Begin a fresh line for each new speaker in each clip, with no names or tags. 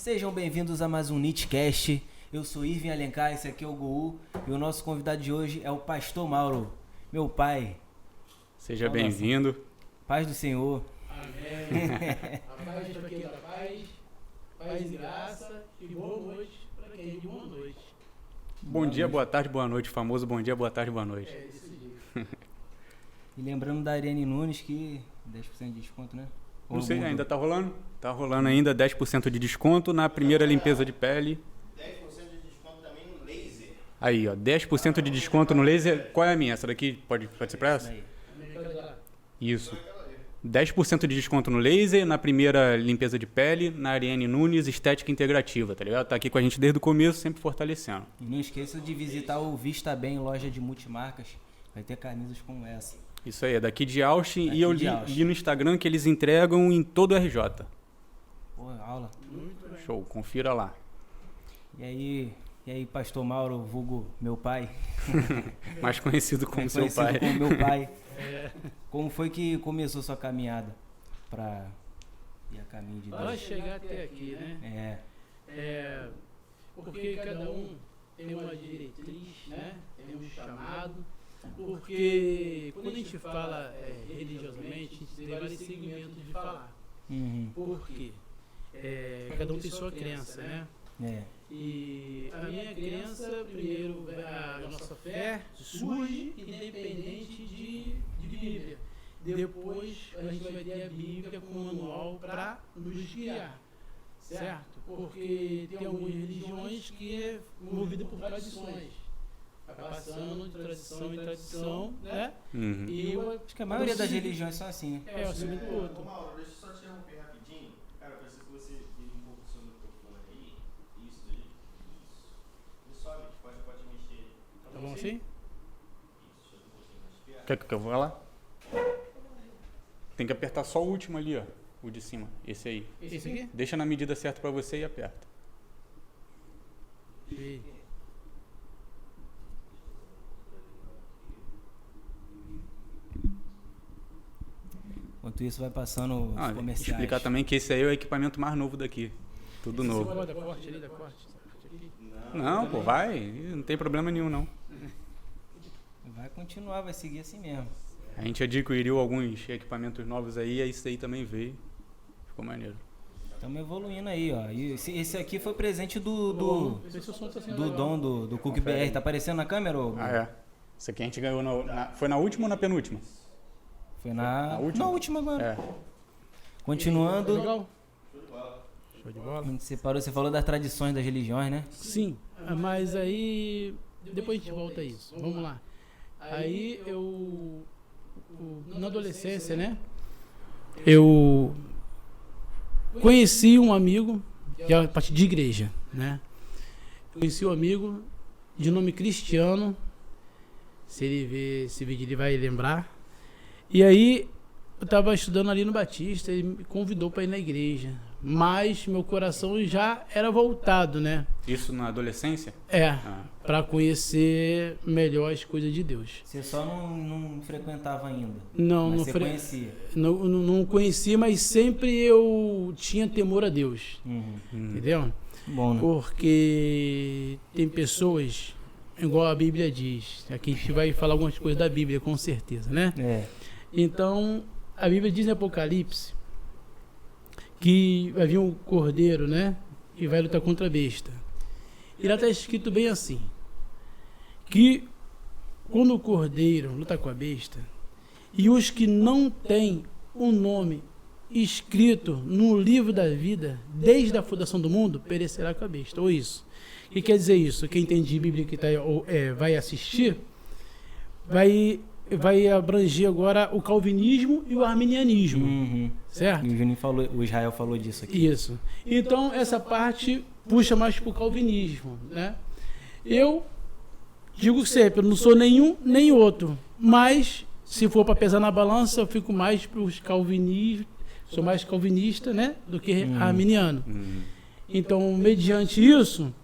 Sejam bem-vindos a mais um Nitcast. Eu sou Irving Alencar, esse aqui é o Gou e o nosso convidado de hoje é o Pastor Mauro, meu pai.
Seja bem-vindo.
Paz do Senhor.
Amém. A paz para quem dá paz e graça e boa noite para quem de boa noite.
Bom dia, boa tarde, boa noite. Famoso bom dia, boa tarde, boa noite.
É desse jeito.
E lembrando da Ariane Nunes que 10% de desconto, né?
Não sei, ainda tá rolando? Tá rolando ainda 10% de desconto na primeira limpeza de pele.
10% de desconto também no laser.
Aí, ó, 10% de desconto no laser. Qual é a minha? Essa daqui pode ser pra essa? Isso. 10% de desconto no laser, na primeira limpeza de pele, na Ariane Nunes Estética Integrativa, tá ligado? Tá aqui com a gente desde o começo, sempre fortalecendo.
E não esqueça de visitar o Vista Bem, loja de multimarcas. Vai ter camisas como essa.
Isso aí, é daqui de Austin.
Daqui
E eu
de Austin.
li no Instagram que eles entregam em todo o RJ.
Pô, aula.
Show, confira lá.
E aí, Pastor Mauro, vulgo meu pai.
Mais conhecido como seu
Conhecido
pai.
como meu pai. Como foi que começou sua caminhada para ir a caminho de
Para
Deus?
chegar até aqui, né? Porque cada um tem uma diretriz, né? Tem um chamado. Porque quando a gente fala religiosamente, a gente tem vários segmentos de falar.
Uhum.
Por quê? Cada um tem sua crença, né?
É.
E a minha crença, primeiro, a nossa fé surge independente de Bíblia. Depois a gente vai ter a Bíblia como manual para nos guiar, certo? Porque tem algumas religiões que é movida por tradições. Vai passando de tradição em tradição, né?
Uhum.
E eu
Acho que a maioria das religiões são assim, né?
eu assumi tudo.
Mauro, deixa eu só te interromper rapidinho. Cara, eu preciso que você diga um pouco sobre o microfone aí. Isso. Ele sobe, pode mexer.
Tá bom assim?
Isso, chega um pouquinho mais perto.
Quer que eu vá lá? Tem que apertar só o último ali, ó. O de cima. Esse aí.
Esse aqui?
Deixa na medida certa pra você e aperta.
Enquanto isso vai passando os comerciais.
Explicar também que esse aí é o equipamento mais novo daqui. Tudo novo.
Você gosta da corte ali, da corte?
Não, pô, vai. Não tem problema nenhum, não.
Vai continuar, vai seguir assim mesmo.
A gente adquiriu alguns equipamentos novos aí, e isso aí também veio. Ficou maneiro.
Estamos evoluindo aí, ó. E esse aqui foi presente do
Vê se o som tá sendo
do
legal.
Dom do Cook BR. Tá aparecendo na câmera, ô?
Ah, é. Isso aqui a gente ganhou foi na última ou na penúltima?
Foi na
última?
última agora.
É.
Continuando,
Legal? Show de
a
bola.
gente separou, você falou das tradições das religiões, né?
Sim, mas aí depois a gente volta a isso. Vamos lá. Aí na adolescência, né? Eu conheci um amigo, que é a parte de igreja, né? Conheci um amigo de nome Cristiano. Se ele ver esse vídeo, ele vai lembrar. E aí, eu estava estudando ali no Batista, ele me convidou para ir na igreja. Mas meu coração já era voltado, né?
Isso na adolescência?
Para conhecer melhor as coisas de Deus.
Você só não frequentava ainda.
Não,
Mas
não,
você conhecia.
não conhecia, mas sempre eu tinha temor a Deus.
Uhum.
Entendeu?
Bom, né?
Porque tem pessoas, igual a Bíblia diz, aqui a gente vai falar algumas coisas da Bíblia, com certeza, né?
É.
Então, a Bíblia diz em Apocalipse que vai vir um cordeiro, né? E vai lutar contra a besta. E lá está escrito bem assim, que quando o cordeiro luta com a besta, e os que não têm o nome escrito no livro da vida, desde a fundação do mundo, perecerá com a besta. Ou isso. O que quer dizer isso? Quem entende Bíblia que vai assistir, vai abranger agora o calvinismo e o arminianismo,
Uhum.
certo?
E o Juninho falou, o Israel falou disso aqui.
Isso. Então, essa parte puxa mais para o calvinismo, né? Eu digo sempre, eu não sou nenhum nem outro, mas se for para pesar na balança, eu fico mais para os calvinistas, sou mais calvinista, né, do que arminiano. Então, mediante isso,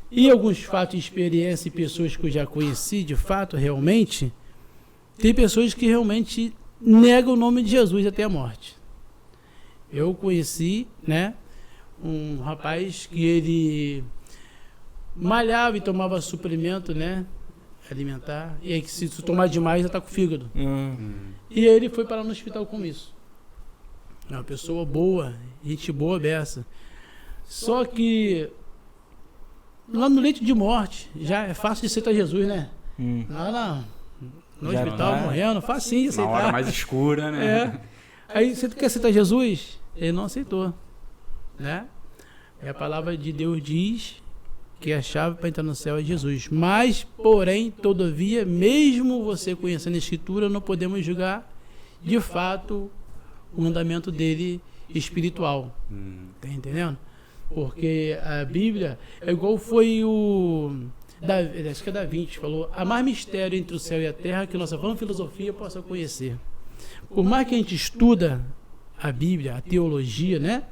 e alguns fatos de experiência e pessoas que eu já conheci, de fato, realmente, tem pessoas que realmente negam o nome de Jesus até a morte. Eu conheci, né, um rapaz que ele malhava e tomava suplemento, né? Alimentar. E aí que se tu tomar demais, já tá com o fígado. E ele foi parar no hospital com isso. É uma pessoa boa, gente boa beça. Só que lá no leito de morte, já é fácil de aceitar Jesus, né? Lá no
Já
hospital,
tá.
morrendo, facinho de
Na
aceitar.
hora mais escura, né?
É. Aí você quer aceitar Jesus? Ele não aceitou, né? E a palavra de Deus diz que a chave para entrar no céu é Jesus. Mas, porém, todavia, mesmo você conhecendo a Escritura, não podemos julgar de fato o mandamento dele espiritual. Tá entendendo? Porque a Bíblia é igual foi acho que é Da Vinci, falou: há mais mistério entre o céu e a terra que nossa vã filosofia possa conhecer. Por mais que a gente estuda a Bíblia, a teologia, né?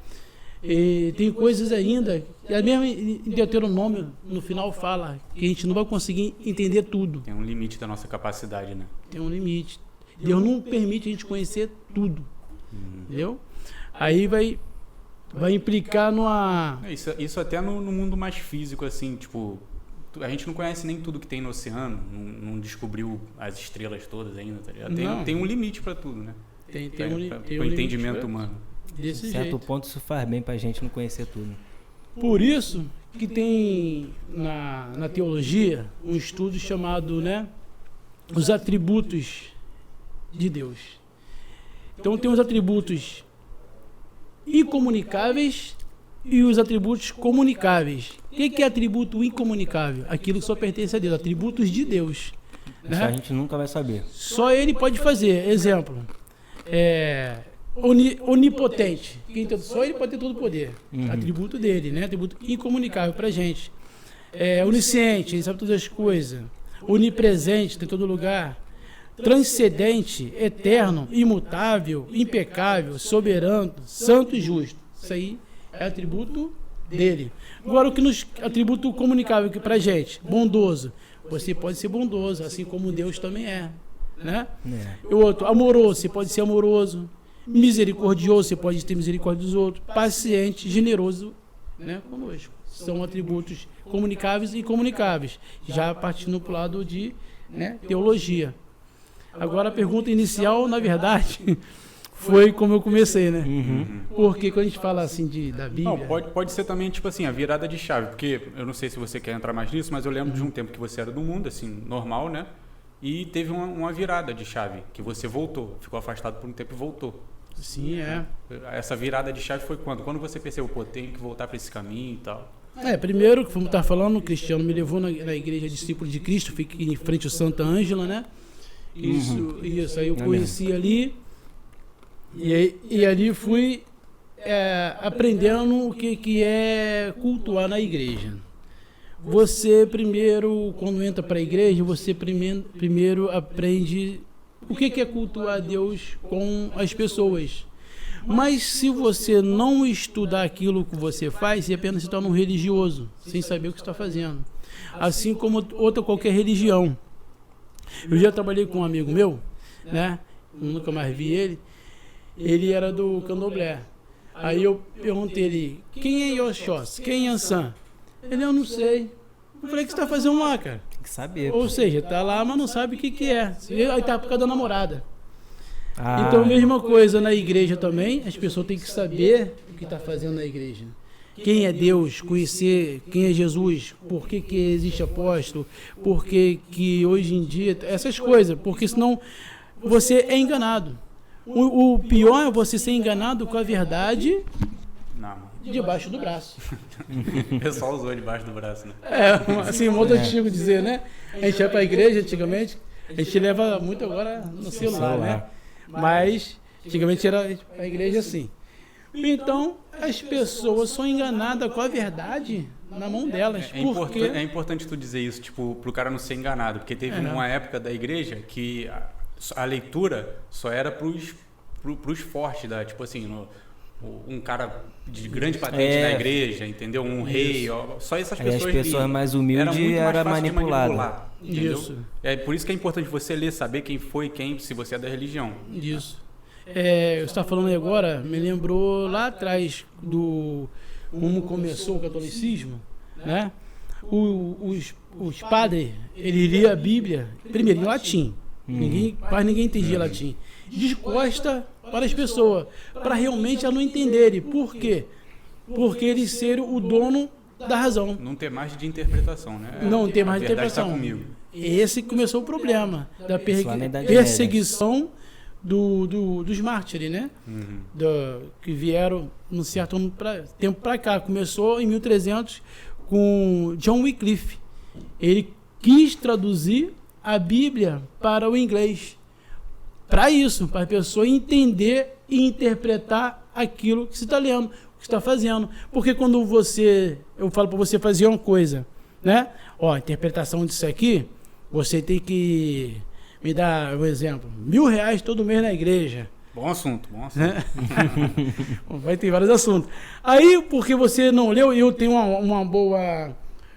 E tem coisas ainda, e mesmo em Deuteronômio, no final fala que a gente não vai conseguir entender tudo.
Tem um limite da nossa capacidade, né?
Tem um limite. Deus não permite a gente conhecer tudo. Entendeu? Aí vai implicar numa...
Isso até no mundo mais físico, assim, tipo... A gente não conhece nem tudo que tem no oceano, não descobriu as estrelas todas ainda, tá ligado? Tem um limite para tudo, né?
Tem
Pro
um
entendimento
limite
humano.
desse
Em certo
jeito.
ponto isso faz bem pra gente não conhecer tudo.
Por isso que tem na teologia um estudo chamado, né, os atributos de Deus. Então tem os atributos incomunicáveis e os atributos comunicáveis. O que é atributo incomunicável? Aquilo que só pertence a Deus, atributos de Deus.
Isso a
Né?
gente nunca vai saber.
Só ele pode fazer. Exemplo, onipotente. Só ele pode ter todo o poder. Atributo dele, né? Atributo incomunicável pra gente. Onisciente, ele sabe todas as coisas. Onipresente, tem todo lugar. Transcendente, eterno, imutável, impecável, soberano, santo e justo. Isso aí é atributo dele. Agora, o que nos atributo comunicável aqui pra gente? Bondoso. Você pode ser bondoso, assim como Deus também é. Né? E o outro, amoroso, você pode ser amoroso. Misericordioso, você pode ter misericórdia dos outros. Paciente, generoso, né, conosco. São atributos comunicáveis e incomunicáveis. Já partindo para o lado de, né, teologia. Agora a pergunta inicial, na verdade, foi como eu comecei, né? Porque quando a gente fala assim da Bíblia...
Não, pode ser também, tipo assim, a virada de chave, porque eu não sei se você quer entrar mais nisso, mas eu lembro de um tempo que você era do mundo, assim, normal, né? E teve uma virada de chave, que você voltou, ficou afastado por um tempo e voltou.
Sim, é.
Essa virada de chave foi quando? Quando você percebeu, pô, tenho que voltar para esse caminho e tal.
Primeiro, como está falando, o Cristiano me levou na igreja Discípulo de Cristo, fiquei em frente ao Santa Ângela, né? Isso, aí eu conheci ali, e ali fui aprendendo o que é cultuar na igreja. Você primeiro, quando entra para a igreja, você primeiro aprende o que é cultuar a Deus com as pessoas. Mas se você não estudar aquilo que você faz, você apenas se torna um religioso, sem saber o que está fazendo. Assim como outra qualquer religião. Eu já trabalhei com um amigo meu, né? Nunca mais vi ele. Ele era do Candomblé. Aí eu perguntei ele, quem é Oxóssi? Quem é Ansan? Ele, eu não sei. Eu falei, o que você está fazendo lá, cara?
Tem que saber.
Ou seja, tá lá, mas não sabe o que é. Aí tá por causa da namorada.
Ah,
Então, mesma coisa na igreja também, as pessoas têm que saber o que está fazendo na igreja. Quem é Deus, conhecer quem é Jesus, por que existe apóstolo, por que hoje em dia, essas coisas, porque senão você é enganado. O pior é você ser enganado com a verdade debaixo do braço.
O pessoal usou debaixo do braço, né?
Assim, modo antigo dizer, né? A gente ia para a igreja antigamente, a gente leva muito agora no celular, né? Mas antigamente era a igreja assim. Então, as pessoas são enganadas com a verdade na mão delas.
É importante tu dizer isso, tipo, pro cara não ser enganado, porque teve uma época da igreja que a leitura só era pros fortes, tipo assim, um cara de grande patente da igreja, entendeu? Um rei, só essas pessoas.
As pessoas mais humildes
era
manipulada.
Entendeu?
Isso.
É por isso que é importante você ler, saber quem foi quem, se você é da religião.
Isso. Você está falando aí agora, me lembrou lá atrás como começou o catolicismo, né? Os padres, ele lia a Bíblia, primeiro em latim, quase ninguém entendia latim, de costa para as pessoas, para realmente elas não entenderem. Por quê? Porque eles serem o dono da razão.
Não ter mais de interpretação, né?
Não ter mais de
A verdade está
interpretação.
comigo.
Esse começou o problema da
Lá na Idade
perseguição dos mártires, né? Que vieram num certo tempo para cá. Começou em 1300 com John Wycliffe. Ele quis traduzir a Bíblia para o inglês. Para isso, para a pessoa entender e interpretar aquilo que você está lendo, o que está fazendo. Porque quando eu falo para você fazer uma coisa, né? Ó, a interpretação disso aqui, você tem que me dar um exemplo. R$1.000 todo mês na igreja.
Bom assunto, bom assunto.
Vai ter vários assuntos. Aí, porque você não leu, eu tenho uma boa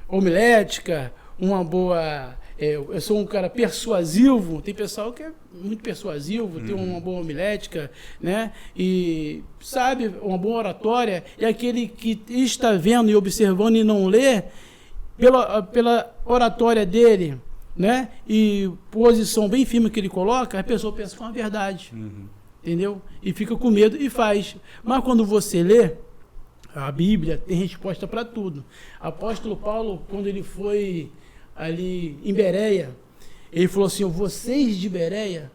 homilética, uma boa... eu sou um cara persuasivo, tem pessoal que é muito persuasivo, tem uma boa homilética, né? E sabe, uma boa oratória, e aquele que está vendo e observando e não lê, pela oratória dele, né? E posição bem firme que ele coloca, a pessoa pensa que é uma verdade. Entendeu? E fica com medo e faz. Mas quando você lê, a Bíblia tem resposta para tudo. Apóstolo Paulo, quando ele foi ali em Bereia, ele falou assim: vocês de Bereia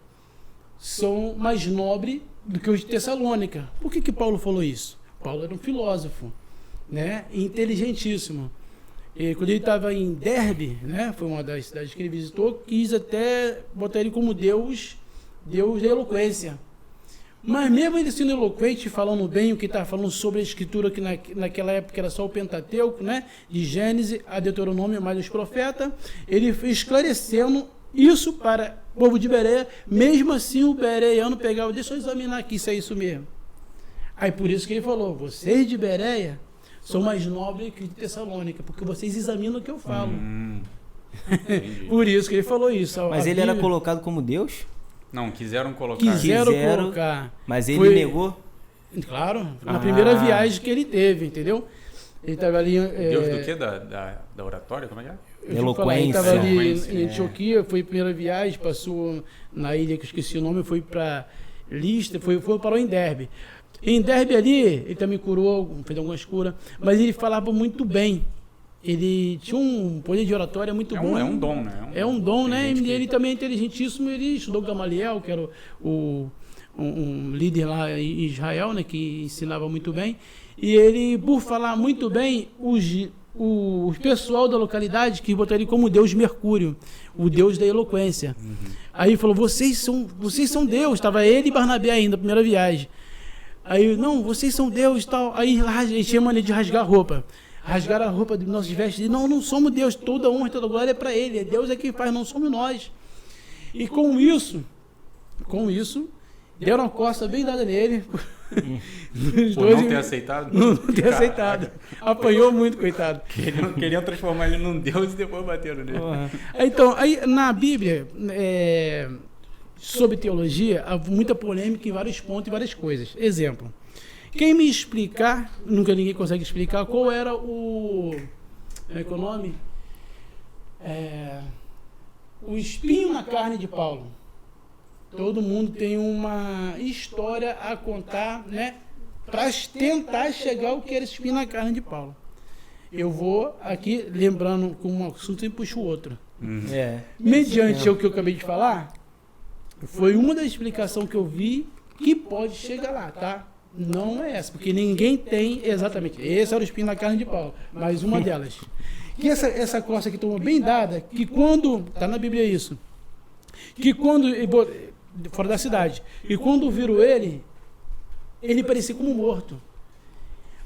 são mais nobres do que os de Tessalônica. Por que Paulo falou isso? Paulo era um filósofo, né? Inteligentíssimo. E quando ele estava em Derbe, né? Foi uma das cidades que ele visitou, quis até botar ele como Deus da eloquência. Mas mesmo ele sendo eloquente, falando bem o que estava falando sobre a escritura, que naquela época era só o Pentateuco, né? De Gênesis a Deuteronômio, mais os profetas, ele foi esclarecendo isso para o povo de Bereia. Mesmo assim o bereiano pegava: deixa eu examinar aqui se é isso mesmo. Aí por isso que ele falou: vocês de Bereia são mais nobres que de Tessalônica, porque vocês examinam o que eu falo. Por isso que ele falou isso.
Mas ele era colocado como Deus?
Não, quiseram colocar.
Quiseram colocar.
Mas ele negou?
Claro, na primeira viagem que ele teve, entendeu? Ele estava ali...
Deus do quê? Da oratória? Como é que é?
Eloquência.
Ele estava ali em Antioquia, foi a primeira viagem, passou na ilha que eu esqueci o nome, foi para Listra, foi parou em Derbe. Em Derbe ali, ele também curou, fez algumas curas, mas ele falava muito bem. Ele tinha um poder de oratória muito bom.
É um dom, né?
É um dom, né? E ele também é inteligentíssimo. Ele estudou Gamaliel, que era um líder lá em Israel, né? Que ensinava muito bem. E ele, por falar muito bem, o pessoal da localidade que botou ele como Deus Mercúrio, o Deus da eloquência. Aí ele falou: vocês são Deus. Estava ele e Barnabé ainda, primeira viagem. Aí, não, vocês são Deus e tal. Aí ele tinha maneira de rasgar a roupa. Rasgaram a roupa dos nossos vestes. Não somos Deus. Toda honra e toda glória é para Ele. Deus é quem faz, não somos nós. E com isso, deram uma costa bem dada nele.
Por não ter aceitado?
Não ter aceitado. Apanhou muito, coitado.
Queriam transformar ele num Deus e depois bateram nele.
Então, aí na Bíblia, sobre teologia, há muita polêmica em vários pontos e várias coisas. Exemplo. Quem me explicar, nunca ninguém consegue explicar, qual era o nome? O espinho na carne de Paulo. Todo mundo tem uma história a contar, né? Para tentar chegar ao que era esse espinho na carne de Paulo. Eu vou aqui, lembrando com um assunto e puxo o outro. Mediante o que eu acabei de falar, foi uma das explicações que eu vi que pode chegar lá, tá? Não é essa, porque ninguém tem exatamente. Esse era o espinho na carne de Paulo, mas uma delas. Que essa costa aqui tomou bem dada, que quando... Está na Bíblia isso. Que quando... Fora da cidade. E quando viram ele parecia como morto.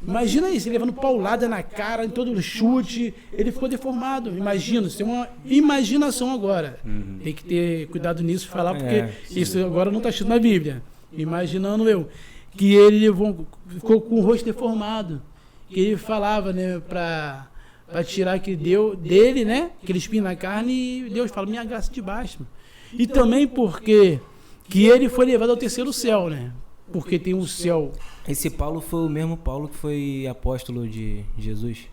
Imagina isso, ele levando paulada na cara, em todo chute, ele ficou deformado. Imagina, isso é uma imaginação agora. Tem que ter cuidado nisso e falar, porque isso agora não está escrito na Bíblia. Imaginando eu. Que ele ficou com o rosto deformado, que ele falava, né, para tirar que deu dele, né, aquele espinho na carne, e Deus fala: minha graça te basta. E também porque que ele foi levado ao terceiro céu, né? porque tem o céu.
Esse Paulo foi o mesmo Paulo que foi apóstolo de Jesus?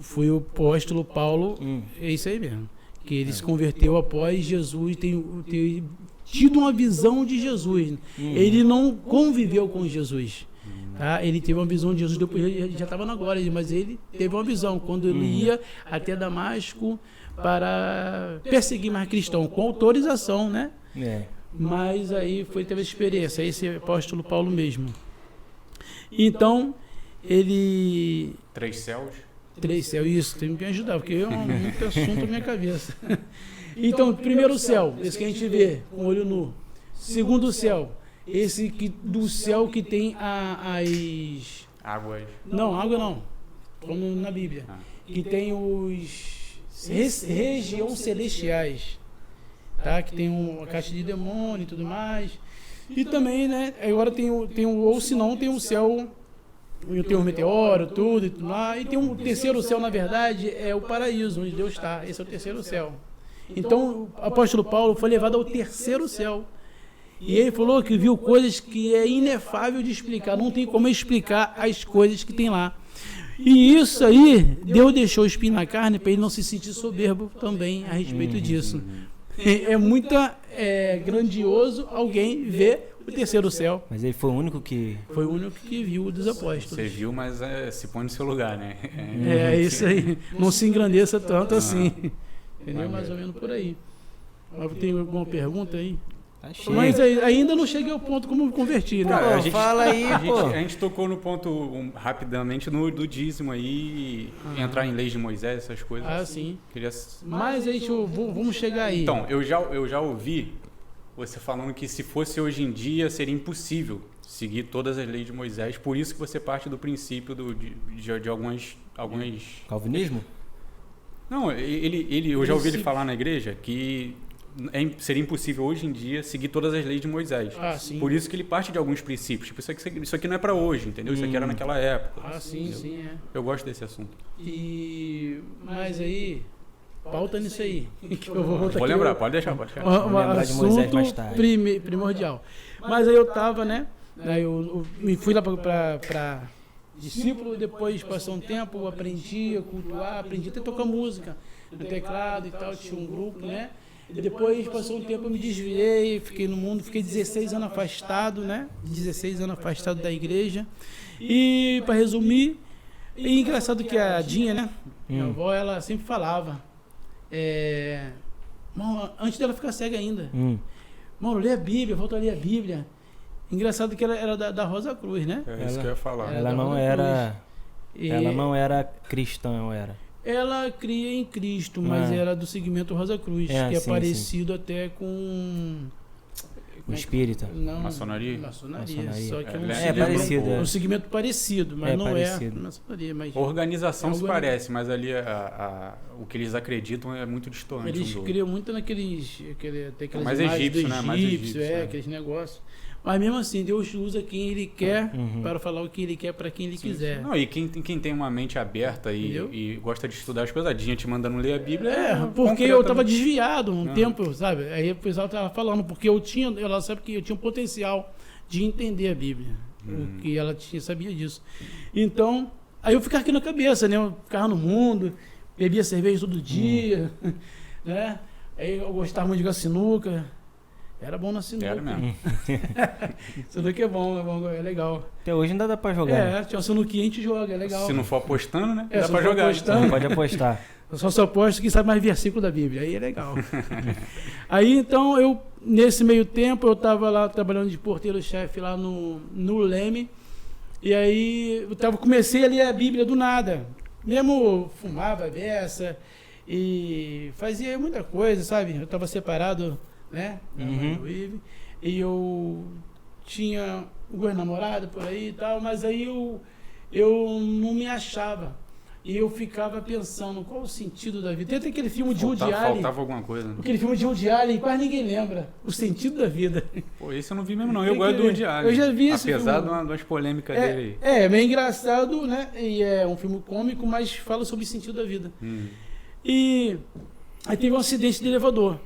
Foi o apóstolo Paulo, é isso aí mesmo. Que ele se converteu após Jesus ter tido uma visão de Jesus. Ele não conviveu com Jesus. Tá? Ele teve uma visão de Jesus, depois ele já estava na glória, mas ele teve uma visão quando ele ia até Damasco para perseguir mais cristãos, com autorização, né? Mas aí teve essa experiência, esse apóstolo Paulo mesmo. Então, ele...
3 céus.
3 céus, isso, tem que me ajudar, porque é muito assunto na minha cabeça. Então, primeiro céu, esse que a gente vê com o olho nu. Segundo céu, esse do céu que tem as...
Águas.
Não, água não, como na Bíblia. Que tem os regiões celestiais, tá? Que tem uma caixa de demônio e tudo mais. E também, né, agora tem ou se não, tem o céu... Tem um meteoro, tudo e tudo lá. E tem um terceiro céu, na verdade, é o paraíso, onde Deus está. Esse é o terceiro céu. Então, o apóstolo Paulo foi levado ao terceiro céu. E ele falou que viu coisas que é inefável de explicar. Não tem como explicar as coisas que tem lá. E isso aí, Deus deixou o espinho na carne para ele não se sentir soberbo também a respeito disso. É muito grandioso alguém ver o terceiro céu.
Mas ele foi o único que...
Foi o único que viu dos apóstolos.
Você viu, mas se põe no seu lugar, né?
Isso aí. Não se engrandeça tanto assim. Entendeu? Mais ou menos por aí. Tem alguma pergunta aí? Mas ainda não cheguei ao ponto como me converti, né?
Fala aí,
a gente tocou no ponto rapidamente do dízimo aí, entrar em leis de Moisés, essas coisas.
Sim. Mas aí, vamos chegar aí.
Então, eu já ouvi você falando que se fosse hoje em dia seria impossível seguir todas as leis de Moisés, por isso que você parte do princípio de algumas...
Calvinismo?
Não, eu já ouvi ele falar na igreja que seria impossível hoje em dia seguir todas as leis de Moisés.
Sim.
Por isso que ele parte de alguns princípios. Tipo, isso aqui não é para hoje, entendeu? Isso aqui era naquela época.
Sim, sim,
Eu gosto desse assunto.
Mas aí... Pauta nisso aí. Que eu vou
lembrar, pode deixar.
Vou lembrar de Moisés mais tarde.
Primordial. Mas aí eu tava, né? Aí eu fui lá para discípulo, depois passou um tempo, aprendi a cultuar, aprendi até a tocar música no teclado e tal, tinha um grupo, né? E depois passou um tempo, eu me desviei, fiquei no mundo, fiquei 16 anos afastado, né? 16 anos afastado da igreja. E para resumir, é engraçado que a Dinha, né? Minha avó, ela sempre falava. Antes dela ficar cega ainda. Mano, lê a Bíblia, volta a ler a Bíblia. Engraçado que ela era da Rosa Cruz, né?
Isso que eu ia falar.
Ela não era cristã, ou era?
Ela cria em Cristo, mas era do segmento Rosa Cruz, que é parecido até com...
O espírita?
Não,
maçonaria.
Só que
parecido.
Um segmento parecido, mas não
parecido.
é maçonaria. Mas
a organização se parece, mas ali o que eles acreditam é muito distante.
Eles criam muito naqueles
mais egípcio, né? Mais egípcio,
aqueles negócios. Mas mesmo assim, Deus usa quem Ele quer para falar o que Ele quer para quem Ele quiser.
Não, e quem tem uma mente aberta e gosta de estudar as coisas, a Dinha te mandando ler a Bíblia...
porque eu estava desviado um tempo, sabe? Aí o pessoal estava falando, porque ela sabe que eu tinha um potencial de entender a Bíblia. O que ela sabia disso. Então, aí eu ficava aqui na cabeça, né? Eu ficava no mundo, bebia cerveja todo dia, né? Aí eu gostava muito de jogar sinuca. Era bom na sinuca.
Era mesmo.
Sinuca é bom, é legal.
Até hoje ainda dá pra jogar.
Tinha uma sinuquinha, a gente joga, é legal.
Se não for apostando, né?
Dá
pra jogar.
Não pode apostar.
Eu só aposto quem sabe mais versículo da Bíblia, aí é legal. Aí então, nesse meio tempo, eu estava lá trabalhando de porteiro-chefe lá no Leme, e aí comecei a ler a Bíblia do nada. Mesmo fumava beça e fazia muita coisa, sabe? Eu estava separado, né? E eu tinha alguns namorados por aí e tal, mas aí eu não me achava. E eu ficava pensando, qual o sentido da vida? Tem até aquele filme de Woody Allen.
Faltava alguma coisa. Né?
Aquele filme de Woody Allen, quase ninguém lembra. O sentido da vida.
Pô, esse eu não vi mesmo não. Eu gosto do Woody Allen.
Eu já vi esse filme.
Apesar de umas polêmicas dele aí.
É meio engraçado, né? E é um filme cômico, mas fala sobre o sentido da vida. E aí teve um acidente de elevador.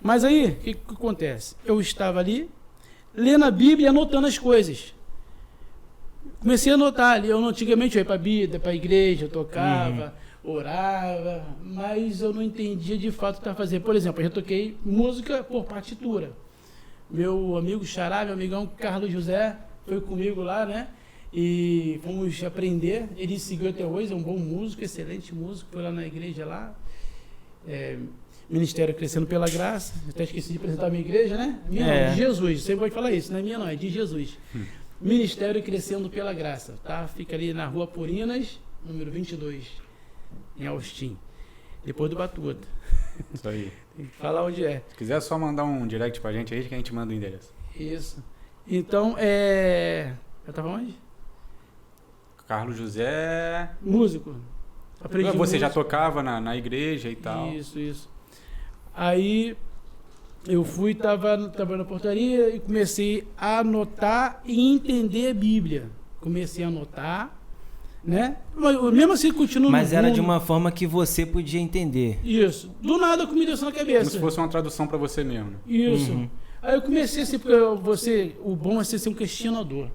Mas aí, o que acontece? Eu estava ali, lendo a Bíblia e anotando as coisas. Comecei a anotar ali. Eu antigamente eu ia para a igreja, eu tocava, orava, mas eu não entendia de fato o que estava fazendo. Por exemplo, eu já toquei música por partitura. Meu amigo Xará, meu amigão Carlos José, foi comigo lá, né? E fomos aprender. Ele seguiu até hoje, é um bom músico, excelente músico, foi lá na igreja lá. Ministério Crescendo pela Graça. Até esqueci de apresentar a minha igreja, né? Minha não, de Jesus. Você pode falar isso, não é minha não, é de Jesus. Ministério Crescendo pela Graça, tá? Fica ali na Rua Porinas, número 22, em Austin. Depois do Batuta.
Isso aí.
Tem que falar onde é.
Se quiser, é só mandar um direct pra gente aí que a gente manda o endereço.
Isso. Então, eu tava onde?
Carlos José...
Músico. Aprendi
Você já
música.
tocava na igreja e tal.
Isso. Aí eu fui, tava na portaria e comecei a anotar e entender a Bíblia. Comecei a anotar, né? Mas, mesmo assim, continuo
Mas
no
era
mundo.
de uma forma que você podia entender.
Isso. Do nada me deu isso na
Como
cabeça.
se fosse uma tradução pra você mesmo. Né?
Isso. Aí eu comecei assim, porque o bom é ser um questionador.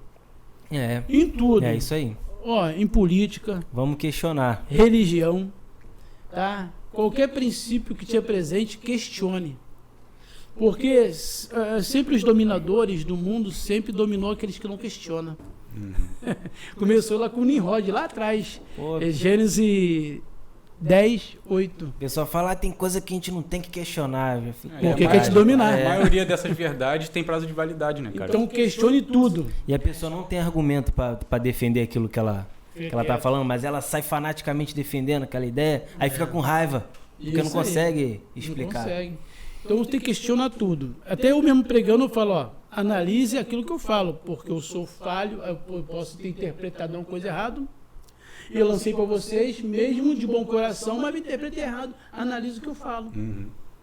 É.
Em tudo.
É isso aí.
Ó, em política,
Vamos questionar.
religião, tá? Qualquer princípio que te apresente, questione. Porque sempre os dominadores do mundo sempre dominou aqueles que não questionam. Começou lá com o Nimrod, lá atrás.
Pô,
Gênesis 10, 8.
o pessoal fala, tem coisa que a gente não tem que questionar. Eu fico,
Porque
a
quer te dominar.
A maioria dessas verdades tem prazo de validade, né, cara?
Então questione tudo.
E a pessoa não tem argumento pra defender aquilo que ela tá falando, mas ela sai fanaticamente defendendo aquela ideia, aí fica com raiva, porque não
Isso aí.
consegue explicar.
Não consegue. Então você tem que questionar tudo. Até eu mesmo pregando, eu falo, ó, analise aquilo que eu falo, porque eu sou falho, eu posso ter interpretado uma coisa errada. Eu lancei para vocês, mesmo de bom coração, mas me interpretei errado. Analise o que eu falo.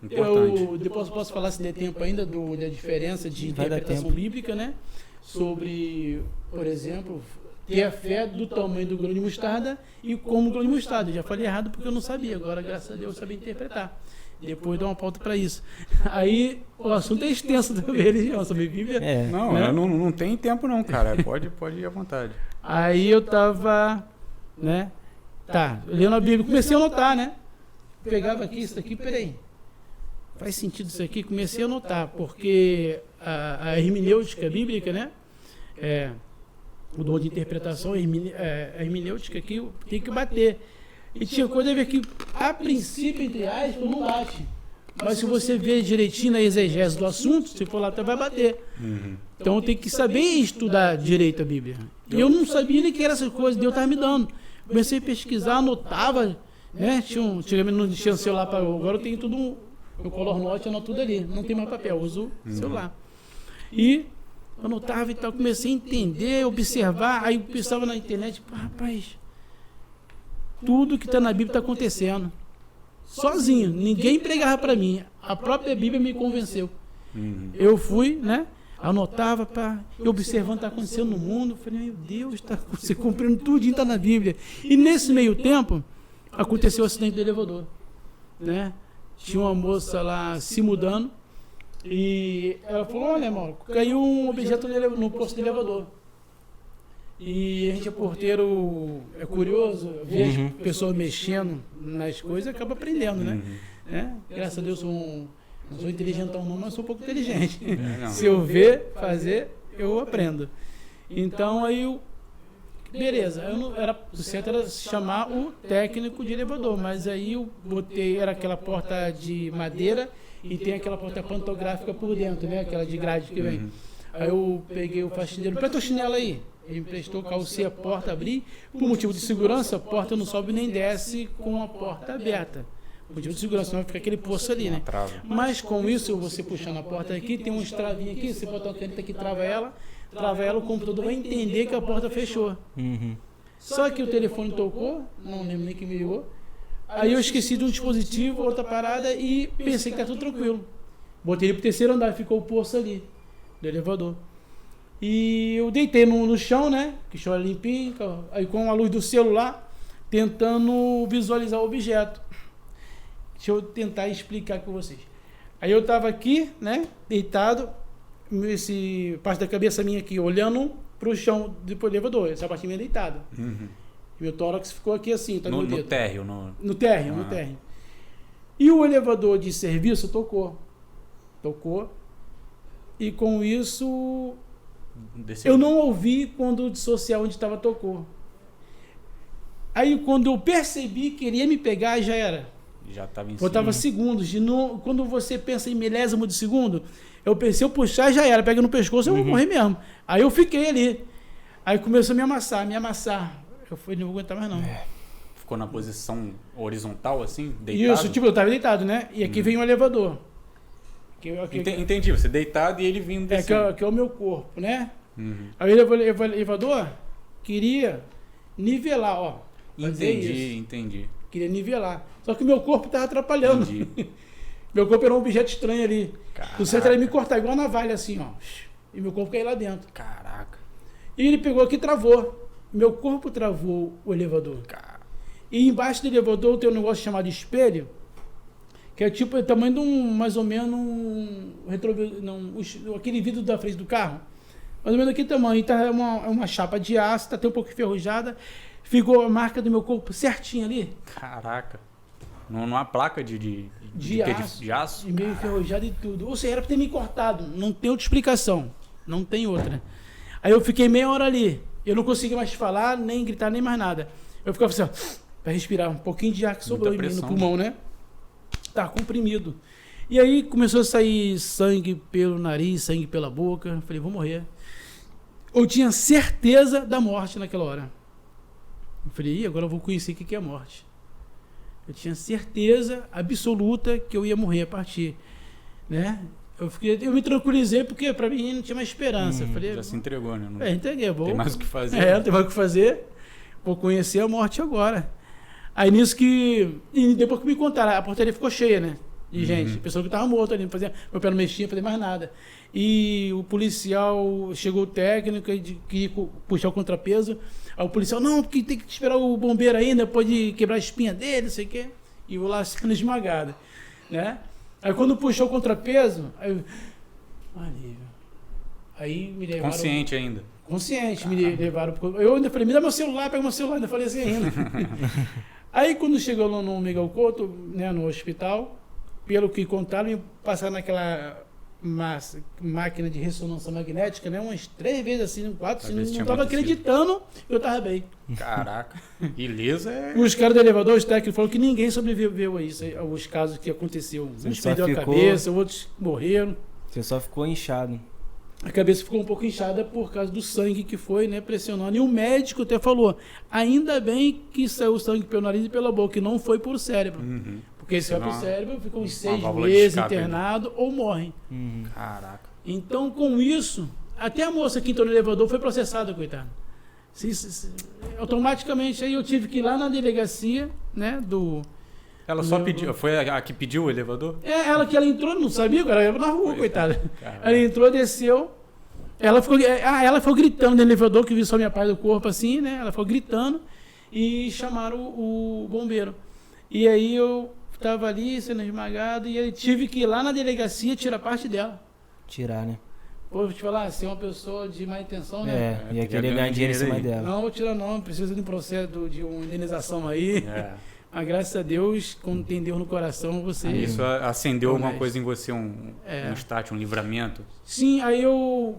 Importante.
Eu depois posso falar, se der tempo ainda, da diferença de
Vai dar
interpretação
tempo.
bíblica, né? Sobre, por exemplo, ter a fé do tamanho do grão de mostarda e como grão de mostarda. Eu já falei errado porque eu não sabia, agora, graças a Deus, eu sabia interpretar. Depois dou uma pauta para isso. Aí o assunto é extenso da religião, sobre Bíblia.
É.
Não,
Né?
não tem tempo não, cara. Pode ir à vontade.
Aí eu tava, né? Tá, lendo a Bíblia, comecei a anotar, né? Pegava aqui, isso aqui, peraí. Faz sentido isso aqui? Comecei a anotar, porque a hermenêutica bíblica, né? O dom de interpretação, a hermenêutica aqui tem que bater. E tinha coisa a ver que, a princípio, entre aspas, não bate. Mas se você ver direitinho na exegese do assunto, se for lá, vai bater. Então tem que saber estudar direito a Bíblia. E eu não sabia nem que era essas coisas, Deus estava me dando. Comecei a pesquisar, anotava, né? Antigamente não tinha celular para agora eu tenho tudo. Eu colo note, anoto tudo ali. Não tem mais papel, uso celular. E anotava e tal, comecei a entender, observar. Aí eu pensava na internet, rapaz, tudo que está na Bíblia está acontecendo. Sozinho, ninguém pregava para mim. A própria Bíblia me convenceu. Eu fui, né? Anotava para observando o que está acontecendo no mundo. Falei, meu Deus, está se cumprindo tudo, está na Bíblia. E nesse meio tempo, aconteceu o acidente do elevador. Né? Tinha uma moça lá se mudando e ela falou, olha, Mauro, caiu um objeto no posto do elevador. E a gente é porteiro, é curioso, vê as pessoas mexendo nas coisas e acaba aprendendo, né? Graças a Deus não sou inteligentão não, mas sou um pouco inteligente.
Não.
Se eu ver, fazer, eu aprendo. Então aí beleza, o certo era chamar o técnico de elevador, mas aí eu botei, era aquela porta de madeira e tem aquela porta pantográfica por dentro, né? Aquela de grade que vem. Aí eu peguei o faxineiro, presta o chinelo aí. Ele emprestou, calcei a porta, abri. Por motivo de segurança, a porta não sobe nem desce com a porta aberta. Por motivo de segurança, senão vai ficar aquele poço ali, né? Mas com isso, você puxando a porta aqui, tem um estravinho aqui, você bota uma caneta que trava ela, o computador vai entender que a porta fechou. Só que o telefone tocou, não lembro nem quem me ligou. Aí eu esqueci de um dispositivo, outra parada, e pensei que tá tudo tranquilo. Botei ele pro terceiro andar, ficou o poço ali, do elevador. E eu deitei no chão, né? Que o chão era limpinho, aí com a luz do celular, tentando visualizar o objeto. Deixa eu tentar explicar com vocês. Aí eu tava aqui, né? Deitado, parte da cabeça minha aqui, olhando pro chão do elevador, essa parte minha deitada.
Uhum.
Meu tórax ficou aqui assim, tá
No
meu dedo.
térreo.
No térreo. E o elevador de serviço tocou. E com isso,
Desceu.
eu não ouvi quando o de social onde estava tocou. Aí quando eu percebi que ele ia me pegar, já era.
Já estava em cima.
Faltava segundos. Quando você pensa em milésimo de segundo, eu pensei, se eu puxar, já era. Pega no pescoço, eu vou morrer mesmo. Aí eu fiquei ali. Aí começou a me amassar. Eu falei, não vou aguentar mais não.
Ficou na posição horizontal, assim, deitado?
Isso, tipo, eu tava deitado, né? E aqui vem um elevador.
Entendi, você deitado e ele vindo
que
descendo.
é o meu corpo, né?
Uhum.
Aí o elevador queria nivelar, ó. Fazer isso.
Entendi.
Queria nivelar. Só que o meu corpo tava atrapalhando.
Entendi.
Meu corpo era um objeto estranho ali.
Caraca.
O certo era me cortar igual a navalha, assim, ó. E meu corpo caía lá dentro.
Caraca.
E ele pegou aqui e travou. Meu corpo travou o elevador. E embaixo do elevador tem um negócio chamado espelho, que é tipo o tamanho de mais ou menos aquele vidro da frente do carro. Mais ou menos aquele tamanho. E tá uma chapa de aço, tá até um pouco enferrujada. Ficou a marca do meu corpo certinha ali.
Caraca. Numa placa de aço?
E meio enferrujado e tudo. Ou seja, era pra ter me cortado. Não tem outra explicação. Não tem outra. Aí eu fiquei meia hora ali. Eu não conseguia mais falar, nem gritar, nem mais nada. Eu ficava assim, ó, pra respirar. Um pouquinho de ar que sobrou em mim no pulmão, né? Tá comprimido. E aí começou a sair sangue pelo nariz, sangue pela boca. Eu falei, vou morrer. Eu tinha certeza da morte naquela hora. Eu falei, agora eu vou conhecer o que é morte. Eu tinha certeza absoluta que eu ia morrer a partir, né? Eu me tranquilizei porque pra mim não tinha mais esperança. Eu falei,
já se entregou, né?
Entreguei.
Tem mais o que fazer.
Não tem mais o que fazer. Vou conhecer a morte agora. Aí nisso que... E depois que me contaram, a portaria ficou cheia, né? De gente. Pessoa que tava morto ali, não fazia, meu pé não mexia, não fazia mais nada. E o policial, chegou o técnico, queria puxar o contrapeso. Aí o policial, não, porque tem que esperar o bombeiro ainda, pode quebrar a espinha dele, não sei o quê. E eu lá sendo esmagado, né? Aí quando puxou o contrapeso, aí me levaram...
Consciente ainda.
Consciente, me levaram... Eu ainda falei, me dá meu celular, pega meu celular, ainda falei assim ainda. Aí quando chegou no Miguel Couto, né, no hospital, pelo que contaram, me passaram naquela máquina de ressonância magnética, né, umas 3 vezes assim, 4, assim, não estava acreditando que eu estava bem.
Caraca, beleza.
Os caras do elevador, os técnicos falaram que ninguém sobreviveu a isso, aos casos que aconteceu. Uns perdeu a cabeça, outros morreram.
Você só ficou inchado.
A cabeça ficou um pouco inchada por causa do sangue que foi, né, pressionando. E o médico até falou, ainda bem que saiu sangue pelo nariz e pela boca, e não foi por cérebro. Porque se vai pro cérebro, fica uns 6 meses internado ou morre.
Caraca.
Então, com isso, até a moça que entrou no elevador foi processada, coitada. Automaticamente, aí eu tive que ir lá na delegacia, né,
Ela só pediu, foi a que pediu o elevador?
Ela entrou, não sabia, cara, ela na rua, coitada. Ela entrou, desceu, ela ficou gritando no elevador, que viu só minha parte do corpo assim, né, ela ficou gritando e chamaram o bombeiro. E aí eu tava ali sendo esmagado e eu tive que ir lá na delegacia tirar parte dela.
Tirar, né?
Pô, vou te falar, ser uma pessoa de má intenção, né?
Ia querer ganhar dinheiro em cima dela.
Não, vou tirar não, precisa de um processo, de uma indenização aí. Mas graças a Deus, quando tem Deus no coração, você...
Isso acendeu alguma coisa em você, um start, um livramento?
Sim, aí eu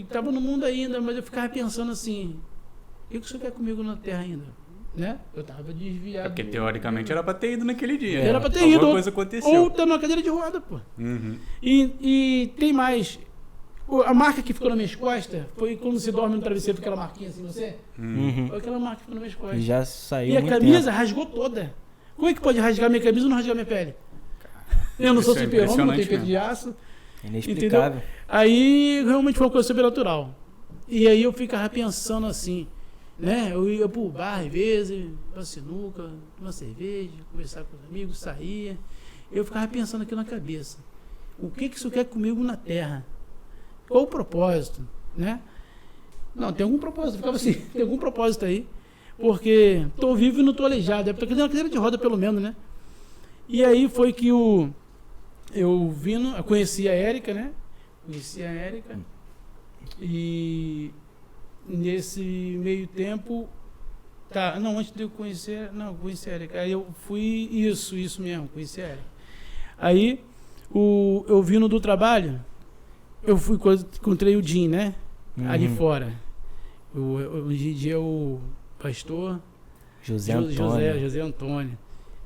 tava no mundo ainda, mas eu ficava pensando assim, o que o senhor quer comigo na Terra ainda? Né? Eu tava desviado.
Porque teoricamente era pra ter ido naquele dia.
Era pra ter ido.
Alguma coisa aconteceu.
Ou tá numa cadeira de roda, pô. E tem mais. A marca que ficou nas minhas costas foi quando você dorme no travesseiro, aquela marquinha assim, você? Foi aquela marca que ficou nas minhas costas.
E já saiu.
E a camisa rasgou toda. Como é que pode rasgar minha camisa e não rasgar minha pele? Eu não sou super-homem, não tenho peito de aço.
Inexplicável.
Entendeu? Aí realmente foi uma coisa sobrenatural. E aí eu ficava pensando assim, né? Eu ia pro bar às vezes, pra sinuca, uma cerveja, conversar com os amigos, saía. Eu ficava pensando aqui na cabeça. O que isso quer comigo na Terra? Qual o propósito, né? Não, tem algum propósito. Eu ficava assim, tem algum propósito aí. Porque tô vivo e não tô aleijado. É porque tem uma cadeira de roda pelo menos, né? E aí foi que eu conheci a Érica, né? Conheci a Érica. E nesse meio tempo... antes de eu conhecer... Não, conheci a Érica. Aí eu fui... Isso mesmo, conheci a Érica. Aí, eu vindo do trabalho, eu fui... Encontrei o Jim, né? Ali fora. Hoje em dia o pastor...
José
Antônio.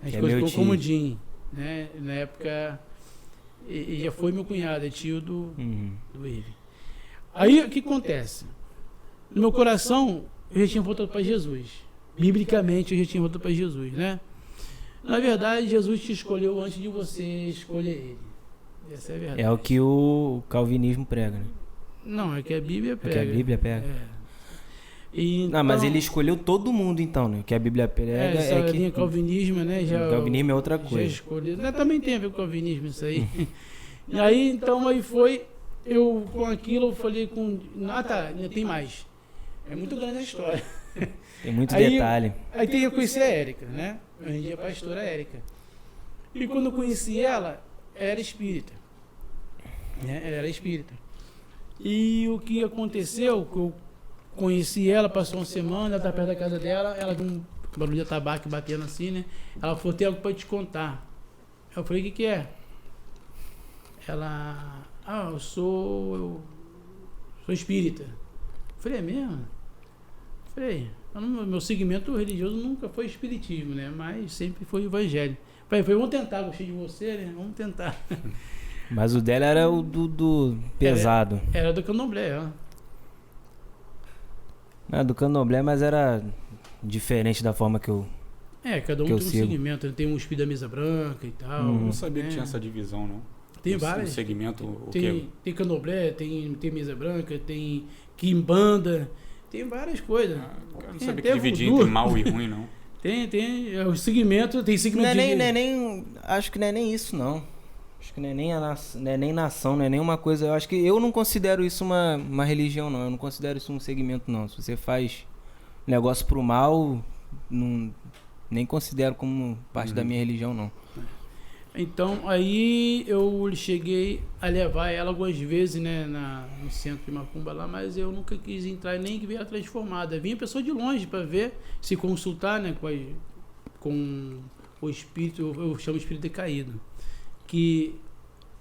A gente
Que é meu
ficou
tio.
como Jim, né? Na época... E já foi meu cunhado, é tio do Ive. Aí, o que acontece? No meu coração, eu já tinha voltado para Jesus. Biblicamente, eu já tinha voltado para Jesus, né? Na verdade, Jesus te escolheu antes de você escolher ele. Essa é a verdade.
É o que o calvinismo prega, né?
Não, é que a Bíblia
É
prega.
que a Bíblia prega.
E,
Não, mas
então,
ele escolheu todo mundo, então, né? O que a Bíblia prega
essa
é que...
linha calvinismo, né?
O calvinismo é outra
Já
coisa.
escolhi. Também tem a ver com o calvinismo isso aí. E aí, então, aí foi... Eu, com aquilo, eu falei com... ainda tem mais. É muito grande a história.
Tem muito
Aí-
detalhe.
Aí eu conheci a Érica, né? Hoje é a pastora Érica. E quando eu conheci ela, era espírita. Né? Ela era espírita. E o que aconteceu, que eu conheci ela, passou uma semana, ela estava perto da casa dela, ela viu um barulho de tabaco batendo assim, né? Ela falou, tem algo para te contar. Eu falei, o que é? Ela, eu sou espírita. Eu falei, é mesmo? Eu falei, meu segmento religioso nunca foi espiritismo, né? Mas sempre foi evangelho. Eu falei, vamos tentar, gostei de você, né? Vamos tentar.
Mas o dela era o do pesado.
Era do candomblé, ó.
Não, do candomblé, mas era diferente da forma que eu...
Cada um
Que eu
tem um
sigo.
segmento, tem um espírito da mesa branca e tal.
Eu não sabia
né?
que tinha essa divisão, não.
Tem
No
várias.
segmento, o quê?
Tem candomblé, tem mesa branca, tem quimbanda, tem várias coisas.
Eu não
Tem
sabia
até
que dividia
voodoo.
entre mal e ruim, não.
Tem o segmento, tem segmento
Acho que não é nem isso, não. Acho que não é nem nação, não é nem uma coisa... Eu acho que eu não considero isso uma religião, não. Eu não considero isso um segmento, não. Se você faz negócio pro mal, nem considero como parte da minha religião, não.
Então, aí eu cheguei a levar ela algumas vezes, né, no centro de Macumba lá, mas eu nunca quis entrar nem ver ela transformada. Vinha pessoa de longe para ver, se consultar, né, com o espírito, eu chamo espírito decaído, que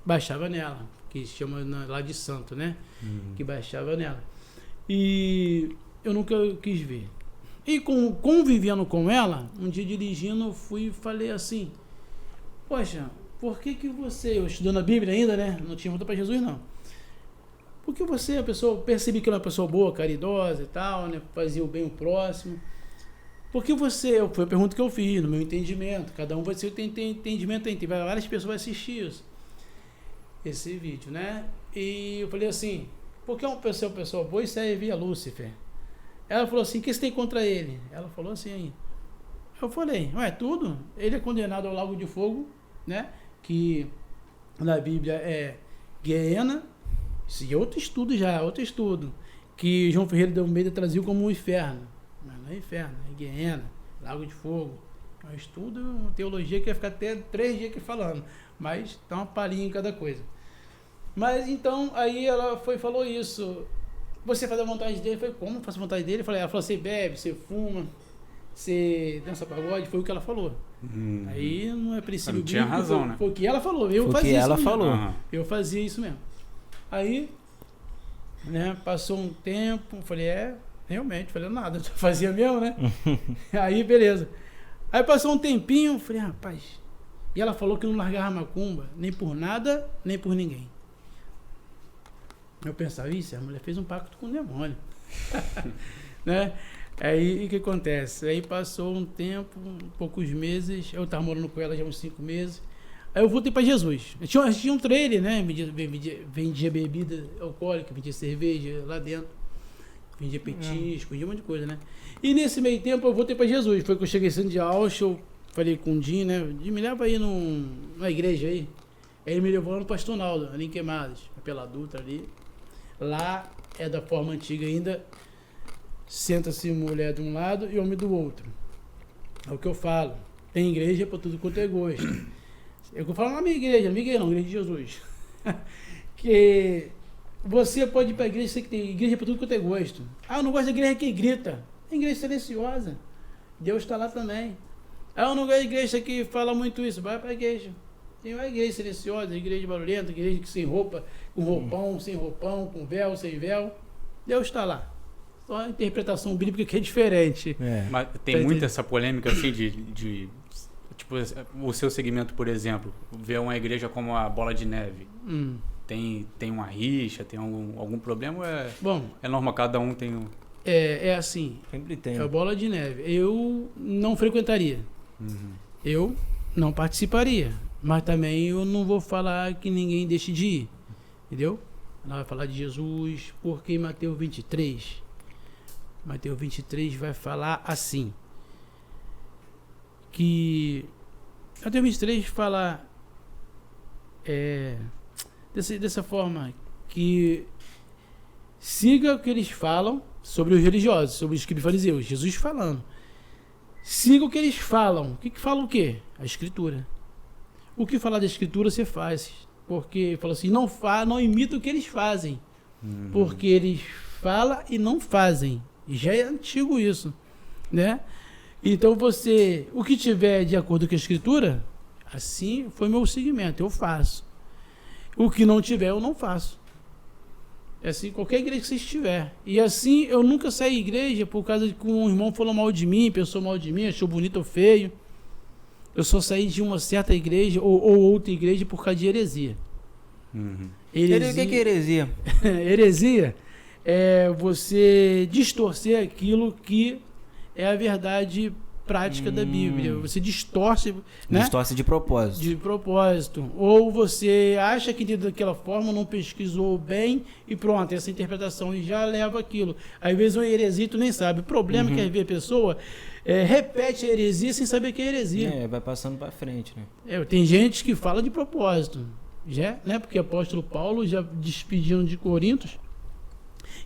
baixava nela, que chama lá de santo, né, que baixava nela. E eu nunca quis ver. E convivendo com ela, um dia dirigindo, eu fui e falei assim, poxa, por que você, eu estudando a Bíblia ainda, né? Não tinha voltado para Jesus, não. Porque você, percebi que era uma pessoa boa, caridosa e tal, né? Fazia o bem ao próximo. Porque você, foi a pergunta que eu fiz, no meu entendimento. Cada um vai ser tem entendimento, tem várias pessoas vão assistir esse vídeo, né? E eu falei assim, porque uma pessoa boa e serve a Lúcifer. Ela falou assim, o que você tem contra ele? Ela falou assim, eu falei, tudo. Ele é condenado ao lago de fogo, né? Que na Bíblia é Guiena. Isso é outro estudo. Que João Ferreira de Almeida trazia como um inferno. Mas não é inferno, é Guiena, lago de fogo. É um estudo, uma teologia que ia ficar até 3 dias aqui falando. Mas dá uma palhinha em cada coisa. Mas então, aí ela falou isso. Você faz a vontade dele? Eu falei, como faço a vontade dele? Ela falou, você bebe, você fuma, você dança pagode, foi o que ela falou. Aí não é princípio
Não tinha razão, né?
Foi o que ela falou. Eu
Foi o
fazia
que
isso
ela
mesmo.
falou.
Aham.
Eu fazia isso mesmo. Aí, né, passou um tempo, falei, realmente, falei, nada, eu fazia mesmo, né? Aí, beleza. Aí passou um tempinho, falei, rapaz. E ela falou que não largava macumba, nem por nada, nem por ninguém. Eu pensava, isso, a mulher fez um pacto com o demônio. Né? Aí o que acontece? Aí passou um tempo, poucos meses, eu estava morando com ela já uns 5 meses. Aí eu voltei para Jesus. Tinha um trailer, né? Vendia bebida alcoólica, vendia cerveja lá dentro, vendia petisco, vendia um monte de coisa, né? E nesse meio tempo eu voltei para Jesus. Foi que eu cheguei saindo de Auschwitz, eu falei com o Jim, né? Jim, me leva aí numa igreja aí. Aí ele me levou lá no Pastor Naldo, ali em Queimadas, pela Dutra ali. Lá é da forma antiga ainda. Senta-se mulher de um lado e homem do outro. É o que eu falo. Tem igreja para tudo quanto é gosto. Eu falo na minha igreja não, igreja de Jesus. Que você pode ir para a igreja, você que tem igreja para tudo que eu tenho gosto. Ah, eu não gosto da igreja que grita. É igreja silenciosa. Deus está lá também. Ah, eu não gosto da igreja que fala muito isso. Vai para a igreja. Tem uma igreja silenciosa, igreja barulhenta, igreja que sem roupa, com roupão, sem roupão, com véu, sem véu. Deus está lá. Só a interpretação bíblica que é diferente.
Mas tem muita essa polêmica assim de tipo, o seu segmento, por exemplo, ver uma igreja como a Bola de Neve. Tem uma rixa, tem algum problema ou
Bom,
é normal, cada um tem um...
é assim,
Sempre tem.
é a Bola de Neve. Eu não frequentaria. Eu não participaria. Mas também eu não vou falar que ninguém deixe de ir. Entendeu? Ela vai falar de Jesus, porque Mateus 23. Mateus 23 vai falar assim. Que Mateus 23 fala dessa forma, que siga o que eles falam sobre os religiosos, sobre os escribas e fariseus. Jesus falando. Siga o que eles falam. O que falam o quê? A Escritura. O que falar da Escritura você faz. Porque fala assim, não imita o que eles fazem. Porque eles falam e não fazem. E já é antigo isso, né? Então você, o que tiver de acordo com a Escritura, assim foi meu segmento, eu faço. O que não tiver, eu não faço. É assim, qualquer igreja que você estiver. E assim, eu nunca saí da igreja por causa de que um irmão falou mal de mim, pensou mal de mim, achou bonito ou feio. Eu só saí de uma certa igreja ou outra igreja por causa de heresia.
Heresia. O que é heresia?
Heresia é você distorcer aquilo que é a verdade prática da Bíblia. Você distorce, né?
Distorce de propósito.
De propósito. Ou você acha que daquela forma não pesquisou bem e pronto, essa interpretação e já leva aquilo. Às vezes uma heresia tu nem sabe. O problema é que às vezes a pessoa repete a heresia sem saber que é heresia.
Vai passando para frente, né?
Tem gente que fala de propósito. Já, né? Porque o apóstolo Paulo já despedindo de Corintos,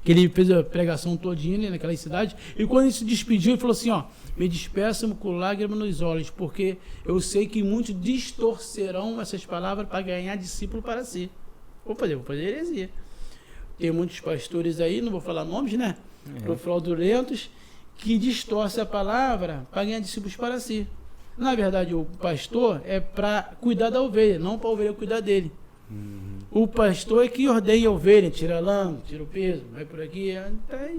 que ele fez a pregação todinha naquela cidade, e quando ele se despediu, ele falou assim, me despeço com lágrimas nos olhos, porque eu sei que muitos distorcerão essas palavras para ganhar discípulo para si. Vou fazer heresia. Tem muitos pastores aí, não vou falar nomes, né? Fraudulentos, que distorcem a palavra para ganhar discípulos para si. Na verdade, o pastor é para cuidar da ovelha, não para a ovelha cuidar dele. O pastor é que ordenha a ovelha, tira a lama, tira o peso, vai por aqui. É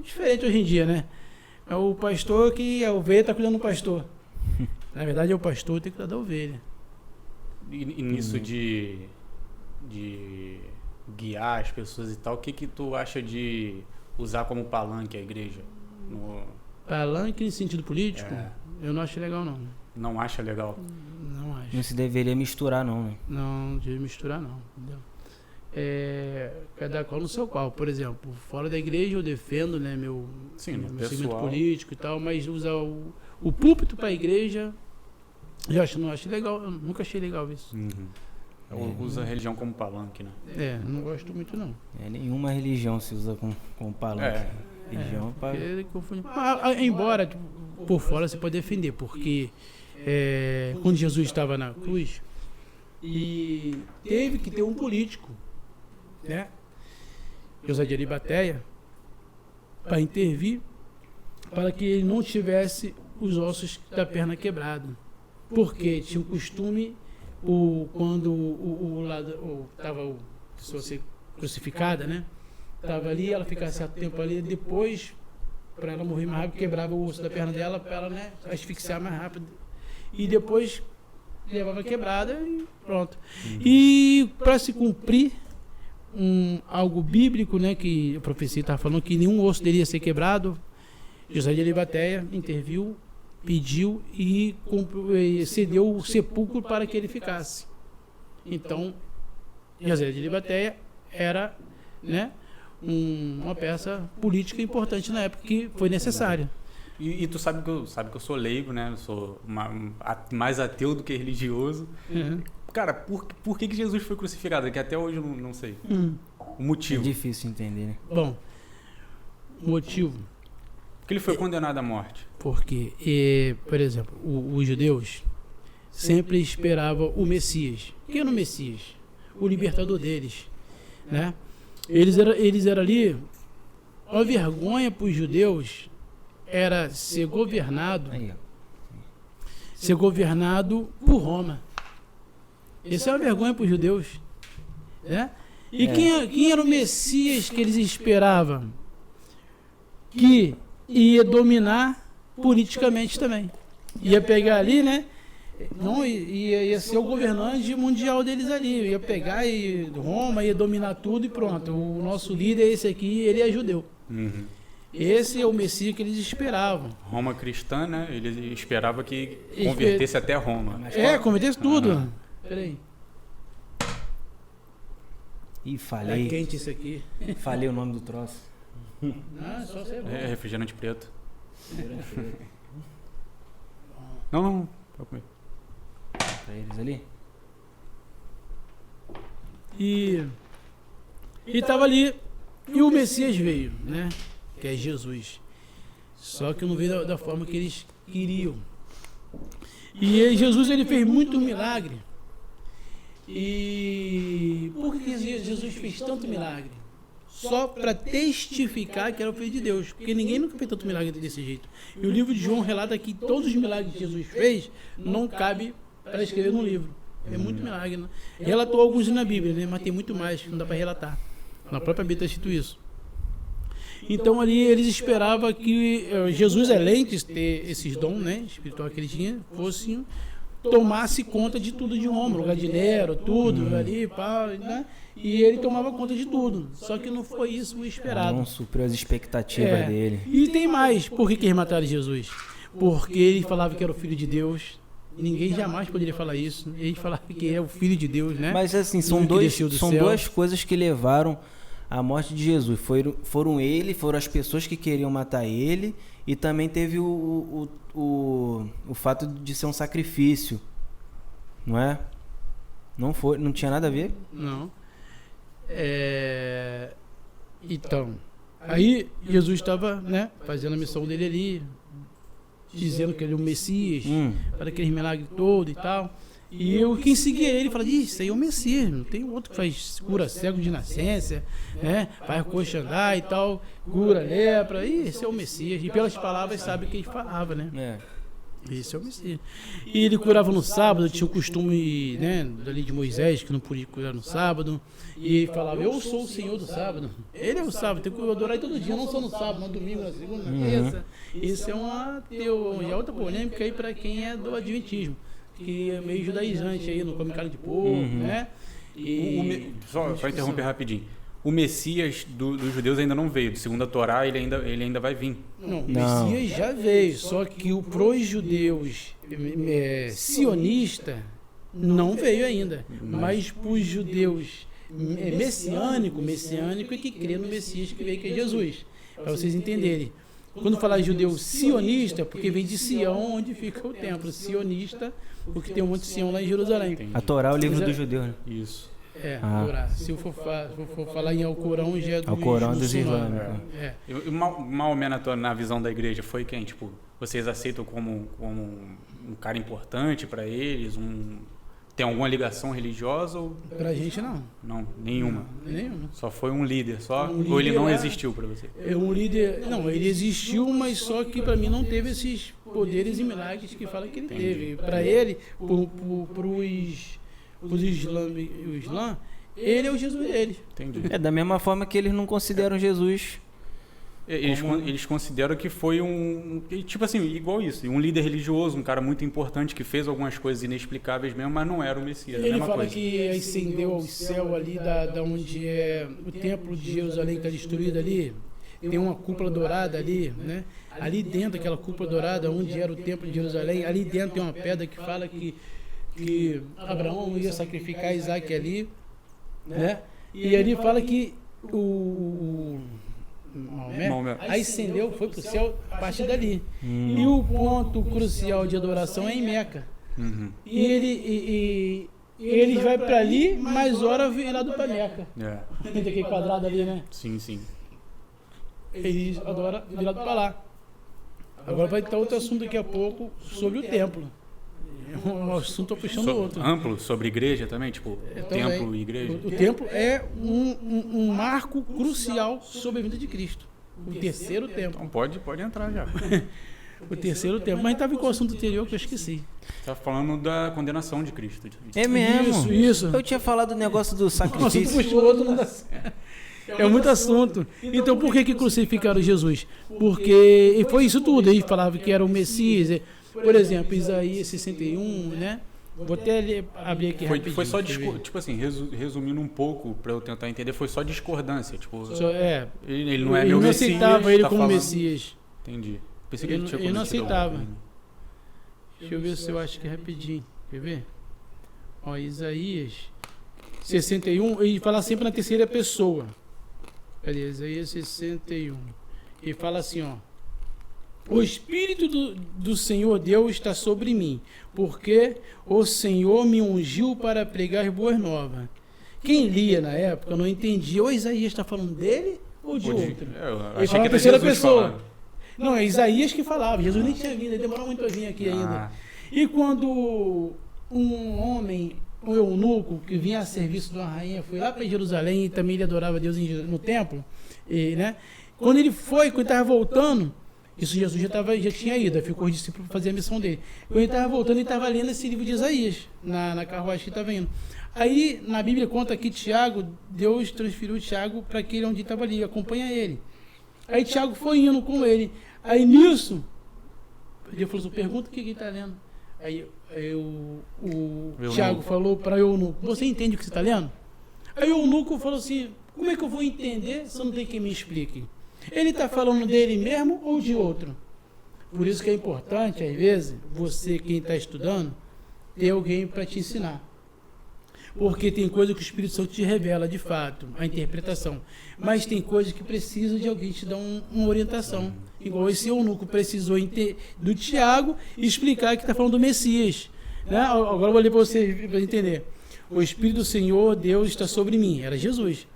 diferente hoje em dia, né? É o pastor que a ovelha está cuidando do pastor. Na verdade, é o pastor que tem que cuidar da ovelha.
E nisso de guiar as pessoas e tal, o que tu acha de usar como palanque a igreja?
Palanque em sentido político? Eu não acho legal, não.
Não acha legal?
Não acho.
Não se deveria misturar, não, né?
Não devia misturar, não. Entendeu? Cada qual no seu qual. Por exemplo, fora da igreja eu defendo, né, meu segmento político e tal, mas usar o púlpito para a igreja, não acho legal. Eu nunca achei legal isso.
Usa a religião como palanque, né?
Não gosto muito, não.
Nenhuma religião se usa como palanque. Religião
embora por fora você pode defender, porque quando Jesus estava na cruz e teve que ter um político, né, José de Arimateia, para intervir para que ele não tivesse os ossos da perna quebrados, porque tinha o costume quando estava a pessoa ser crucificada, né, estava ali, ela ficava certo tempo ali, depois para ela morrer mais rápido, quebrava o osso da perna dela para ela, né, asfixiar mais rápido. E depois levava quebrada e pronto. E para se cumprir algo bíblico, né, que a profecia estava falando que nenhum osso deveria ser quebrado, José de Arimateia interviu, pediu e cedeu o sepulcro para que ele ficasse. Então, José de Arimateia era, né, uma peça política importante na época que foi necessária.
E tu sabe que eu sou leigo, né? Eu sou mais ateu do que religioso. Cara, por que Jesus foi crucificado? Que até hoje eu não sei. O motivo.
É difícil entender, né?
Bom, o motivo...
Porque ele foi condenado à morte.
Porque, por exemplo, os judeus sempre esperavam o Messias. Quem era o Messias? O libertador deles, né? Eles eram ali, uma vergonha para os judeus era ser governado
Aí, ó.
por Roma. Isso é uma vergonha para os judeus, né? E quem era o Messias que eles esperavam? Que ia dominar politicamente também. Ia pegar ali, né? Não, ia ser o governante mundial deles ali. Ia pegar e Roma, ia dominar tudo e pronto. O nosso líder é esse aqui, ele é judeu.
Uhum.
Esse é o Messias que eles esperavam.
Roma cristã, né? Ele esperava que convertesse até Roma.
Convertesse tudo. Peraí.
Ih,
Tá
falei.
quente isso aqui.
Falei o nome do troço.
Não, é só ser bom.
É refrigerante preto. Não. Pode comer.
Pra eles ali.
E tava ali. E o Messias veio, né? Que é Jesus. Só que não veio da forma que eles queriam. E Jesus, ele fez muito milagre. E por que Jesus fez tanto milagre? Só para testificar que era o Filho de Deus. Porque ninguém nunca fez tanto milagre desse jeito. E o livro de João relata que todos os milagres que Jesus fez não cabe para escrever no livro. É muito milagre, né? Relatou alguns na Bíblia, né? Mas tem muito mais que não dá para relatar. Na própria Bíblia está escrito isso. Então ali eles esperavam que Jesus, além de ter esses dons, né, espiritual que ele tinha, tomasse conta de tudo de Roma, lugar de Nero, tudo ali, pá, né? E ele tomava conta de tudo. Só que não foi isso o esperado.
Não supriu as expectativas dele.
E tem mais. Por que eles mataram Jesus? Porque ele falava que era o Filho de Deus. E ninguém jamais poderia falar isso. Ele falava que é o Filho de Deus, né?
Mas assim, são duas coisas que levaram à morte de Jesus. Foram as pessoas que queriam matar ele, e também teve o fato de ser um sacrifício. Não é? Não tinha nada a ver?
Não. Então, aí Jesus estava, né, fazendo a missão dele ali, dizendo que ele é o Messias, para aqueles milagres todos e tal. E quem seguia ele fala, isso aí é o Messias, não tem outro que faz cura cego de nascença, né? Faz coxa andar e tal, cura lepra, esse é o Messias. E pelas palavras sabe o que ele falava, né? Esse é o Messias. E ele curava no sábado, tinha o costume, né, dali de Moisés, que não podia curar no sábado. E falava, eu sou o Senhor do sábado. Ele é o sábado, tem que adorar ele todo dia, não só no sábado, no domingo, na segunda, na terça. Isso é uma teoria, outra polêmica aí para quem é do adventismo, que é meio judaizante aí, não come carne de porco, né?
Só para interromper rapidinho. O Messias dos judeus ainda não veio. Segundo a Torá, ele ainda vai vir.
Não, o Messias já veio, só que pros judeus sionista não veio ainda. Mas pros judeus messiânico é que crê no Messias que veio, que é Jesus. Para vocês entenderem. Quando falar judeu sionista, porque vem de Sião, onde fica o templo. Sionista, porque tem um monte de Sião lá em Jerusalém.
Entendi.
A Torá é o livro dos judeus, né?
Isso.
Torá. Se eu for falar em Alcorão, já é do
Alcorão dos
muçulmanos.
islâmicos.
E Maomé, na visão da igreja, foi quem? Tipo, vocês aceitam como um cara importante para eles? Tem alguma ligação religiosa? Ou...
Pra gente, não.
Não, nenhuma.
Nenhuma.
Só foi um líder, só?
Um
Ou ele
líder
não
lá.
existiu para você?
É um líder. Não, ele existiu, mas só que para mim não teve esses poderes e milagres que fala que ele teve. Para ele, os Islã, ele é o Jesus deles.
Entendi.
Da mesma forma que eles não consideram Jesus.
Eles consideram que foi tipo assim, igual isso, um líder religioso, um cara muito importante que fez algumas coisas inexplicáveis mesmo, mas não era o Messias.
Ele
mesma
fala
coisa.
que ascendeu ao céu ali, da onde é o templo de Jerusalém que está destruído ali. Tem uma cúpula dourada ali, né? Ali dentro daquela cúpula dourada, onde era o templo de Jerusalém, ali dentro tem uma pedra que fala que Abraão ia sacrificar Isaac ali, né? E ali fala que o Maomé ascendeu, foi para o céu a partir dali. E o ponto crucial de adoração é em Meca. E ele vai para ali, mas ora virado para Meca. Tem aquele quadrado ali, né?
Sim.
Eles adoram virado para lá. Agora vai ter outro assunto daqui a pouco sobre o templo. um assunto puxando o outro.
Amplo, sobre igreja também, tipo, templo
Também.
e igreja.
O templo é um marco crucial sobre a vida de Cristo. O terceiro templo.
Então pode entrar já.
O terceiro templo. Mas estava com o assunto anterior que eu esqueci.
Tá falando da condenação de Cristo.
É mesmo?
Isso.
Eu tinha falado do negócio do
Um assunto
sacrifício.
puxou o outro, não dá certo. É muito assunto. Então, por que crucificaram Jesus? Porque e foi isso tudo. Ele falava que era o Messias. Por exemplo, Isaías 61, né? Vou até abrir aqui rapidinho.
Foi só,
pra você ver.
tipo assim, resumindo um pouco, para eu tentar entender, foi só discordância. Tipo, ele não é
ele
meu
não
Messias.
aceitava ele
tá
como
falando-
Messias.
Entendi. Pensei que ele tinha
Ele não
cometido
aceitava.
algum crime.
Deixa eu ver se eu acho que é rapidinho. Quer ver? Ó, Isaías 61, ele fala sempre na terceira pessoa. Cadê? Isaías 61. Ele fala assim, ó. O Espírito do Senhor Deus está sobre mim, porque o Senhor me ungiu para pregar boas novas. Quem lia na época não entendia. Ou Isaías está falando dele ou de outro.
Eu
Ele
achei
fala
que
a
era
terceira
Jesus
pessoa.
falando.
Não, é Isaías que falava. Jesus nem tinha vindo, ele demorou muito a vir aqui ainda.
Ah,
E quando um homem, um eunuco, que vinha a serviço de uma rainha, foi lá para Jerusalém e também ele adorava Deus no templo, né? Quando ele estava voltando, isso Jesus já tinha ido, aí ficou os discípulos para fazer a missão dele. Quando ele estava voltando, ele estava lendo esse livro de Isaías, na carruagem que estava indo. Aí, na Bíblia conta que Tiago, Deus transferiu Tiago para aquele onde estava ali, acompanha ele. Aí Tiago foi indo com ele. Aí nisso, Deus falou assim, pergunta o que ele está lendo. Aí o Tiago falou para o eunuco, você entende o que você está lendo? Aí o eunuco falou assim, como é que eu vou entender se não tem quem me explique? Ele está falando dele mesmo ou de outro? Por isso que é importante, às vezes, você, quem está estudando, ter alguém para te ensinar. Porque tem coisa que o Espírito Santo te revela, de fato, a interpretação. Mas tem coisas que precisam de alguém te dar uma orientação. Igual esse eunuco precisou do Tiago explicar que está falando do Messias. Né? Agora eu vou ler para você entender. O Espírito do Senhor, Deus, está sobre mim. Era Jesus.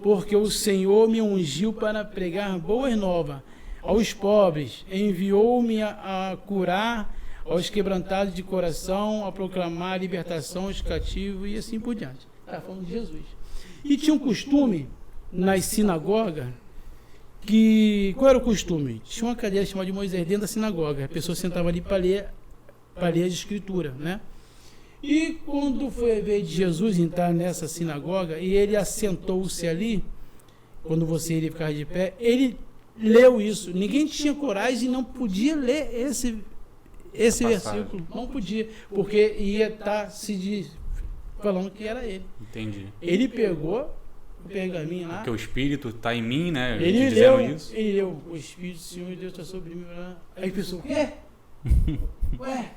Porque o Senhor me ungiu para pregar boas novas aos pobres. Enviou-me a curar aos quebrantados de coração, a proclamar a libertação aos cativos e assim por diante. Está falando de Jesus. E tinha um costume nas sinagogas que... Qual era o costume? Tinha uma cadeira chamada de Moisés dentro da sinagoga. A pessoa sentava ali para ler a escritura, né? E quando foi a vez de Jesus entrar nessa sinagoga e ele assentou-se ali, quando você iria ficar de pé, ele leu isso. Ninguém tinha coragem e não podia ler esse versículo. Não podia, porque ia estar falando que era ele.
entendi.
Ele pegou o pergaminho lá.
Porque o Espírito está em mim, né?
Ele
dizendo
leu,
isso.
ele leu, o Espírito do Senhor Deus está sobre mim. Aí a pessoa, o quê? Ué,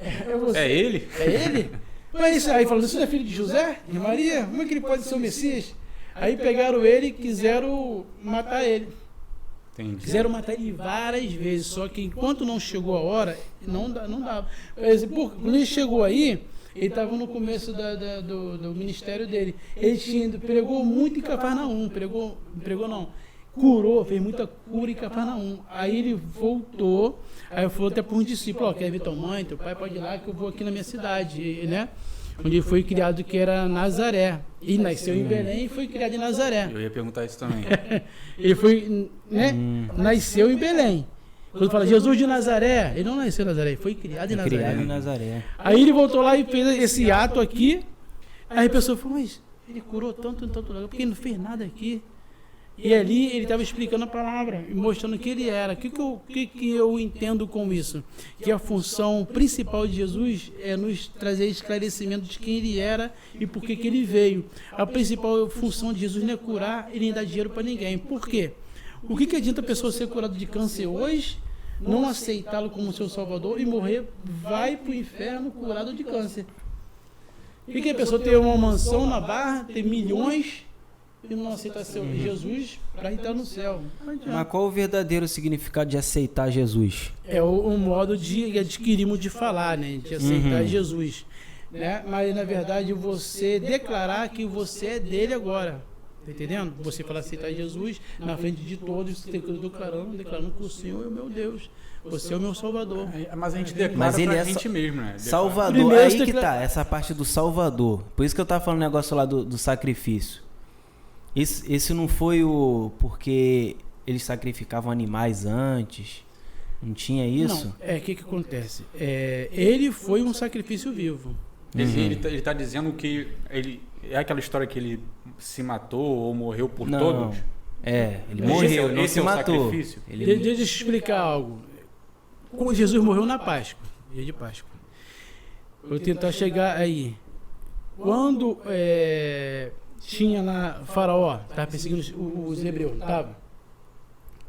é você?
É ele?
É ele? Mas isso aí, falando, isso não é filho de José? De Maria? Como é que ele pode ser o Messias? Aí pegaram ele e quiseram matar ele.
Entendi.
Quiseram matar ele várias vezes, só que enquanto não chegou a hora, não dava. Quando ele chegou aí, ele estava no começo do ministério dele. Ele pregou muito em Cafarnaum, curou, fez muita cura em Cafarnaum. Aí ele voltou, aí falou até para um discípulo, quer ver tua mãe, teu pai, pode ir lá que eu vou aqui na minha cidade, né? Onde ele foi criado, que era Nazaré. E nasceu em Belém e foi criado em Nazaré.
Eu ia perguntar isso também.
Ele foi, né? Nasceu em Belém. Quando fala Jesus de Nazaré, ele não nasceu em Nazaré, ele foi criado em Nazaré.
Criado em Nazaré.
Aí ele voltou lá e fez esse ato aqui. Aí a pessoa falou, mas ele curou tanto em tanto lugar, porque ele não fez nada aqui. E ali ele estava explicando a palavra, mostrando que ele era. O que eu entendo com isso? Que a função principal de Jesus é nos trazer esclarecimento de quem ele era e por que ele veio. A principal função de Jesus não é curar e nem dar dinheiro para ninguém. Por quê? O que adianta a pessoa ser curada de câncer hoje, não aceitá-lo como seu salvador e morrer, vai para o inferno curado de câncer? E que a pessoa tem uma mansão na Barra, tem milhões e não aceita seu Jesus para entrar no céu?
Mas qual o verdadeiro significado de aceitar Jesus?
É o modo de adquirirmos de falar, né? De aceitar Jesus. Né? Mas, na verdade, você declarar que você é dele agora. Tá entendendo? Você falar aceitar Jesus na frente de todos, você declarando que o Senhor é o meu Deus. você é o meu salvador.
Mas a gente declara
Mas ele
pra
é
gente mesmo, né?
Salvador,
Primeiro
aí
você
que
declara-
tá, essa parte do Salvador. Por isso que eu tava falando o negócio lá do sacrifício. Esse não foi o... Porque eles sacrificavam animais antes? Não tinha isso?
Não, o que acontece? Ele foi um sacrifício vivo.
Ele tá dizendo que ele é aquela história que ele se matou ou morreu por
Não.
todos?
Ele
Esse
morreu, não
esse
se
é o
matou.
sacrifício?
Deixa eu explicar algo. Como Jesus morreu na Páscoa, dia de Páscoa. Eu vou tentar chegar aí. Quando tinha lá Faraó, estava perseguindo os hebreus, não estava?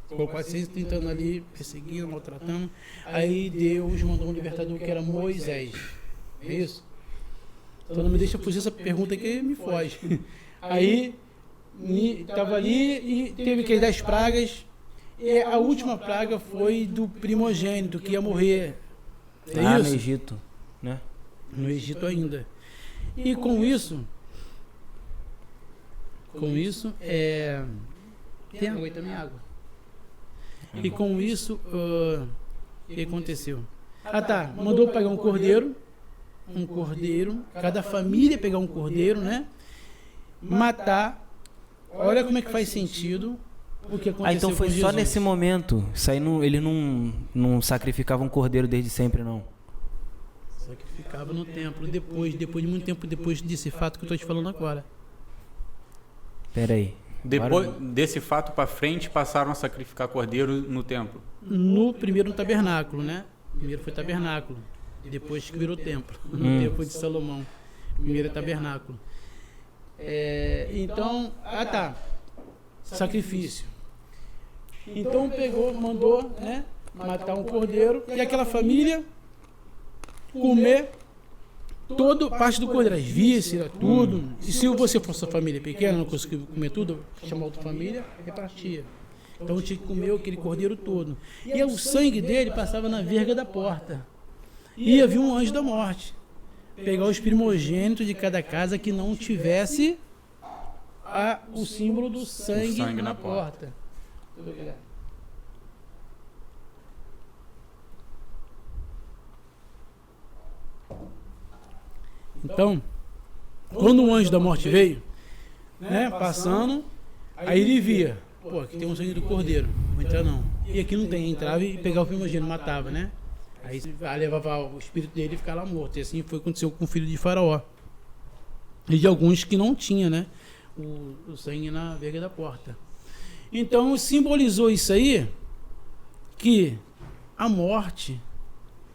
Ficou 430 anos ali, perseguindo, maltratando. Aí Deus mandou um libertador que era Moisés. É isso? Então não me deixa fugir essa pergunta que me foge. Aí estava ali e teve aquelas 10 pragas. E a última praga foi do primogênito que ia morrer. É
No
isso?
Egito, né?
No Egito ainda. E com isso, tem água aí também, água. E com isso, o que aconteceu? Mandou pegar um cordeiro, cada família pegar um cordeiro, né? Matar. Olha como é que faz sentido o que aconteceu
Então foi
com
só
Jesus.
nesse momento. Isso aí ele não sacrificava um cordeiro desde sempre, não.
Sacrificava no templo, depois de muito tempo depois desse fato que eu estou te falando agora.
Pera aí.
Depois desse fato para frente, passaram a sacrificar cordeiro no templo.
No primeiro tabernáculo, né? Primeiro foi tabernáculo, depois que virou templo, no tempo de Salomão. Primeiro é tabernáculo. Então, sacrifício. Então mandou, né, matar um cordeiro e aquela família comer toda parte do cordeiro, as vísceras, tudo. E se você fosse uma família pequena, não conseguia comer tudo, chamava outra família, repartia. Então tinha que comer aquele cordeiro todo. E o sangue dele passava na verga da porta. E havia um anjo da morte. Pegar os primogênitos de cada casa que não tivesse o símbolo do sangue, na porta. Então, quando o anjo da morte veio, né, passando, aí ele via, aqui tem um sangue do cordeiro, não vou entrar não. E aqui não tem, entrava e pegava o primogênito, matava, né? Aí levava o espírito dele e ficava lá morto. E assim foi aconteceu com o filho de Faraó. E de alguns que não tinha, né, o sangue na verga da porta. Então simbolizou isso aí, que a morte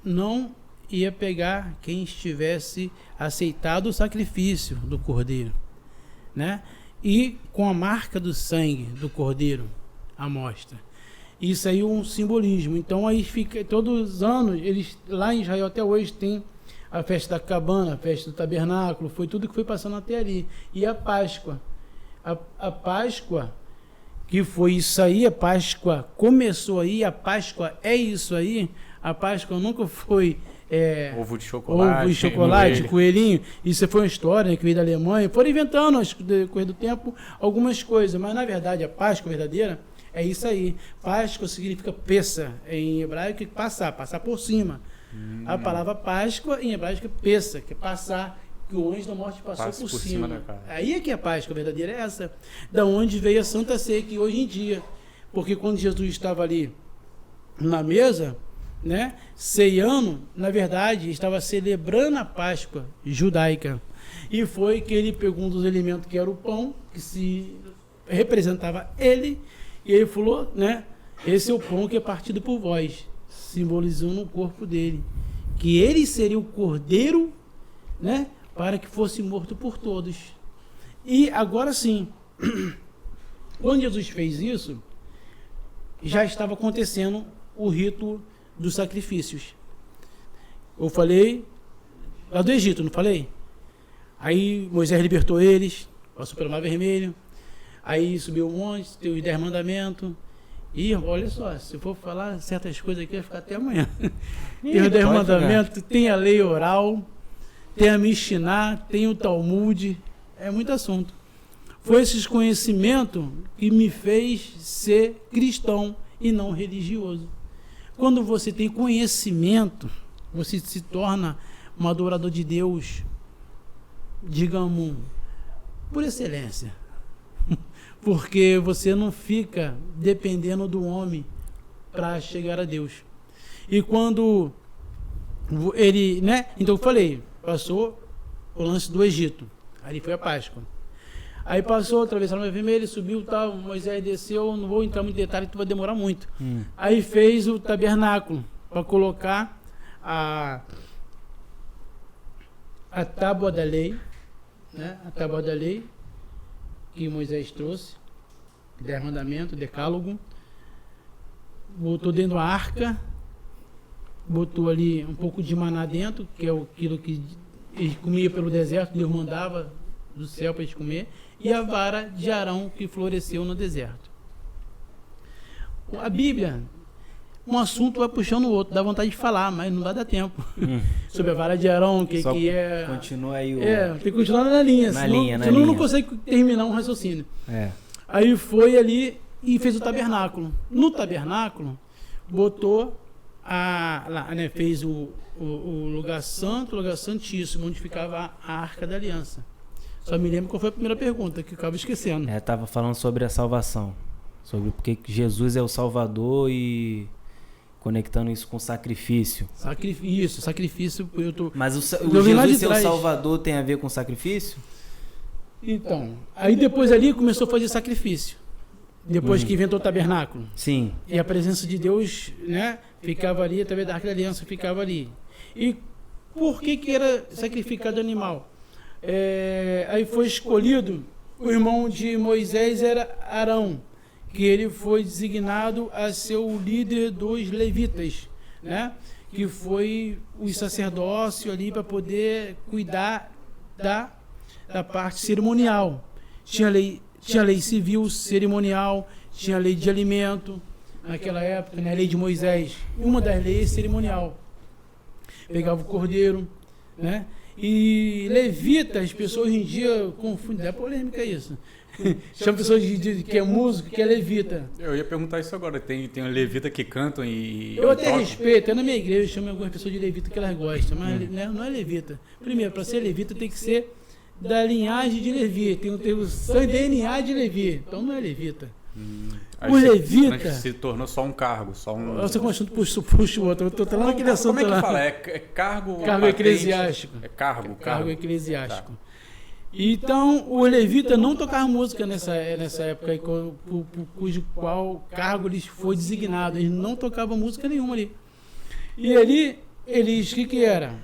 não ia pegar quem estivesse aceitado o sacrifício do cordeiro, né? E com a marca do sangue do cordeiro à mostra. Isso aí é um simbolismo. Então aí fica todos os anos, eles lá em Israel até hoje tem a festa da cabana, a festa do tabernáculo, foi tudo que foi passando até ali. E a Páscoa, a Páscoa, que foi isso aí, a Páscoa começou aí, a Páscoa é isso aí. A Páscoa nunca foi
ovo de chocolate,
coelhinho. Isso foi uma história, né, que veio da Alemanha. Foram inventando, no decorrer do tempo, algumas coisas. Mas, na verdade, a Páscoa verdadeira é isso aí. Páscoa significa peça, em hebraico, passar por cima. A palavra Páscoa, em hebraico, é peça, que é passar, que o anjo da morte passou por cima.
Da casa.
Aí é que a Páscoa verdadeira é essa. Da onde veio a Santa Ceia, que hoje em dia. Porque quando Jesus estava ali na mesa, né, ceiando, na verdade, estava celebrando a Páscoa judaica. E foi que ele pegou um dos elementos que era o pão, que se representava ele, e ele falou, né, esse é o pão que é partido por vós, simbolizando o corpo dele, que ele seria o cordeiro, né, para que fosse morto por todos. E agora sim, quando Jesus fez isso, já estava acontecendo o rito dos sacrifícios. Eu falei lá do Egito, não falei? Aí Moisés libertou eles, passou pelo Mar Vermelho, aí subiu o monte, tem os 10 mandamentos. E olha só, se eu for falar certas coisas aqui, vai ficar até amanhã. Tem os 10 mandamentos, tem a lei oral, tem a Mishnah, tem o Talmud, é muito assunto. Foi esse conhecimento que me fez ser cristão e não religioso. quando você tem conhecimento, você se torna um adorador de Deus, digamos, por excelência. Porque você não fica dependendo do homem para chegar a Deus. E quando ele, né? Então eu falei, passou o lance do Egito. Ali foi a Páscoa. Aí passou, atravessou a Mar Vermelho, subiu, tal, Moisés desceu, não vou entrar muito em detalhe, que vai demorar muito. Aí fez o tabernáculo para colocar a tábua da lei, né? A tábua da lei que Moisés trouxe, 10 mandamentos, decálogo, botou dentro da arca, botou ali um pouco de maná dentro, que é aquilo que eles comiam pelo deserto, Deus mandava do céu para eles comer, e a vara de Arão que floresceu no deserto. A Bíblia, um assunto vai puxando o outro, dá vontade de falar, mas não vai dar tempo. Sobre a vara de Arão, que é...
Continua aí o...
tem que continuar na linha, senão não consegue terminar um raciocínio. Aí foi ali e fez o tabernáculo. No tabernáculo, botou fez o lugar santo, o lugar santíssimo, onde ficava a Arca da Aliança. Só me lembro qual foi a primeira pergunta, que eu acabo esquecendo.
Estava falando sobre a salvação. Sobre porque Jesus é o Salvador e conectando isso com sacrifício.
Sacrifício.
Mas o Jesus ser o Salvador tem a ver com sacrifício?
Então, aí depois ali começou a fazer sacrifício. Depois que inventou o tabernáculo.
Sim.
E a presença de Deus, né, ficava ali, através da Arca da Aliança, ficava ali. E por que era sacrificado animal? Aí foi escolhido, o irmão de Moisés era Arão, que ele foi designado a ser o líder dos levitas, né? Que foi o sacerdócio ali para poder cuidar da parte cerimonial. Tinha lei civil, cerimonial, tinha lei de alimento, naquela época, né? A lei de Moisés, uma das leis cerimonial. Pegava o cordeiro, né? E levita, as pessoas hoje em dia confundem, é polêmica isso. Chama pessoas que é músico, que é levita.
Eu ia perguntar isso agora, tem levita que cantam e
eu até respeito, na minha igreja eu chamo algumas pessoas de levita que elas gostam, mas né, não é levita. Primeiro, para ser levita tem que ser da linhagem de Levi, tem o sangue DNA de Levi, então não é levita. O levita
se tornou só um cargo, só um...
Você começando puxa o outro, eu tô lá naquele assunto lá.
Como é que fala? É cargo
patente, eclesiástico.
É cargo
Eclesiástico. Tá. Então, o levita não tocava música nessa época, cujo qual cargo lhes foi designado. Eles não tocavam música nenhuma ali. E ali, eles, o que era?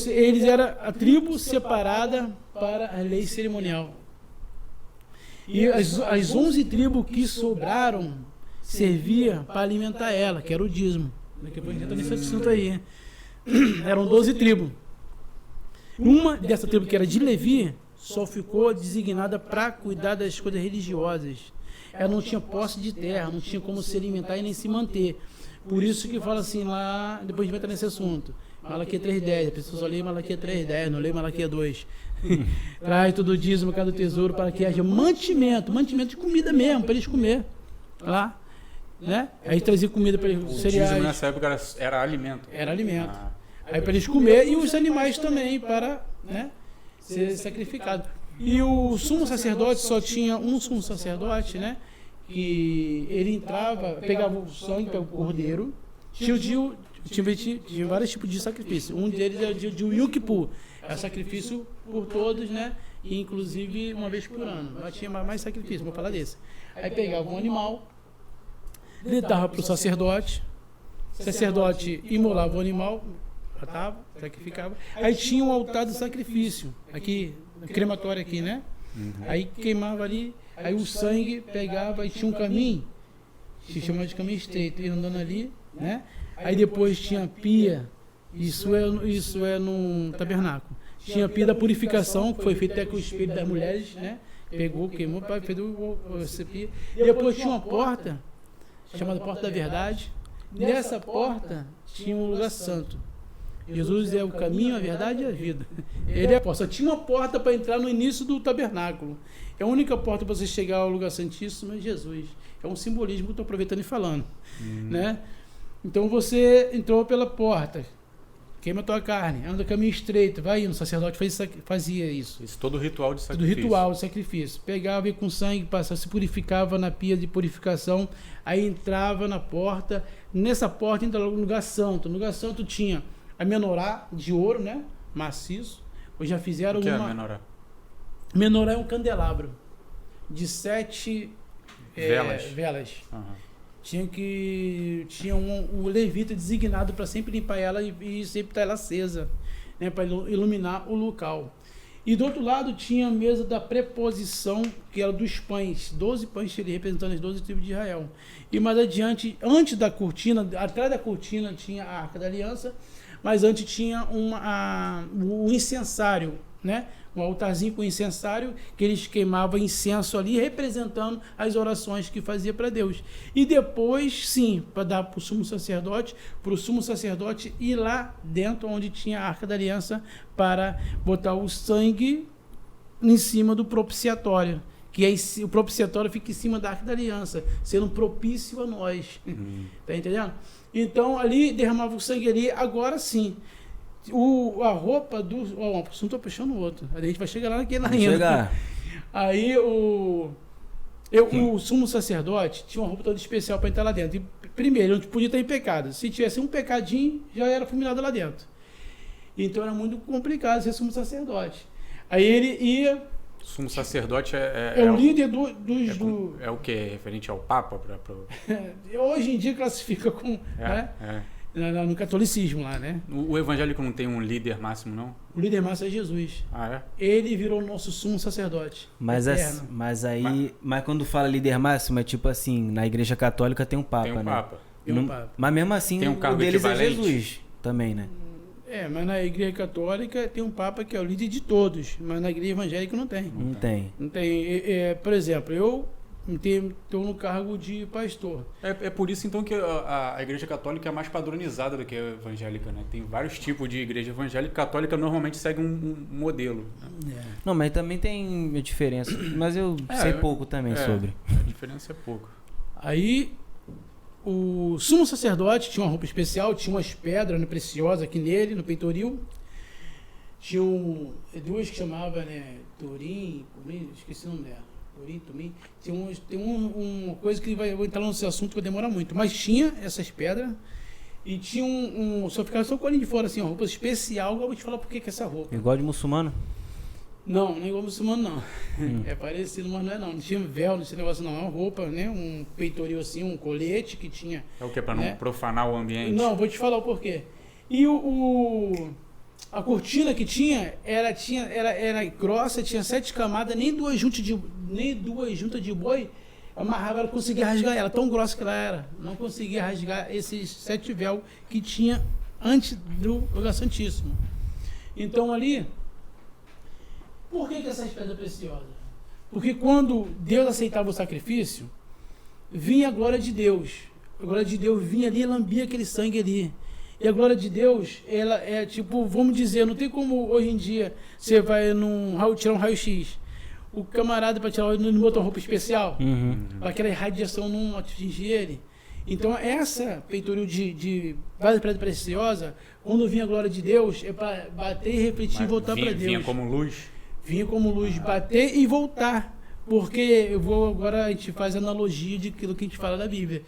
Eles eram a tribo separada para a lei cerimonial. E as 11 tribos que sobraram servia para alimentar ela, que era o dízimo. Daqui a pouco a gente entra nesse assunto aí. Eram 12 tribos. Uma dessa tribo, que era de Levi, só ficou designada para cuidar das coisas religiosas. Ela não tinha posse de terra, não tinha como se alimentar e nem se manter. Por isso que fala assim lá, depois a gente vai entrar nesse assunto. Malaquias 3:10, a pessoa só lê Malaquias 3:10, não lê Malaquias 2. Traz todo o dízimo, cada tesouro, para que haja mantimento de comida mesmo, para eles comer. Lá, né? Aí trazia comida para eles, cereais.
O dízimo nessa época era alimento.
Era alimento. Aí para eles comer, e os animais também, para, né, ser sacrificado. E o sumo sacerdote, só tinha um sumo sacerdote, né? Que ele entrava, pegava o sangue, pegava o cordeiro, tinha vários tipos de sacrifício. Um deles é o de Yom Kippur, é sacrifício por todos, né? E inclusive uma vez por ano. Mas tinha mais sacrifício, vou falar desse. Aí pegava um animal, ele dava para o sacerdote imolava o animal, matava, sacrificava. Aí tinha um altar do sacrifício, aqui, crematório aqui, né? Aí queimava ali, aí o sangue pegava e tinha um caminho, se chama de caminho estreito, ia andando ali, né? Aí depois tinha pia, isso é no tabernáculo. Tinha a pia da purificação, que foi feita até com o espelho das mulheres, né? Pegou, queimou, fez essa pia. E depois tinha uma porta, chamada Porta da Verdade. Nessa porta tinha um lugar santo. Jesus é o caminho, a verdade e a vida. Ele é a porta. Só tinha uma porta para entrar no início do tabernáculo. É a única porta para você chegar ao lugar santíssimo é Jesus. É um simbolismo que eu estou aproveitando e falando. Né? Então você entrou pela porta, queima a tua carne, anda caminho estreito, vai indo. O sacerdote fazia isso.
Isso todo ritual de
Do
sacrifício.
ritual de sacrifício. Pegava e com sangue, passava, se purificava na pia de purificação, aí entrava na porta. Nessa porta entrava no lugar santo. No lugar santo tinha a menorá de ouro, né? Maciço. Ou já fizeram
O que é
uma.
menorá?
Menorá é um candelabro de 7
Velas. Aham.
Tinha o levita designado para sempre limpar ela e sempre estar ela acesa, né, para iluminar o local. E do outro lado tinha a mesa da preposição, que era dos pães, 12 pães representando as 12 tribos de Israel. E mais adiante, antes da cortina, atrás da cortina tinha a Arca da Aliança, mas antes tinha o incensário, né? Um altarzinho com incensário, que eles queimavam incenso ali, representando as orações que fazia para Deus. E depois, sim, para dar para o sumo sacerdote ir lá dentro onde tinha a Arca da Aliança para botar o sangue em cima do propiciatório. Que aí, o propiciatório fica em cima da Arca da Aliança, sendo propício a nós. Tá entendendo? Então, ali derramava o sangue ali, agora sim. A roupa do. Um assunto puxando o outro. A gente vai chegar lá naquele ainda.
Chegar.
Aí o sumo sacerdote tinha uma roupa toda especial para entrar lá dentro. E, primeiro, ele não podia estar em pecado. Se tivesse um pecadinho, já era fulminado lá dentro. Então era muito complicado ser sumo sacerdote. Aí ele ia.
Sumo sacerdote
É o líder
É o que? Referente ao Papa?
Hoje em dia classifica com. Né? No catolicismo lá, né?
O evangélico não tem um líder máximo, não?
O líder máximo é Jesus.
Ah, é?
Ele virou o nosso sumo sacerdote.
Mas quando fala líder máximo, é tipo assim, na igreja católica tem um Papa,
Tem um
né?
Papa.
Tem um Papa.
Mas mesmo assim,
Tem um cargo
o deles é
equivalente?
Jesus também, né?
Mas na igreja católica tem um Papa que é o líder de todos, mas na igreja evangélica não tem.
Não tem.
Não tem. Por exemplo, eu estou no cargo de pastor.
É por isso, então, que a igreja católica é mais padronizada do que a evangélica, né? Tem vários tipos de igreja evangélica. Católica normalmente segue um modelo. Né?
Não, mas também tem diferença. Mas eu sei pouco também sobre.
A diferença é pouco.
Aí, o sumo sacerdote tinha uma roupa especial, tinha umas pedras, né, preciosas aqui nele, no peitoril. Tinha duas que chamava, né, Turim, esqueci o nome dela. Turim. Tem uma coisa que vou entrar nesse assunto que vai demorar muito. Mas tinha essas pedras e tinha só ficava só com a linha de fora, assim, uma roupa especial. Eu vou te falar por que essa roupa.
Igual de muçulmano?
Não é igual muçulmano, não. É parecido, mas não é não. Não tinha véu nesse negócio, não. É uma roupa, né? Um peitoril assim, um colete que tinha.
É o que? Para
né?
não profanar o ambiente?
Não, vou te falar o porquê. E a cortina que tinha era grossa, tinha 7 camadas, nem duas juntas de boi amarrava, ela conseguia rasgar ela, tão grossa que ela era. Não conseguia rasgar esses 7 véus que tinha antes do lugar santíssimo. Então ali, por que essas pedras preciosas? Porque quando Deus aceitava o sacrifício, vinha a glória de Deus. A glória de Deus vinha ali e lambia aquele sangue ali. E a glória de Deus, ela é tipo, vamos dizer, não tem como hoje em dia você vai tirar um raio-x. O camarada para tirar não botar uma roupa especial, para aquela irradiação não atingir ele. Então essa peitoril de várias pedras preciosas, quando vinha a glória de Deus, é para bater e refletir e voltar para Deus.
Vinha como luz?
Vinha como luz, bater e voltar. Porque agora a gente faz analogia de aquilo que a gente fala da Bíblia.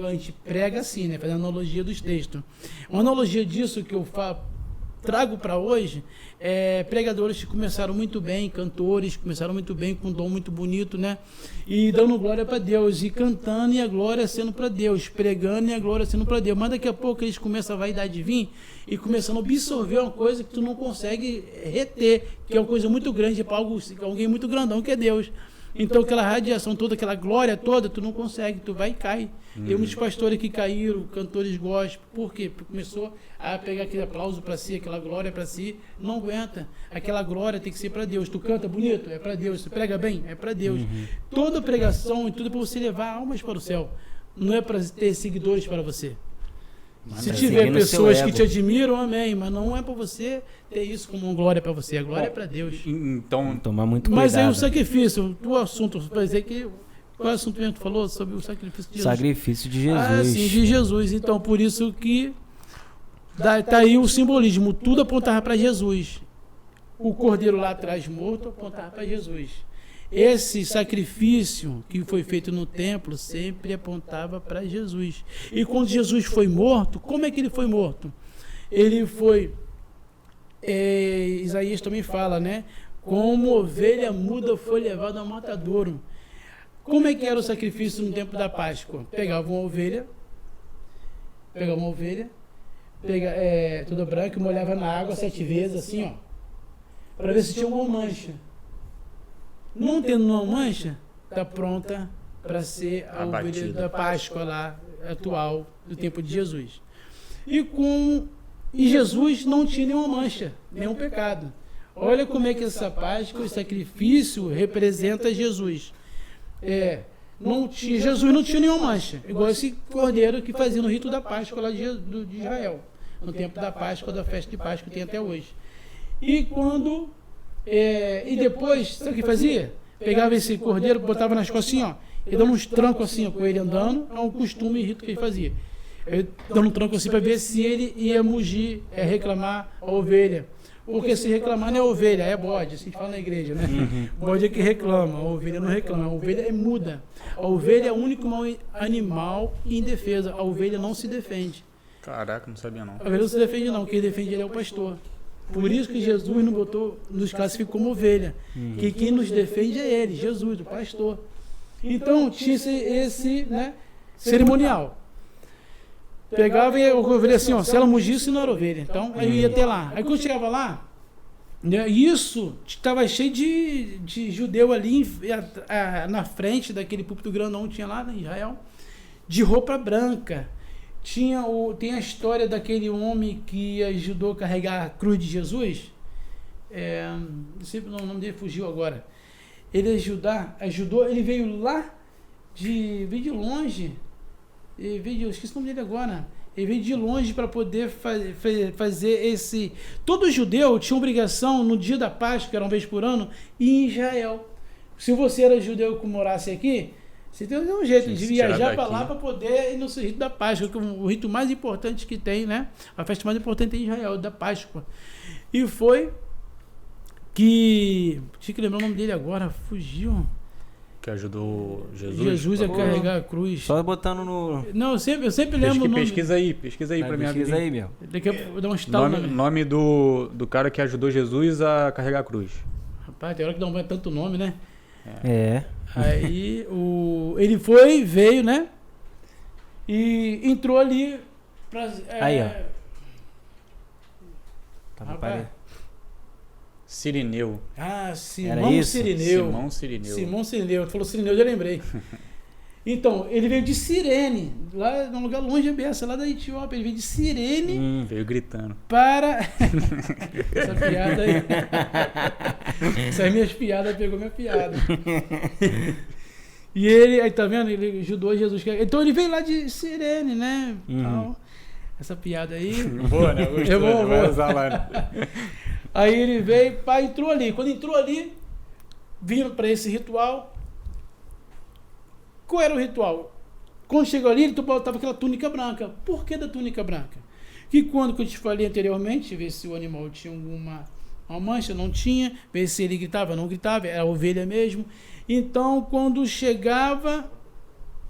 A gente prega assim, né? Faz analogia dos textos. Uma analogia disso que eu trago para hoje é pregadores que começaram muito bem, cantores que começaram muito bem, com um dom muito bonito, né? E dando glória para Deus, e cantando e a glória sendo para Deus, pregando e a glória sendo para Deus. Mas daqui a pouco eles começam a vaidade vir e começam a absorver uma coisa que tu não consegue reter, que é uma coisa muito grande para alguém muito grandão, que é Deus. Então aquela radiação toda, aquela glória toda, tu não consegue, tu vai e cai. Tem muitos pastores que caíram, cantores gospel. Por quê? Porque começou a pegar aquele aplauso para si, aquela glória para si, não aguenta. Aquela glória tem que ser para Deus. Tu canta bonito? É para Deus. Tu prega bem? É para Deus. Toda pregação e tudo é para você levar almas para o céu. Não é para ter seguidores para você. Se tiver pessoas que te admiram, amém. Mas não é para você ter isso como uma glória para você. A glória é para Deus.
Então,
tomar muito cuidado.
Mas aí o sacrifício, o assunto, vai dizer que Qual é o assunto mesmo que tu falou? Sobre o sacrifício de Jesus.
Sacrifício de Jesus.
Ah, sim, de Jesus. Então, por isso que tá aí o simbolismo. Tudo apontava para Jesus. O cordeiro lá atrás morto apontava para Jesus. Esse sacrifício que foi feito no templo sempre apontava para Jesus. E quando Jesus foi morto, como é que ele foi morto? Ele foi... Isaías também fala, né? Como ovelha muda foi levado ao matadouro. Como é que era o sacrifício no tempo da Páscoa? Pegava uma ovelha, toda branca, e molhava na água 7 vezes, assim, ó, para ver se tinha alguma mancha. Não tendo uma mancha, está pronta para ser a ovelha da Páscoa lá, atual, do tempo de Jesus. E Jesus não tinha nenhuma mancha, nenhum pecado. Olha como é que essa Páscoa, o sacrifício, representa Jesus. Jesus não tinha nenhuma mancha, igual esse cordeiro que fazia no rito da Páscoa lá de Israel, no tempo da Páscoa, da festa de Páscoa que tem até hoje. E depois, sabe o que fazia? Pegava esse cordeiro, botava nas costas assim, ó, e dava uns trancos assim, ó, com ele andando, é um costume e rito que ele fazia. Ele dava um tranco assim para ver se ele ia mugir, reclamar a ovelha. Porque se reclamar não é ovelha, é bode, assim a gente fala na igreja, né? Bode é que reclama, a ovelha não reclama, a ovelha é muda. A ovelha é o único animal indefesa, a ovelha não se defende.
Caraca, não sabia não.
A ovelha não se defende não, quem defende ele é o pastor. Por isso que Jesus nos classificou como ovelha, que quem nos defende é ele, Jesus, o pastor. Então tinha esse né, cerimonial. Pegava e a ovelha assim, ó, se ela mugisse não era ovelha. Então, aí eu ia até lá. Aí quando chegava lá, né, isso estava cheio de judeu ali na frente daquele púlpito grandão que tinha lá em Israel, de roupa branca. Tem a história daquele homem que ajudou a carregar a cruz de Jesus. Sempre o nome dele fugiu agora. Ele ajudou, ele veio lá veio de longe. Esqueci o nome dele agora. Ele veio de longe para poder fazer esse... Todo judeu tinha obrigação, no dia da Páscoa, que era uma vez por ano, ir em Israel. Se você era judeu que morasse aqui, você tem um jeito de viajar para lá para poder ir no rito da Páscoa, que é o rito mais importante que tem, né? A festa mais importante em Israel, da Páscoa. E foi que... Tinha que lembrar o nome dele agora, fugiu...
Que ajudou Jesus.
Jesus a carregar a cruz.
Só botando no...
Não, eu sempre lembro o nome.
Pesquisa aí pra mim.
Pesquisa aí, meu.
Daqui a pouco eu dou um estalo
nome do cara que ajudou Jesus a carregar a cruz.
Rapaz, tem hora que não é tanto nome, né? Aí ele veio, né? E entrou ali pra...
Aí, ó. Tava
Rapaz.
Cirineu.
Simão Cirineu. Simão Cirineu. Tu falou Cirineu, eu já lembrei. Então, ele veio de Cirene, lá num lugar longe de Bessa, lá da Etiópia. Ele veio de Cirene.
Veio gritando.
Para... Essa piada aí. Essas minhas piadas pegou minha piada. E ele, aí tá vendo? Ele ajudou Jesus. Então ele veio lá de Cirene, né? Então, essa piada aí.
Boa, né? Gostou, vai usar lá, né?
Aí ele veio, entrou ali. Quando entrou ali, viram para esse ritual. Qual era o ritual? Quando chegou ali, ele botava aquela túnica branca. Por que da túnica branca? Que quando que eu te falei anteriormente, ver se o animal tinha uma mancha, não tinha, ver se ele gritava, não gritava, era a ovelha mesmo. Então, quando chegava,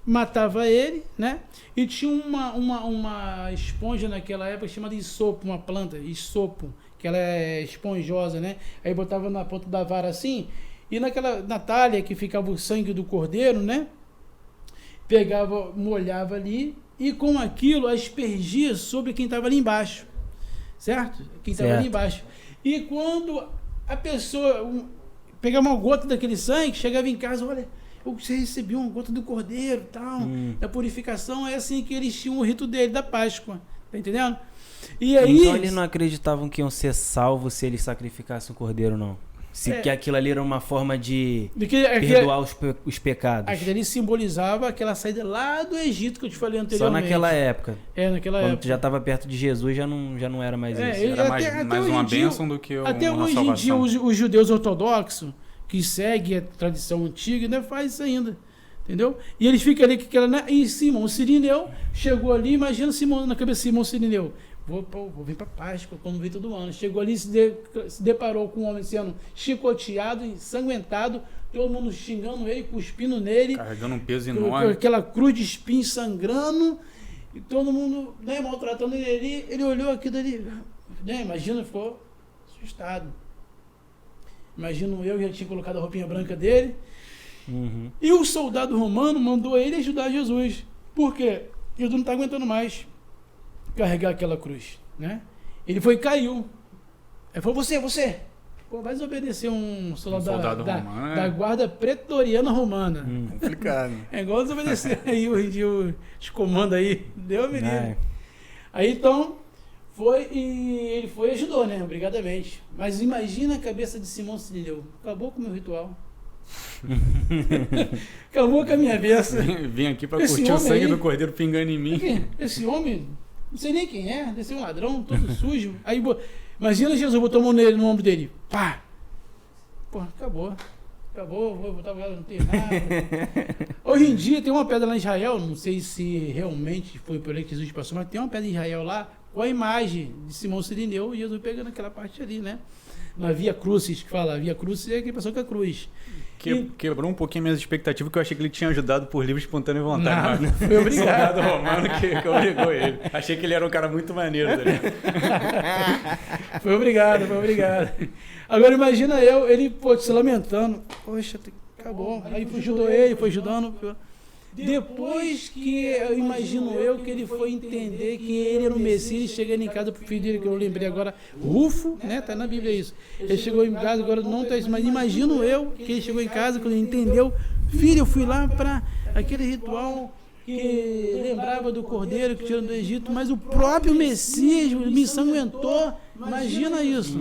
matava ele, né? E tinha uma esponja naquela época chamada isopo, uma planta, isopo, que ela é esponjosa, né? Aí botava na ponta da vara assim, e na talha que ficava o sangue do cordeiro, né? Pegava, molhava ali, e com aquilo aspergia sobre quem estava ali embaixo, certo? Quem estava ali embaixo. E quando a pessoa pegava uma gota daquele sangue, chegava em casa, olha, você recebeu uma gota do cordeiro, tal, da purificação, é assim que eles tinham o rito dele, da Páscoa, tá entendendo? E aí,
então eles não acreditavam que iam ser salvos se eles sacrificassem o cordeiro, não? Que aquilo ali era uma forma de perdoar os pecados.
Aquilo ali simbolizava aquela saída lá do Egito que eu te falei anteriormente.
Só naquela época.
Naquela época.
Quando tu já estava perto de Jesus, já não era mais isso.
Era mais uma bênção do que uma salvação.
Até hoje em dia, os judeus ortodoxos, que seguem a tradição antiga, ainda faz isso ainda. Entendeu? E eles ficam ali, e Simão Cirineu chegou ali, imagina Simão, na cabeça de Simão Cirineu. Vou vir para Páscoa, como vem todo ano. Chegou ali, se deparou com um homem sendo chicoteado, ensanguentado, todo mundo xingando ele, cuspindo nele.
Carregando um peso enorme.
Aquela cruz de espinho sangrando, e todo mundo, né, maltratando ele ali. Ele olhou aquilo ali, né, imagina, ficou assustado. Imagino eu, já tinha colocado a roupinha branca dele.
Uhum.
E o soldado romano mandou ele ajudar Jesus. Por quê? Jesus não está aguentando mais carregar aquela cruz, né? Ele foi e caiu. Aí falou, você. Pô, vai desobedecer um soldado
romano,
da guarda pretoriana romana.
Complicado.
É igual desobedecer aí os comandos aí. Deu, menino.
É.
Aí então, ele foi e ajudou, né? Obrigadamente. Mas imagina a cabeça de Simão Cirineu. Acabou com o meu ritual. Acabou com a minha bênção.
Vim aqui pra
Esse
curtir o
homem
sangue
aí-
do cordeiro pingando em mim.
Esse homem, não sei nem quem é, deve ser um ladrão, todo sujo. Aí, imagina Jesus botou a mão nele, no ombro dele. Pá! Pô, acabou. Vou botar o cara, não tem nada. Hoje em dia tem uma pedra lá em Israel, não sei se realmente foi por aí que Jesus passou, mas tem uma pedra em Israel lá com a imagem de Simão Cirineu e Jesus pegando aquela parte ali, né? Na Via Crucis, que fala, Via Crucis é quem passou com a cruz.
Quebrou um pouquinho minhas expectativas, que eu achei que ele tinha ajudado por livre e espontânea vontade.
Não, foi obrigado.
Soldado romano que obrigou ele. Achei que ele era um cara muito maneiro. Tá?
Foi obrigado. Agora imagina ele se lamentando. Poxa, acabou. Aí ajudou ele, foi ajudando. Depois que eu imagino que ele foi entender que ele era o Messias, chegando em casa pro filho dele, que eu lembrei agora, Rufo, né? Tá na Bíblia isso. Ele chegou em casa, agora não tá isso, mas imagino que ele chegou em casa, quando ele entendeu, filho, eu fui lá para aquele ritual que lembrava do cordeiro que tirou do Egito, mas o próprio Messias me ensanguentou. Imagina isso.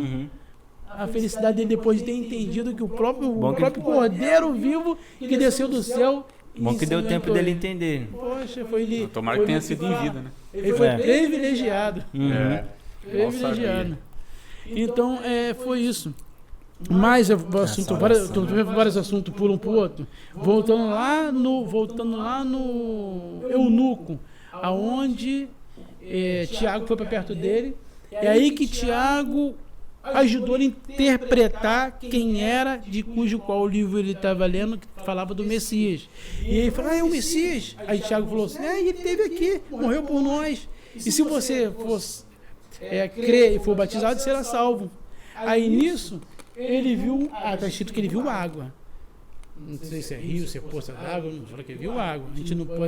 A felicidade dele depois de ter entendido que o próprio cordeiro vivo que desceu do céu.
Bom que deu tempo dele entender.
Poxa, foi ele.
Tomara que tenha sido em vida, né?
Ele foi privilegiado.
Uhum.
Privilegiado. Então, foi isso. Mas vários assuntos por um pro outro. Voltando lá no eunuco, aonde Tiago foi para perto dele. É aí que Tiago ajudou ele a interpretar quem era, de cujo qual livro ele estava lendo, que falava do Messias. E ele falou, é o Messias. Aí Tiago falou assim, ele esteve aqui, morreu por nós. E se você crer e for batizado, será salvo. Aí nisso, ele viu, está escrito que ele viu água. Não sei se é rio, se é poça d'água, não fala que ele viu água.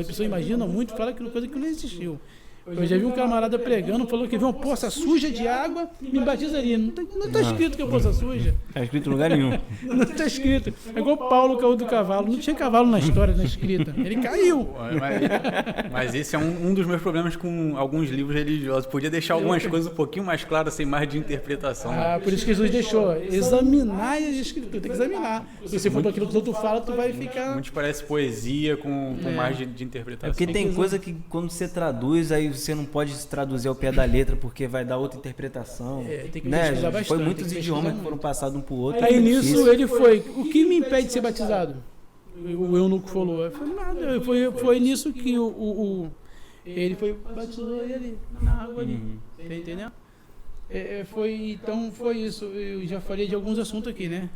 A pessoa imagina muito, fala que é uma coisa que não existiu. Eu já vi um camarada pregando, falou que viu uma poça suja de água e me batizaria. Não está escrito que é poça suja.
Não está escrito em lugar nenhum.
Não está escrito. É igual Paulo caiu do cavalo. Não tinha cavalo na história, na escrita. Ele caiu.
Mas esse é um dos meus problemas com alguns livros religiosos. Podia deixar algumas coisas um pouquinho mais claras, sem mais de interpretação.
Por isso que Jesus deixou. Examinar as escrituras. Tem que examinar. Se você for para aquilo que o outro fala, tu vai ficar...
Muitos parece poesia com mais de interpretação.
É porque tem coisa que quando você traduz, aí você não pode traduzir ao pé da letra, porque vai dar outra interpretação.
Tem que
né?
pesquisar bastante.
Foi muitos idiomas que foram passados um pro outro.
Aí nisso ele foi, o que me impede de ser batizado? O eunuco falou. Eu falei, nada, foi nisso que ele foi, batizou ele na água ali. Tá entendendo? Então foi isso. Eu já falei de alguns assuntos aqui, né?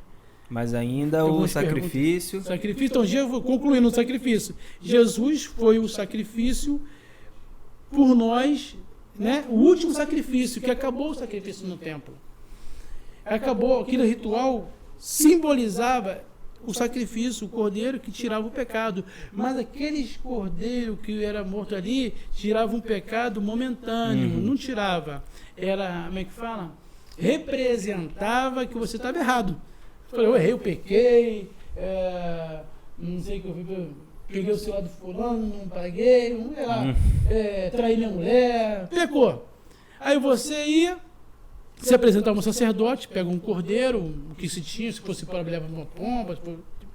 Mas ainda
Algumas
o sacrifício.
Sacrifício. Então, já vou concluindo o sacrifício. Jesus foi o sacrifício por nós, né? O último sacrifício, que acabou o sacrifício no templo. Acabou, aquele ritual simbolizava o sacrifício, o cordeiro que tirava o pecado. Mas aqueles cordeiros que era morto ali, tiravam um pecado momentâneo, não tirava. Era, como é que fala? Representava que você estava errado. Falei, eu errei, eu pequei, não sei o que eu fiz. Peguei o celular do fulano, não paguei, não sei lá, traí minha mulher, pecou. Aí você ia, se apresentava um sacerdote, pega um cordeiro, o que se tinha, se fosse para leva uma pomba,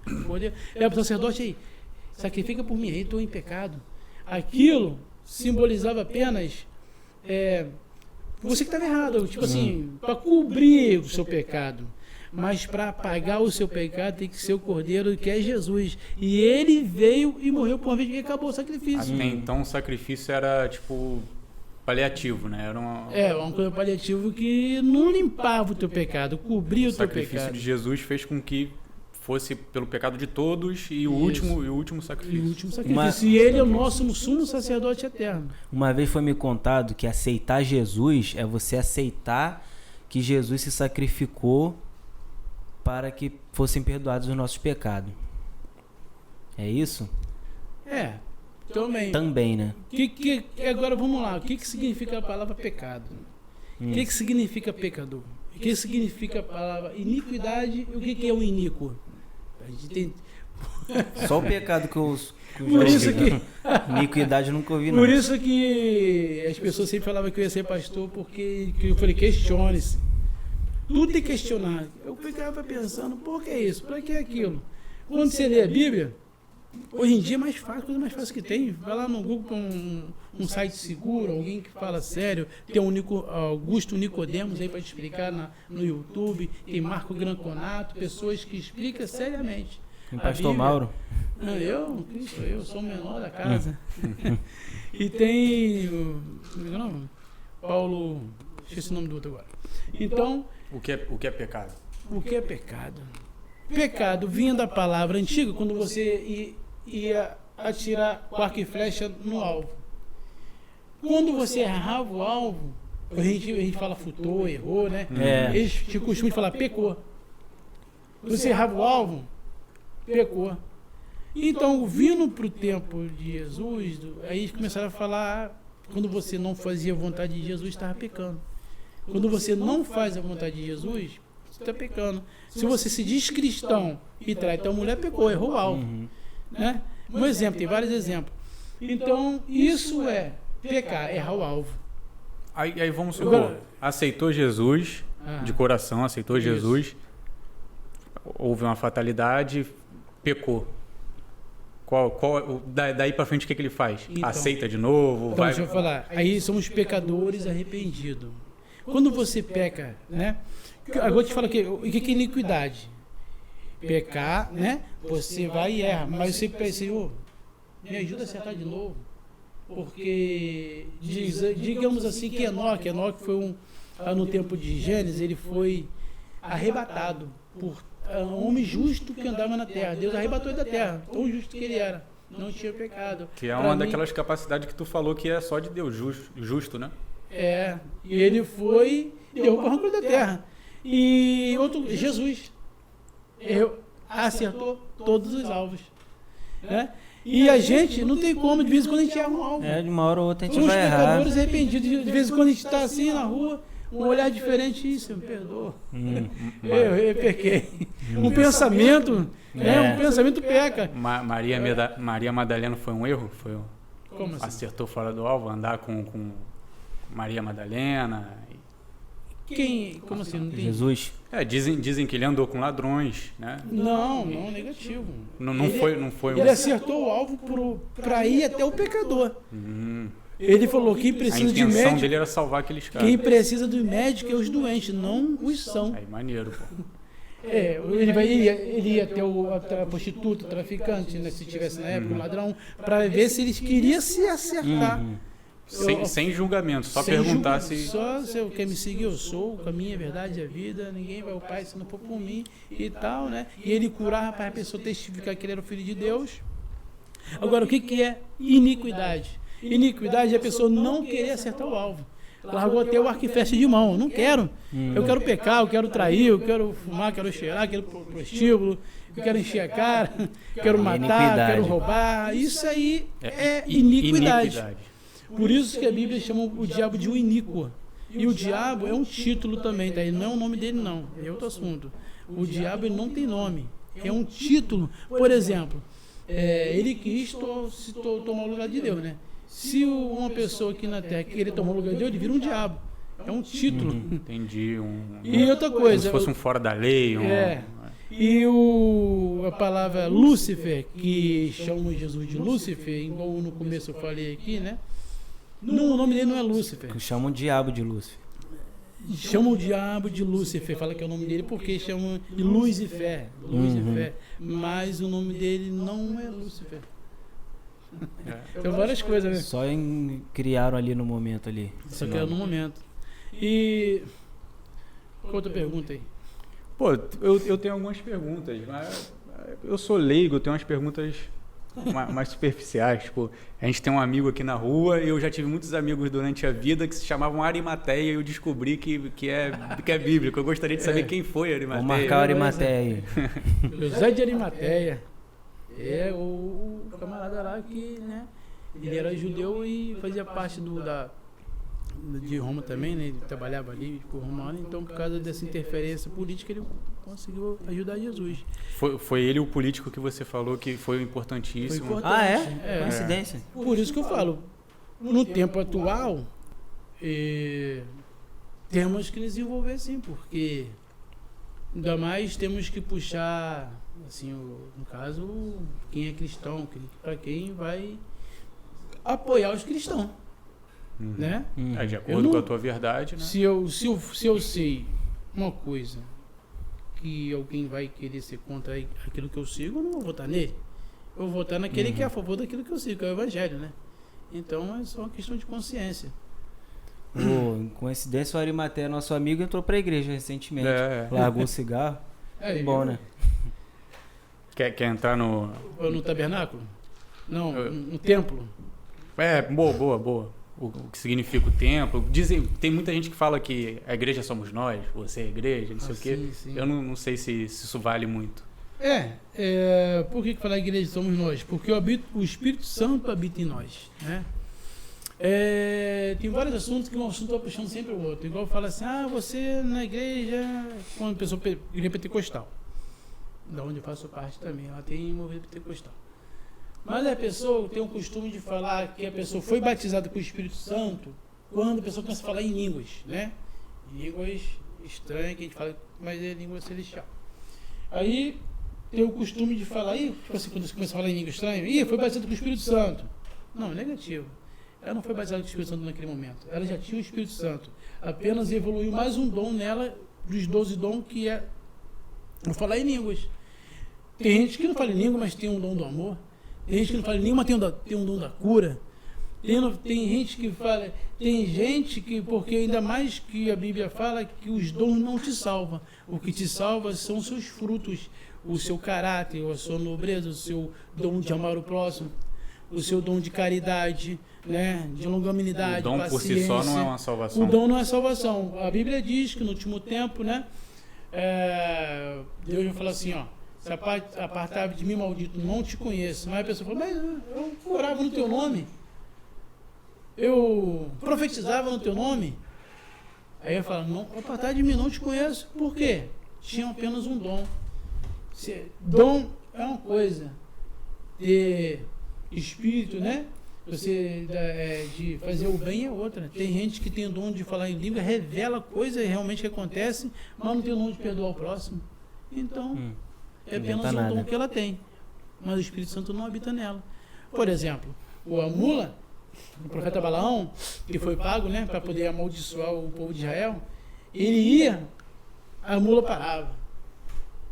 um cordeiro, leva para o sacerdote aí, sacrifica por mim, aí estou em pecado. Aquilo simbolizava apenas você que estava errado, tipo assim, para cobrir o seu pecado. mas para pagar o seu pecado tem que ser o Cordeiro, que é Jesus. E ele veio e morreu por uma vez que acabou o sacrifício.
Até então o sacrifício era tipo paliativo, né? Era
uma coisa paliativa que não limpava o teu pecado, cobria o teu
sacrifício
pecado.
de Jesus fez com que fosse pelo pecado de todos e o
Isso.
último
E
sacrifício.
o último sacrifício. E ele é o nosso sumo sacerdote eterno.
Uma vez foi me contado que aceitar Jesus é você aceitar que Jesus se sacrificou para que fossem perdoados os nossos pecados. É isso?
Também.
Também, né?
Agora vamos lá. O que significa a palavra pecado? O que significa pecador? O que significa a palavra iniquidade e o que é o iníquo? A gente tem...
Só o pecado que eu
Por isso que...
Iniquidade eu nunca ouvi, não.
Por isso que as pessoas sempre falavam que eu ia ser pastor, porque eu falei, questione-se. Tudo tem que questionar. Eu ficava pensando, por que isso? Por que aquilo? Quando você lê a Bíblia, hoje em dia é mais fácil, coisa mais fácil que tem. Vai lá no Google, um site seguro, alguém que fala sério. Tem Augusto Nicodemos aí para te explicar no YouTube. Tem Marco Granconato, pessoas que explicam seriamente.
Tem Pastor Mauro.
Eu sou o menor da casa. E tem Paulo, esqueci o nome do outro agora. Então,
O que é pecado?
o que é pecado? Pecado vinha da palavra antiga, quando você ia atirar com arco e flecha no alvo. Quando você errava o alvo, a gente fala futou, errou, né? Eles tinham costume de falar pecou. Você errava o alvo, pecou. Então, vindo para o tempo de Jesus, aí eles começaram a falar, quando você não fazia a vontade de Jesus, estava pecando. Quando você não faz a vontade de Jesus, você está pecando. Se você se diz cristão e trai, então a mulher pecou, errou o alvo. Né? Um exemplo, tem vários exemplos. Então, isso é pecar, errar o alvo.
Aí vamos supor, aceitou Jesus de coração, aceitou Jesus, houve uma fatalidade, pecou. Daí pra frente o que ele faz?
Então,
aceita de novo?
Então, deixa eu falar. Aí somos pecadores arrependidos. Quando você peca, né? Agora eu te falo aqui, o que é iniquidade? Pecar, né? Você vai e erra, mas você pensa, Senhor, me ajuda a acertar de novo. Porque, digamos assim, que Enoque foi no tempo de Gênesis, ele foi arrebatado por um homem justo que andava na terra. Deus arrebatou ele da terra, tão justo que ele era. Não tinha pecado.
Que é uma daquelas capacidades que tu falou que é só de Deus, justo, né?
E ele foi e derrubou o rancor da terra. E Jesus acertou todos os alvos. Né? E a gente não tem como, de vez em quando a gente erra um alvo.
De uma hora ou outra a gente
Somos
vai errar.
pecadores arrependidos. De vez em quando a gente está assim na rua, um olhar diferente, isso, me perdoa. Eu pequei. Um pensamento, um pensamento peca.
Maria Madalena foi um erro?
Como assim?
Acertou fora do alvo, andar com Maria Madalena.
Como assim? Não tem...
Jesus.
Dizem que ele andou com ladrões, né?
Não, negativo.
Não foi
Ele acertou o alvo para ir até o pecador. Ele falou que quem precisa de
médico. A intenção
médico.
dele era salvar aqueles caras.
Quem precisa do médico é os doentes, não os são.
Aí, maneiro, pô.
Ele ia até a prostituta, o traficante, né, se tivesse na época, o ladrão, para ver se eles queriam se acertar.
Sem julgamento, só
sem
perguntar
Só se eu quer me seguir, eu sou, o caminho, a verdade e a vida, ninguém vai ao Pai se não for por mim e tal, né? E ele curava para a pessoa testificar que ele era o Filho de Deus. Agora, o que é iniquidade? Iniquidade é a pessoa não querer acertar o alvo. Largou até o arco e flecha de mão. Não quero. Eu quero pecar, eu quero trair, eu quero fumar, quero cheirar, quero prostíbulo, eu quero encher a cara, quero matar, quero roubar. Isso aí é iniquidade. Por isso que a Bíblia chama o diabo de o iníquo. E o diabo é um título também, tá? Não é o nome dele, não. É outro assunto. O diabo ele não tem nome. É um título. Por exemplo, ele quis tomar o lugar de Deus, né? Se uma pessoa aqui na Terra querer tomar o lugar de Deus, ele vira um diabo. É um título.
Entendi.
E outra coisa...
Como se fosse um fora da lei.
E a palavra Lúcifer, que chamam Jesus de Lúcifer, igual no começo eu falei aqui, né? Não, o nome dele não é Lúcifer.
Que chamam o diabo de Lúcifer.
chamam o diabo de Lúcifer, fala que é o nome dele porque chamam de Lucifer, Lucifer, mas o nome dele não é Lúcifer. Tem várias coisas, né?
Só criaram ali no momento ali.
Só que era no momento. E qual outra pergunta aí?
Pô, eu tenho algumas perguntas, mas eu sou leigo, eu tenho umas perguntas mais superficiais. Tipo, a gente tem um amigo aqui na rua, eu já tive muitos amigos durante a vida que se chamavam Arimateia e eu descobri que é bíblico. Eu gostaria de saber quem foi Arimateia.
Vou marcar o Arimateia aí.
José de Arimateia é o camarada lá que, né, ele era judeu e fazia parte de Roma também, né? Ele trabalhava ali com o romano, então por causa dessa interferência política ele conseguiu ajudar Jesus.
Foi ele o político que você falou que foi importantíssimo.
Foi importante.
Coincidência?
Por isso que eu falo, no tempo atual, temos que desenvolver sim, porque ainda mais temos que puxar, assim, no caso, quem é cristão, para quem vai apoiar os cristãos. Né?
De acordo com a tua verdade, né?
Se eu sei uma coisa que alguém vai querer ser contra aquilo que eu sigo, eu não vou votar nele. Eu vou votar naquele que é a favor daquilo que eu sigo, que é o evangelho, né? Então é só uma questão de consciência.
Coincidência, o Arimateia, nosso amigo, entrou pra igreja recentemente. Largou o cigarro. Bom, né?
Quer entrar no
tabernáculo? Não, no templo.
Boa. O que significa o templo. Tem muita gente que fala que a igreja somos nós, você é a igreja, não sei o quê.
Sim.
Eu não sei se isso vale muito.
Por que falar igreja somos nós? Porque o Espírito Santo habita em nós, né? Tem vários assuntos que um assunto vai puxando sempre o outro. Igual fala assim, você na igreja, quando a pessoa igreja pentecostal, da onde eu faço parte também, ela tem movimento pentecostal. Mas a pessoa tem o costume de falar que a pessoa foi batizada com o Espírito Santo quando a pessoa começa a falar em línguas, né? Línguas estranhas que a gente fala, mas é língua celestial. Aí tem o costume de falar, tipo assim, quando você começa a falar em língua estranha, foi batizada com o Espírito Santo. Não, negativo. Ela não foi batizada com o Espírito Santo naquele momento. Ela já tinha o Espírito Santo. Apenas evoluiu mais um dom nela, dos 12 dons, que é falar em línguas. Tem gente que não fala em língua, mas tem um dom do amor. Tem gente que não fala em língua, mas tem um dom da cura. Tem gente que fala... Tem gente que... Porque ainda mais que a Bíblia fala que os dons não te salvam. O que te salva são os seus frutos. O seu caráter, a sua nobreza, o seu dom de amar o próximo. O seu dom de caridade, né? De longanimidade,
o dom
paciência.
Por si só não é uma salvação.
O dom não é salvação. A Bíblia diz que no último tempo, né? Deus vai falar assim, se apartar de mim, maldito, não te conheço. Mas a pessoa fala, mas eu orava no teu nome. Eu profetizava no teu nome. Aí eu falo, não, apartar de mim, não te conheço. Por quê? Tinha apenas um dom. Dom é uma coisa. Ter espírito, né? Você de fazer o bem é outra. Tem gente que tem o dom de falar em língua, revela coisas realmente que acontecem, mas não tem o dom de perdoar o próximo. Então... É apenas um dom que ela tem. Mas o Espírito Santo não habita nela. Por exemplo, a mula, o profeta Balaão, que foi pago, né, para poder amaldiçoar o povo de Israel, ele ia, a mula parava.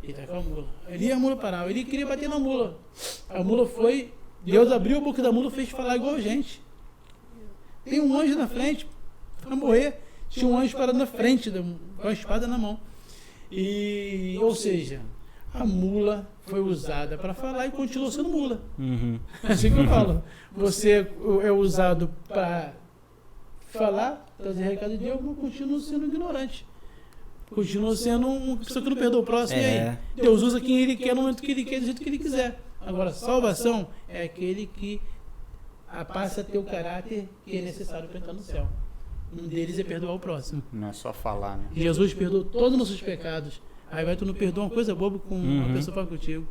Ele tá com a mula. Ele ia, a mula parava. Ele queria bater na mula. A mula foi, Deus abriu a boca da mula e fez falar igual a gente. Tem um anjo na frente, para morrer. Tinha um anjo parado na frente, com a espada na mão. Ou seja... A mula foi usada para falar e continuou sendo mula. Assim que eu falo. Você é usado para falar, trazer recado de Deus, mas continua sendo ignorante. Continua sendo uma pessoa que não perdoa o próximo. E aí? Deus usa quem Ele quer no momento que Ele quer, do jeito que Ele quiser. Agora, salvação é aquele que passa a ter o caráter que é necessário para entrar no céu. Um deles é perdoar o próximo.
Não é só falar, né?
Jesus perdoou todos os nossos pecados. Aí tu não perdoa uma coisa boba com uma pessoa fala contigo.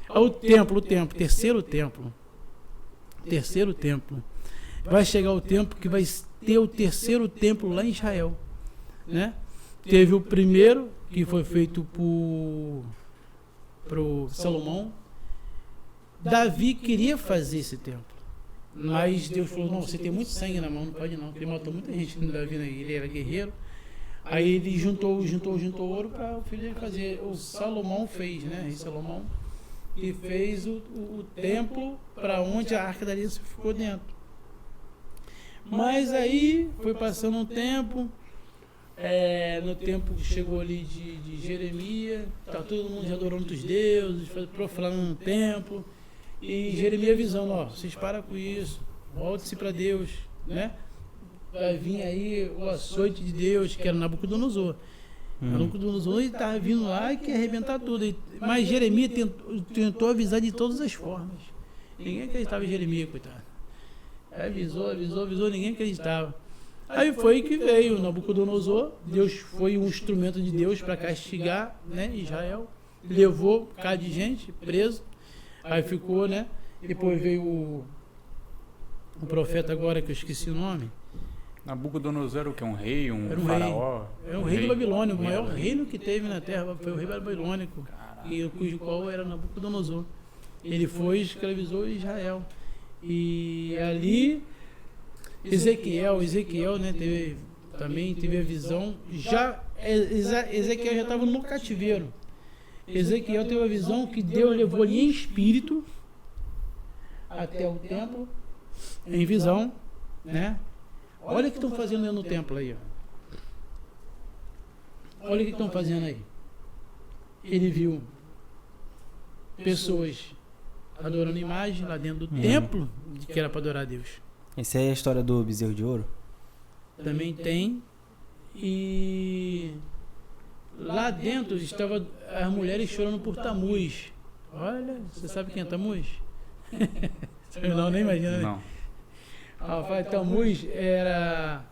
O templo, terceiro templo. Vai chegar o tempo que vai ter o terceiro templo lá em Israel, né? Teve o primeiro, que foi feito por Salomão. Davi queria fazer esse templo. Mas Deus falou, não, você tem muito sangue na mão, não pode não, porque ele matou muita gente no Davi, né? Ele era guerreiro. Aí ele juntou ouro para o filho dele fazer. O Salomão fez, né? Rei Salomão, e fez o templo para onde a Arca da Aliança ficou dentro. Mas aí foi passando um tempo, no tempo que chegou ali de Jeremias, tá todo mundo já adorando os deuses, profanando um templo, e Jeremias avisando, ó, vocês param com isso, volte-se para Deus, né? Vai vir aí o açoite de Deus, que era Nabucodonosor. Nabucodonosor estava vindo lá e quer arrebentar tudo. Mas Jeremias tentou avisar de todas as formas. Ninguém acreditava em Jeremias, coitado. Avisou, ninguém acreditava. Aí foi que veio Nabucodonosor. Deus foi um instrumento de Deus para castigar, né, Israel. Levou um bocado de gente preso. Aí ficou, né? Depois veio o profeta agora, que eu esqueci o nome.
Nabucodonosor era o que? Um rei,
Era um
faraó?
É um rei do Babilônia, o maior reino que teve na terra foi o rei babilônico, e cujo qual era Nabucodonosor. Ele foi e escravizou Israel. E ali Ezequiel, né, também teve a visão. Ezequiel já estava no cativeiro. Ezequiel teve a visão que Deus levou ele em espírito até o templo, em visão, né? Olha o que estão fazendo aí no templo aí, ó. Olha o que estão fazendo aí. Ele viu pessoas adorando imagem lá dentro do templo, que era para adorar a Deus.
Essa aí é a história do bezerro de ouro?
Também tem. E lá dentro estavam as mulheres chorando por Tamuz. Olha, você sabe quem é Tamuz? Não, nem imagina, né?
Não.
Tamuz era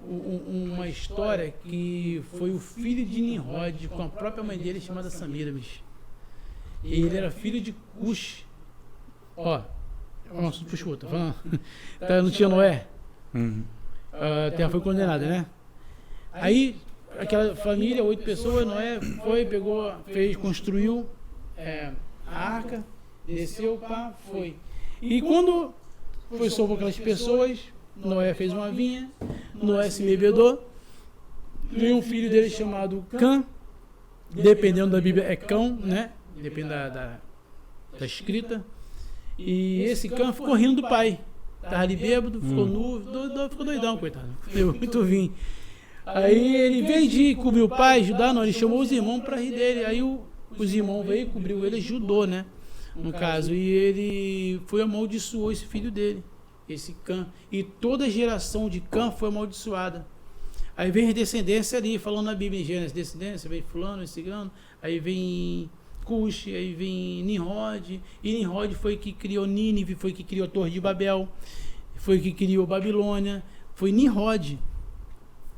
uma história que foi o filho de Nimrod com a própria mãe dele, chamada Samiramis. E ele era filho de Cush. Ó, nossa, puxa, tá falando? Não tinha Noé? A terra foi condenada, né? Aí, aquela família, 8 pessoas, Noé foi, construiu a arca, desceu, foi. E quando foi salvo aquelas pessoas, Noé fez uma vinha, Noé se embebedou, veio um filho dele chamado Cã, dependendo da Bíblia é Cão, né? Depende da escrita. E esse Cã ficou rindo do pai. Estava ali bêbado, ficou nu, ficou doidão, coitado. Deu muito vinho. Aí ele, em vez de cobrir o pai, ajudar, não, ele chamou os irmãos para rir dele. Aí os irmãos veio, cobriu ele, ajudou, né? No caso, e ele foi amaldiçoou esse filho dele, esse Cã. E toda a geração de Cã foi amaldiçoada. Aí vem a descendência ali, falando na Bíblia em Gênesis, descendência, vem fulano, cigano, aí vem Cush, aí vem Nimrod, e Nimrod foi que criou Nínive, foi que criou a Torre de Babel, foi que criou Babilônia, foi Nimrod.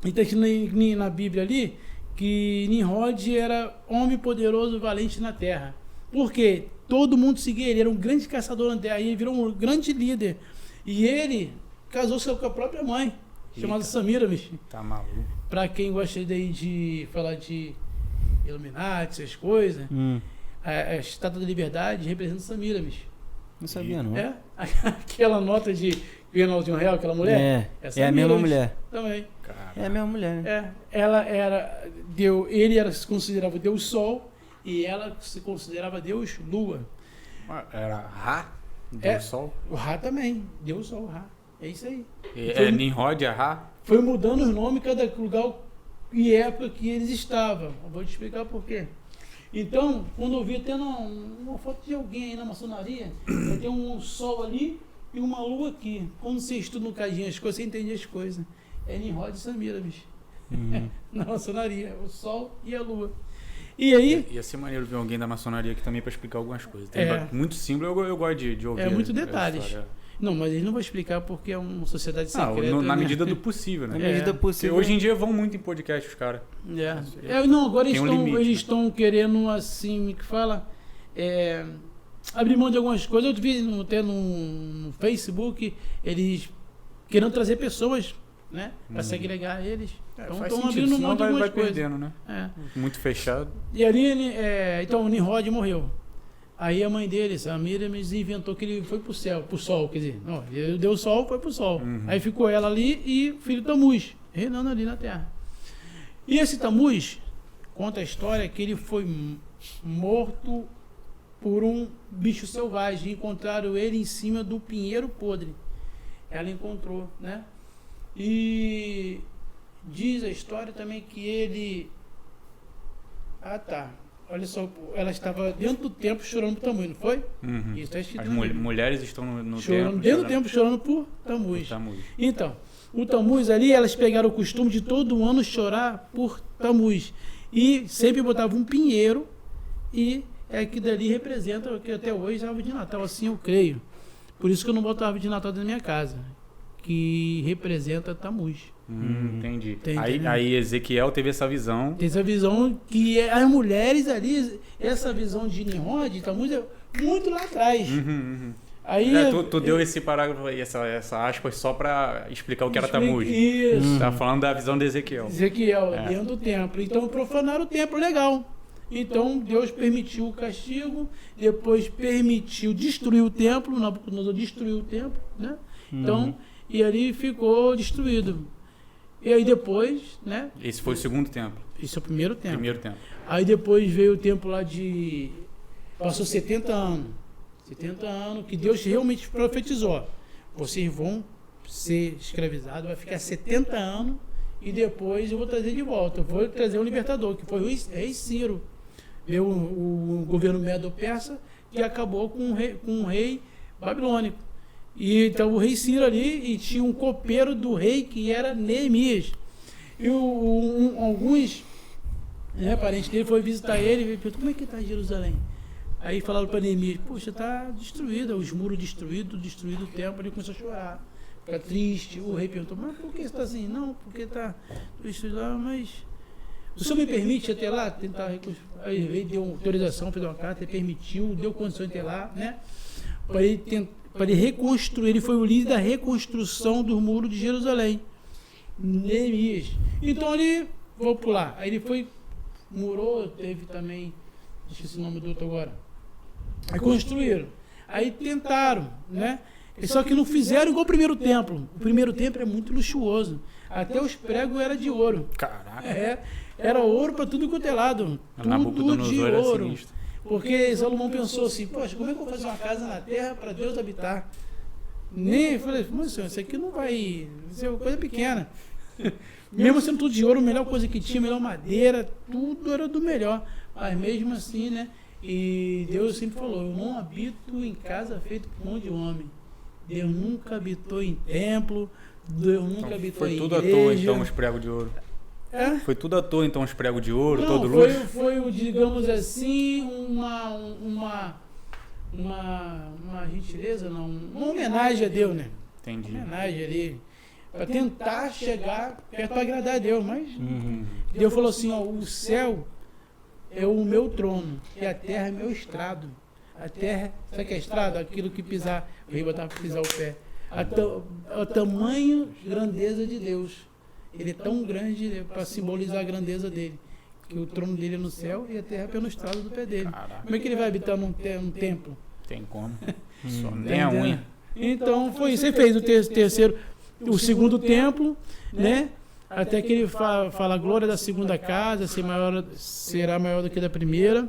E está escrito na Bíblia ali que Nimrod era homem poderoso, valente na terra. Por quê? Todo mundo seguia ele, era um grande caçador na terra, aí ele virou um grande líder. E ele casou-se com a própria mãe, chamada Samiramis.
Tá maluco.
Para quem gosta daí de falar de Illuminati, essas coisas, a Estátua da Liberdade representa Samiramis.
Não sabia, não.
É? Aquela nota de R$1, aquela mulher?
É a mesma mulher.
Também.
É a mesma mulher, né?
Ela era se considerava Deus Sol e ela se considerava Deus Lua.
Era Ra? Deus Sol?
O Ra também. Deus Sol, Ra. É isso aí.
Nimrod, é Ra?
Foi mudando os nomes cada lugar e época que eles estavam. Eu vou te explicar por quê. Então, quando eu vi até uma foto de alguém aí na maçonaria, tem um sol ali e uma lua aqui. Quando você estuda no cadinho as coisas, você entende as coisas. É Nimrod e Samiramis. Na maçonaria, o sol e a lua. E aí...
Ia ser maneiro ver alguém da maçonaria aqui também para explicar algumas coisas. Tem muito símbolo, eu gosto de ouvir.
Muito detalhes. Não, mas ele não vai explicar porque é uma sociedade secreta.
Na
né?
medida do possível, né?
Na medida possível.
Porque hoje em dia vão muito em podcast os caras.
Agora eles
limite,
estão querendo, assim, que fala, abrir mão de algumas coisas. Eu vi até no Facebook, eles querendo trazer pessoas, né? Para se agregar a eles. Então estão abrindo mão de algumas coisas.
Perdendo, né? Muito fechado.
E ali, então o Nimrod morreu. Aí a mãe dele, a Miriam, inventou que ele foi pro sol, quer dizer, não, ele deu o sol, foi pro sol. Aí ficou ela ali e o filho Tamuz, reinando ali na terra. E esse Tamuz conta a história que ele foi morto por um bicho selvagem. Encontraram ele em cima do pinheiro podre. Ela encontrou, né? E diz a história também que ele... Olha só, ela estava dentro do templo chorando por Tamuz, não foi? Isso está escrito
As
na Bíblia.
mulheres estão no
Chorando,
templo.
dentro do templo chorando por Tamuz.
Por Tamuz.
Então, o Tamuz ali, elas pegaram o costume de todo ano chorar por Tamuz. E sempre botavam um pinheiro e é que dali representa o que até hoje é a árvore de Natal, assim eu creio. Por isso que eu não boto a árvore de Natal dentro da minha casa, que representa Tamuz.
Entendi.
Tem,
Aí Ezequiel teve essa visão.
Tem essa visão que as mulheres ali, essa visão de Nimrod, de Tamuz, é muito lá atrás. Aí,
Tu deu esse parágrafo aí, essa aspas, só para explicar o que era Tamuz.
Isso.
Tá falando da visão de Ezequiel.
Ezequiel, dentro do templo. Então profanaram o templo, legal. Então Deus permitiu o castigo, depois permitiu destruir o templo, Nabucodonosor destruiu o templo, né? Então, e ali ficou destruído. E aí depois, né?
Esse foi o segundo templo.
Esse é o primeiro templo.
Primeiro templo.
Aí depois veio o tempo lá de... Passou 70 anos. 70 anos que Deus realmente profetizou. Vocês vão ser escravizados, vai ficar 70 anos e depois eu vou trazer de volta. Eu vou trazer um libertador, que foi o rei Ciro. Veio o governo medo-persa que acabou com um rei babilônico. E então o rei Ciro ali e tinha um copeiro do rei que era Neemias. E alguns parentes dele foram visitar ele e perguntaram: como é que está Jerusalém? Aí falaram para Neemias: poxa, está destruída, os muros destruído o templo. Ele começou a chorar, ficar triste. O rei perguntou: mas por que está assim? Não, porque está destruído. Mas o senhor me permite até lá tentar reconstruir? Aí ele deu autorização, fez uma carta, ele permitiu, deu condições de ir lá, né? Para ele reconstruir. Ele foi o líder da reconstrução do muro de Jerusalém, Neemias. Então ele, vou pular, aí ele foi, murou, teve também, esqueci o nome do outro agora, aí construíram, aí tentaram, né? Só que não fizeram igual o primeiro templo. O primeiro templo é muito luxuoso, até os pregos eram de ouro.
Caraca.
Era ouro para tudo quanto é lado, tudo de ouro. Porque Salomão pensou assim: poxa, como é que eu vou fazer uma casa na terra para Deus habitar? Nem falei: mas senhor, isso aqui não vai ser uma coisa pequena. Mesmo sendo tudo de ouro, a melhor coisa que tinha, a melhor madeira, tudo era do melhor. Mas mesmo assim, né? E Deus sempre falou: eu não habito em casa feita por mão de homem. Deus nunca habitou em templo, Deus nunca habitou em igreja.
Foi tudo à toa, então, os pregos de ouro. Foi tudo à toa, então, os pregos de ouro,
não,
todo luxo?
Foi, digamos assim, uma gentileza, não, uma homenagem a Deus, né?
Entendi.
Uma homenagem ali, para tentar chegar perto para agradar a Deus, mas Deus falou assim: ó, o céu é o meu trono e a terra é meu estrado. A terra, sabe o que é estrado? Aquilo que pisar, o rei botava para pisar o pé. O tamanho, grandeza de Deus. Ele é tão grande para simbolizar a grandeza dele, que o trono dele é no céu e a terra é pelo estrado do pé dele.
Caraca.
Como é que ele vai habitar num templo?
Tem como. Só nem a unha.
Então foi isso. Ele fez o segundo templo, né? Até que ele fala: a glória da segunda casa será maior do que da primeira.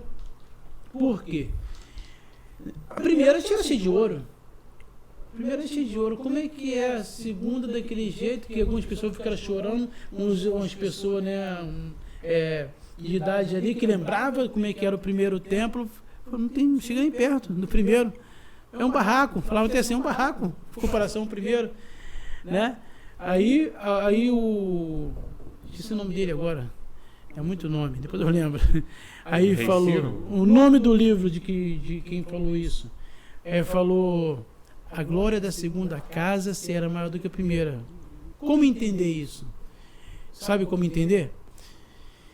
Por quê? A primeira tinha cheio de ouro. Primeiro cheio de ouro. Como é que é a segunda daquele jeito que algumas pessoas ficaram chorando, umas pessoas, né, de idade ali, que lembrava como é que era o primeiro templo, não chega nem perto do primeiro. É um barraco, falava até assim, é um barraco, em comparação ao primeiro, né? Aí esqueci o nome dele agora, é muito nome, depois eu lembro. Aí falou, o nome do livro de quem falou isso, falou: a glória da segunda casa será maior do que a primeira. Como entender isso? Sabe como entender?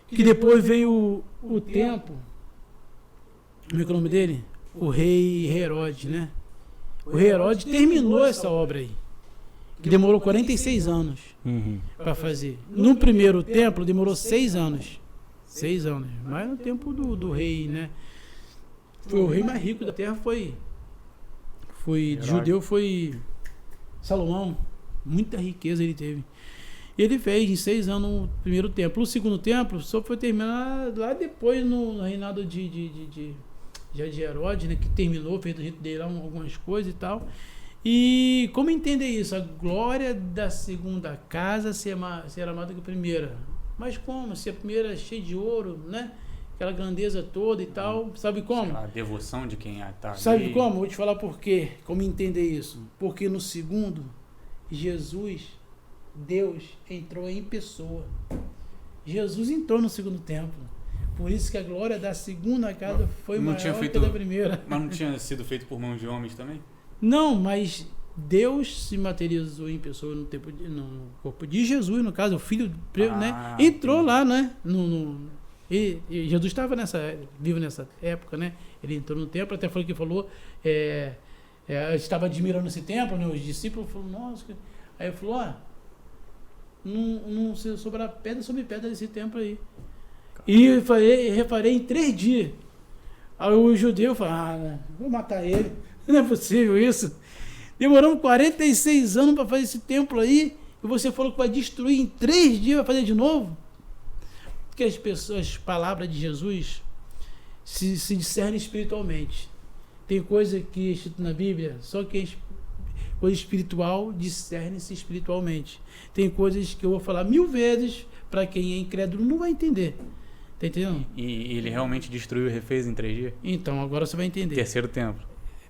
Que depois veio o tempo, como é que é o nome dele? O rei Herodes, né? O rei Herodes terminou essa obra aí, que demorou 46 anos para fazer. No primeiro templo demorou 6 anos. 6 anos, mas no tempo do rei, né? Foi o rei mais rico da terra, foi
Herói.
judeu, foi Salomão. Muita riqueza ele teve. E ele fez em 6 anos o primeiro templo. O segundo templo só foi terminar lá depois no reinado de Herodes, né, que terminou, fez do jeito dele lá algumas coisas e tal. E como entender isso? A glória da segunda casa será maior do que a primeira. Mas como? Se a primeira é cheia de ouro, né? Aquela grandeza toda e tal. Sabe como?
Sei lá, a devoção de quem está
Sabe
ali.
como? Vou te falar por quê. Como entender isso? Porque no segundo, Jesus, Deus, entrou em pessoa. Jesus entrou no segundo templo. Por isso que a glória da segunda casa foi
não
maior
tinha
que
feito-
a da primeira.
Mas não tinha sido feito por mãos de homens também?
Não, mas Deus se materializou em pessoa no corpo de Jesus, no caso, o Filho, né? Entrou
entendi.
lá, né? E Jesus estava vivo nessa época, né? Ele entrou no templo, até foi o que falou, estava admirando esse templo, né? Os discípulos falaram, nossa, aí ele falou, não se sobrar pedra sobre pedra desse templo aí. E eu reparei em 3 dias. Aí o judeu falou, vou matar ele. Não é possível isso. Demoramos 46 anos para fazer esse templo aí. E você falou que vai destruir em 3 dias, vai fazer de novo? Porque as palavras de Jesus se discernem espiritualmente. Tem coisa que é escrito na Bíblia, só que coisa espiritual discerne-se espiritualmente. Tem coisas que eu vou falar 1000 vezes, para quem é incrédulo não vai entender. Tá entendendo?
E ele realmente destruiu e refez em 3 dias?
Então, agora você vai entender.
Terceiro templo.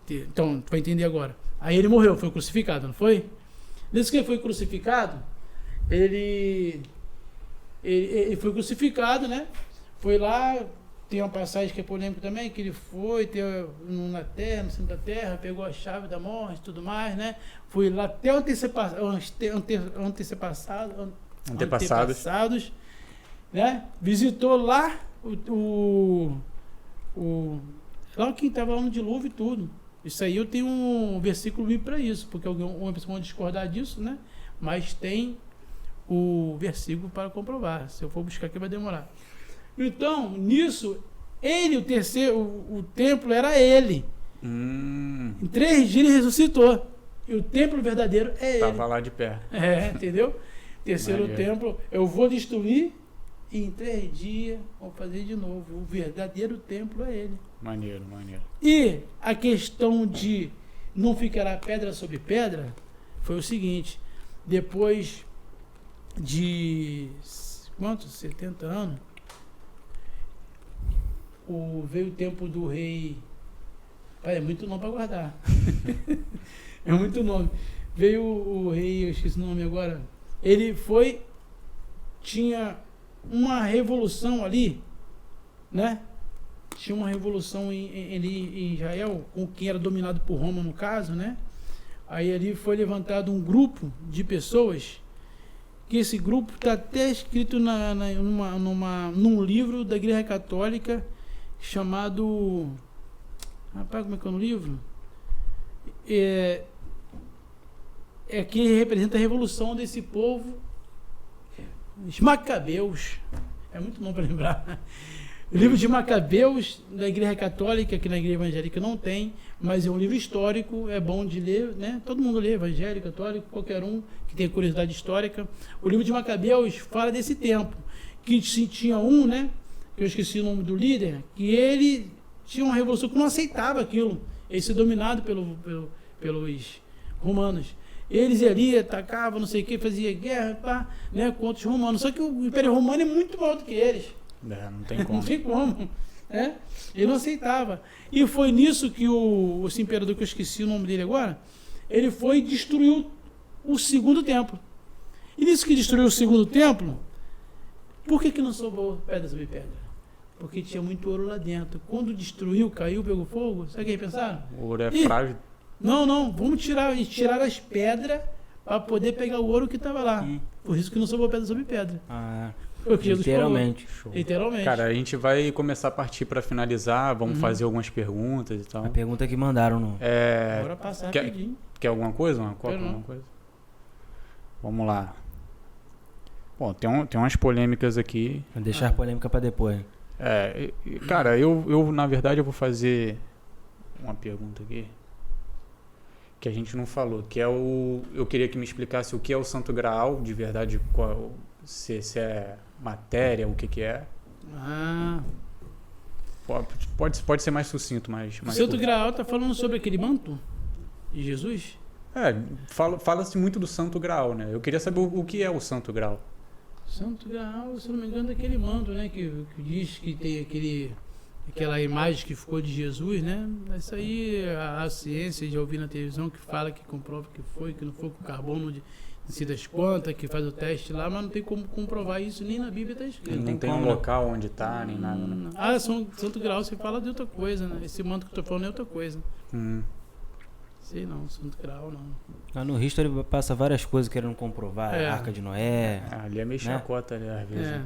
Então, tu vai entender agora. Aí ele morreu, foi crucificado, não foi? Desde que ele foi crucificado, ele foi crucificado, né? Foi lá, tem uma passagem que é polêmica também, que ele foi na terra, no centro da terra, pegou a chave da morte e tudo mais, né? Foi lá até antepassados, né? Visitou lá lá quem estava lá no dilúvio e tudo. Isso aí eu tenho um versículo bíblico para isso, porque uma pessoa vai discordar disso, né? Mas tem o versículo para comprovar. Se eu for buscar aqui vai demorar. Então, nisso, o templo era ele. Em 3 dias ele ressuscitou. E o templo verdadeiro é ele.
Tava lá de pé.
Entendeu? Terceiro
Maneiro.
templo, eu vou destruir e em 3 dias vou fazer de novo. O verdadeiro templo é ele.
Maneiro.
E a questão de não ficará pedra sobre pedra foi o seguinte: depois de 70 anos, veio o tempo do rei. É muito nome para guardar. É muito nome. Veio o rei, eu esqueci o nome agora. Ele tinha uma revolução ali, né? Tinha uma revolução em Israel, com quem era dominado por Roma, no caso, né? Aí ali foi levantado um grupo de pessoas, que esse grupo está até escrito num livro da Igreja Católica, chamado... Rapaz, como é que é o livro? Que representa a revolução desse povo, os Macabeus. É muito bom para lembrar. O livro de Macabeus, da Igreja Católica, que na Igreja Evangélica não tem, mas é um livro histórico, é bom de ler, né? Todo mundo lê, evangélico, católico, qualquer um que tenha curiosidade histórica. O livro de Macabeus fala desse tempo, que tinha né? Que eu esqueci o nome do líder, que ele tinha uma revolução que não aceitava aquilo, ele ser dominado pelos romanos. Eles ali atacavam, não sei o que, fazia guerra, né, contra os romanos. Só que o Império Romano é muito maior do que eles.
Não tem como.
Não tem como. Né? Ele não aceitava. E foi nisso que esse imperador, que eu esqueci o nome dele agora, ele foi e destruiu o segundo templo. E nisso que destruiu o segundo templo, por que não sobrou pedra sobre pedra? Porque tinha muito ouro lá dentro. Quando destruiu, caiu, pegou fogo, sabe o que eles pensaram?
O ouro é frágil.
Não, vamos tirar as pedras para poder pegar o ouro que estava lá. Por isso que não sobrou pedra sobre pedra. Foi o que Jesus
Literalmente.
falou. Literalmente.
Cara, a gente vai começar a partir para finalizar, vamos fazer algumas perguntas e tal.
A pergunta que mandaram no...
Bora passar rapidinho.
Quer alguma coisa? Uma copa,
Quero não.
alguma coisa? Vamos lá. Bom, tem umas polêmicas aqui.
Vou deixar a polêmica pra depois.
Cara, eu na verdade eu vou fazer uma pergunta aqui que a gente não falou, que é eu queria que me explicasse o que é o Santo Graal, de verdade, se é matéria, o que é. Pode ser mais sucinto, mais
O Santo Graal tá falando sobre aquele manto de Jesus?
Fala-se muito do Santo Graal, né? Eu queria saber o que é o Santo Graal.
Santo Graal, se não me engano, é aquele manto, né? Que diz que tem aquela imagem que ficou de Jesus, né? Isso aí, a ciência, já ouvi na televisão, que fala, que comprova que foi, que não foi com carbono de sei das quantas, que faz o teste lá, mas não tem como comprovar isso, nem na Bíblia está escrito.
Não tem um local onde está, nem nada, né?
Santo Graal, você fala de outra coisa, né? Esse manto que eu estou falando é outra coisa. Sei não, Santo Graal não.
Lá no History passa várias coisas querendo comprovar, a Arca de Noé.
Ali é meio chacota, né, às vezes.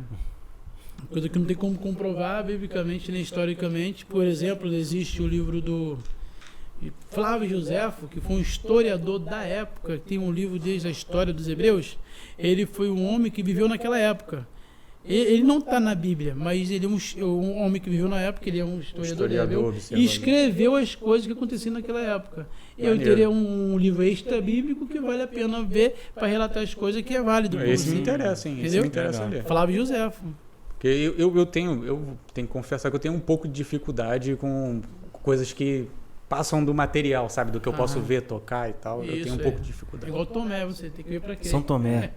Coisa que não tem como comprovar biblicamente nem historicamente. Por exemplo, existe o livro do Flávio Joséfo, que foi um historiador da época, que tem um livro desde a história dos hebreus. Ele foi um homem que viveu naquela época. Ele não está na Bíblia, mas ele é um homem que viveu na época, ele é um historiador e escreveu as coisas que aconteciam naquela época. Eu teria um livro extra bíblico que vale a pena ver para relatar as coisas, que é válido.
Esse me interessa, hein? Esse me interessa ler.
Flávio Joséfo.
Porque eu tenho que confessar que eu tenho um pouco de dificuldade com coisas que passam do material, sabe? Do que eu posso ver, tocar e tal. Isso, eu tenho um pouco de dificuldade.
Igual Tomé, você tem que ver para quê?
São Tomé.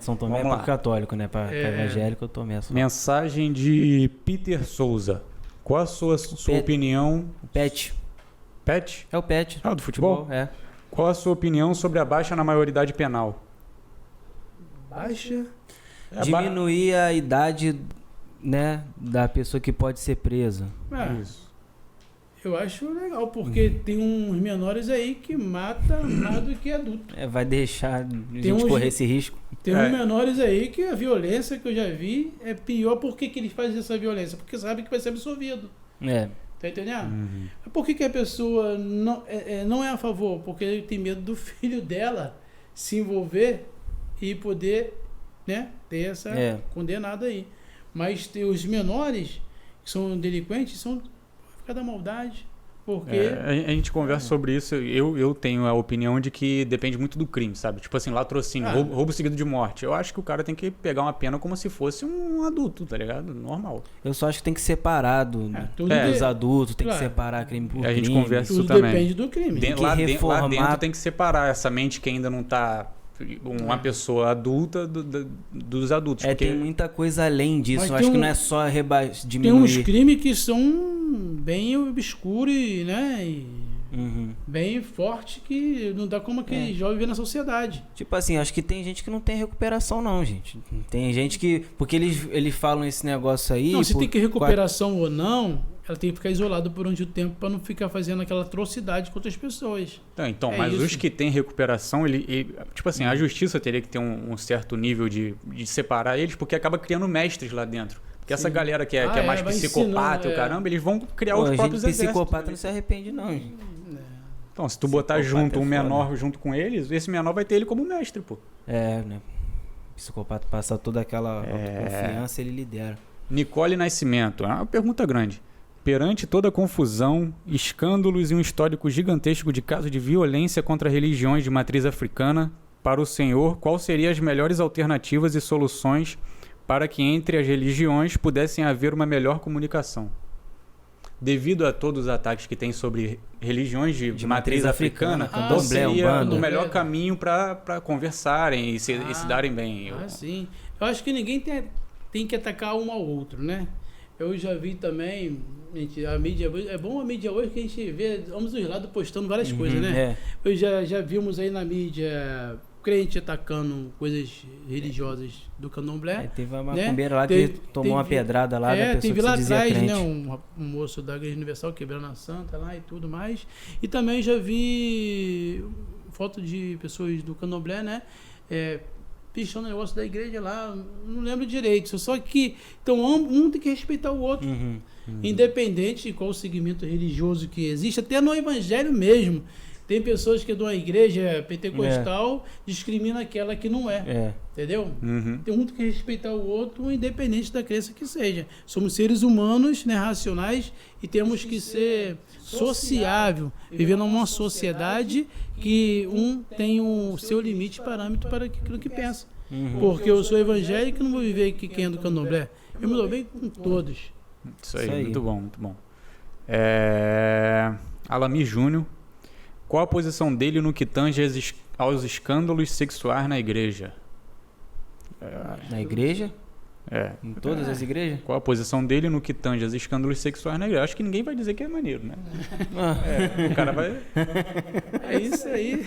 São Tomé é para católico, né? Para evangélico, eu Tomé.
Mensagem de Peter Souza. Qual a sua opinião?
Pet.
Pet?
É o Pet.
Do futebol?
É.
Qual a sua opinião sobre a baixa na maioridade penal?
Baixa?
Diminuir a idade, né, da pessoa que pode ser presa.
Isso.
Eu acho legal, porque tem uns menores aí que matam mais do que adulto.
Vai deixar a gente correr esse risco.
Tem uns menores aí que a violência que eu já vi é pior. Por que eles fazem essa violência? Porque sabe que vai ser absolvido. Tá entendendo? Por que a pessoa não é a favor? Porque ele tem medo do filho dela se envolver e poder, né, ter essa condenada aí. Mas tem os menores que são delinquentes, são da maldade, porque...
a gente conversa sobre isso, eu tenho a opinião de que depende muito do crime, sabe? Tipo assim, latrocínio, roubo seguido de morte. Eu acho que o cara tem que pegar uma pena como se fosse um adulto, tá ligado? Normal.
Eu só acho que tem que separar dos adultos, tem que separar crime por crime.
A gente conversa isso também.
Depende do crime.
Lá dentro tem que separar essa mente que ainda não tá... uma pessoa adulta dos adultos. Porque...
tem muita coisa além disso. Eu acho que não é só diminuir.
Tem uns crimes que são bem obscuros, né? Bem forte, que não dá como aquele jovem viver na sociedade.
Tipo assim, acho que tem gente que não tem recuperação não, gente. Tem gente que... Porque eles falam esse negócio aí...
Não, se tem que recuperação ou não... Ela tem que ficar isolada por um tempo para não ficar fazendo aquela atrocidade com outras pessoas.
Então, mas isso. Os que têm recuperação, tipo assim, a justiça teria que ter um certo nível de separar eles, porque acaba criando mestres lá dentro. Porque essa galera que é mais psicopata e o caramba, eles vão criar os próprios exércitos.
Psicopata não se arrepende não, gente.
Então, se tu botar junto um menor junto com eles, esse menor vai ter ele como mestre, pô.
Né? O psicopata passa toda aquela confiança, ele lidera.
Nicole Nascimento, é uma pergunta grande. Perante toda a confusão, escândalos e um histórico gigantesco de casos de violência contra religiões de matriz africana, para o senhor, qual seriam as melhores alternativas e soluções para que entre as religiões pudessem haver uma melhor comunicação? Devido a todos os ataques que tem sobre religiões de matriz africana, qual seria o melhor caminho para conversarem e se darem bem?
Sim. Eu acho que ninguém tem que atacar um ao outro, né? Eu já vi também, a mídia, é bom a mídia hoje que a gente vê ambos os lados postando várias coisas, né? Eu já vimos aí na mídia crente atacando coisas religiosas do candomblé.
Teve uma macumbeira lá que tomou uma pedrada lá da pessoa
teve
que
lá
se dizia
atrás,
crente.
né, um moço da Igreja Universal quebrando a santa lá e tudo mais. E também já vi foto de pessoas do candomblé, né? Pichando o negócio da igreja lá, não lembro direito. Só que, então, um tem que respeitar o outro. Independente de qual segmento religioso que existe, até no evangelho mesmo. Tem pessoas que de uma igreja pentecostal discrimina aquela que não é.
É.
Entendeu?
Uhum.
Tem um que respeitar o outro, independente da crença que seja. Somos seres humanos, né, racionais, e temos que ser sociável, vivendo numa sociedade que um tem o seu limite, parâmetro para aquilo que pensa. Porque eu sou evangélico e não vou viver aqui quem é do candomblé. Eu me dou bem com todos.
Isso aí,
Isso aí.
muito bom, muito bom. Alamir Júnior, qual a posição dele no que tange aos escândalos sexuais na igreja?
Na igreja?
É.
Em todas as igrejas?
Qual a posição dele no que tange aos escândalos sexuais na igreja? Acho que ninguém vai dizer que é maneiro, né? O cara vai...
É isso aí.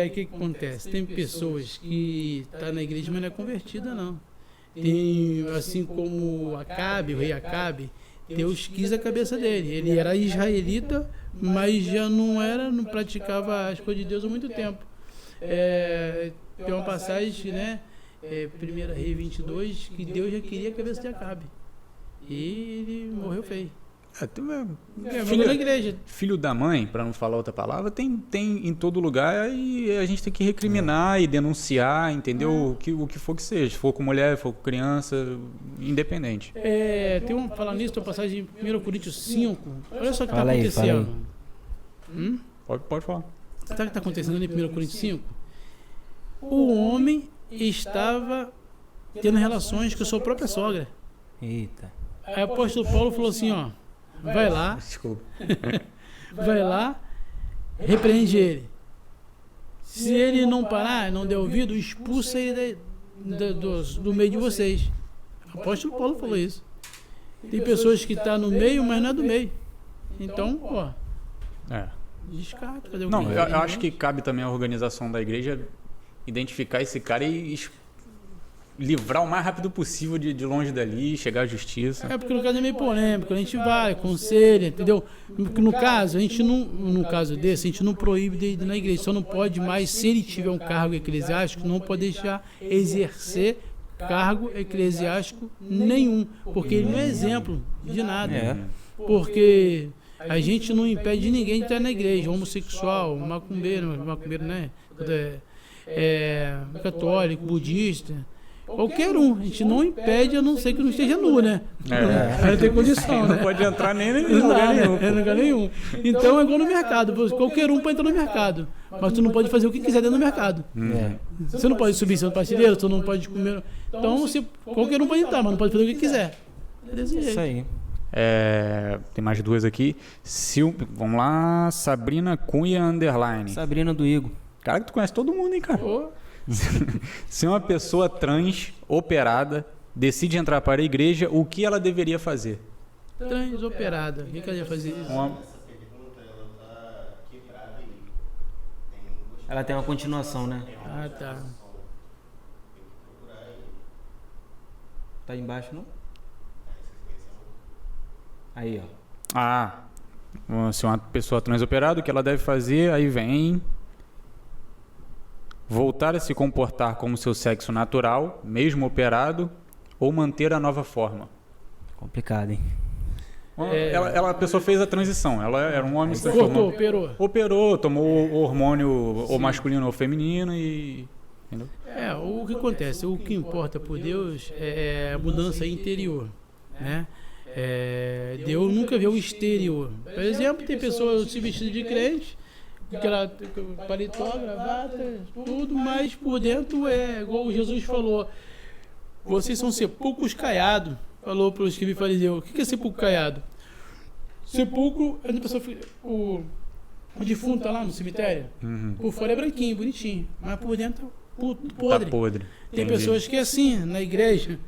O que acontece? Tem pessoas que estão na igreja, mas não é convertida, não. Tem, assim como Acabe, o rei Acabe, Deus quis a cabeça dele. Ele era israelita, mas já não praticava as coisas de Deus há muito tempo. Tem uma passagem, né? 1 Rei 22, que Deus já queria a cabeça de Acabe. E ele morreu feio. Filho da igreja.
Filho da mãe, para não falar outra palavra, tem em todo lugar e a gente tem que recriminar e denunciar, entendeu? O que for que seja. Se for com mulher, se for com criança, independente.
Falando nisso, tem uma passagem em 1 Coríntios 5. Olha só o que está
Fala aí,
acontecendo.
Pode falar.
Sabe o que está acontecendo em 1 Coríntios 5? O homem estava tendo relações com a sua própria sogra.
Eita.
Aí o apóstolo Paulo falou assim, ó, vai lá,
Desculpa.
repreende ele. Se ele não parar, não der ouvido, expulsa ele do meio de vocês. O apóstolo Paulo falou isso. Tem pessoas que estão no meio, mas não é do meio. Então, descarta. Fazer o
Não,
quê?
eu acho que cabe também à organização da igreja identificar esse cara e livrar o mais rápido possível de longe dali, chegar à justiça.
Porque no caso é meio polêmico, a gente vai, aconselha, entendeu? No caso, a gente não, no caso desse, a gente não proíbe de ir na igreja, só não pode mais, se ele tiver um cargo eclesiástico, não pode deixar exercer cargo eclesiástico nenhum, porque ele não é exemplo de nada. Porque a gente não impede ninguém de estar na igreja, homossexual, macumbeiro, né? Católico, budista, qualquer um. A gente não impede, a não ser que não esteja nu, né? Aí tem condição, né?
Não pode entrar nem em lugar nenhum.
Em lugar nenhum. Então é igual no mercado. Qualquer um pode entrar no mercado. Mas tu não pode fazer o que quiser dentro do mercado. Você não pode subir seu parceiro, tu não pode comer. Então qualquer um pode entrar, mas não pode fazer o que quiser. É desse jeito.
Isso aí.
Tem mais duas aqui. Vamos lá, Sabrina Cunha _.
Sabrina do Igor.
Cara, que tu conhece todo mundo, hein, cara? Se uma pessoa trans operada decide entrar para a igreja, o que ela deveria fazer?
Transoperada. O que ela ia fazer isso?
Essa pergunta, ela tá quebrada aí.
Ela tem uma continuação, né?
Ah, tá.
Tem que procurar aí.
Tá embaixo, não? Aí,
Se uma pessoa trans operada, o que ela deve fazer? Aí vem... voltar a se comportar como seu sexo natural, mesmo operado, ou manter a nova forma.
Complicado, hein?
A pessoa fez a transição. Ela era um homem que se
Cortou,
transformou. Operou, tomou o hormônio ou masculino ou feminino e... Entendeu?
O que acontece? O que importa por Deus é a mudança interior, né? Deus nunca vê o exterior. Por exemplo, tem pessoas se vestindo de crente, paletó, gravata, tudo, mas por dentro é igual Jesus falou. Vocês são sepulcros caiados. Falou para os que me fariseus. O que é sepulcro caiado? Sepulcro é o defunto está lá no cemitério. Por fora é branquinho, bonitinho, mas por dentro podre.
Tá podre.
Tem
Entendi.
pessoas que é assim, na igreja.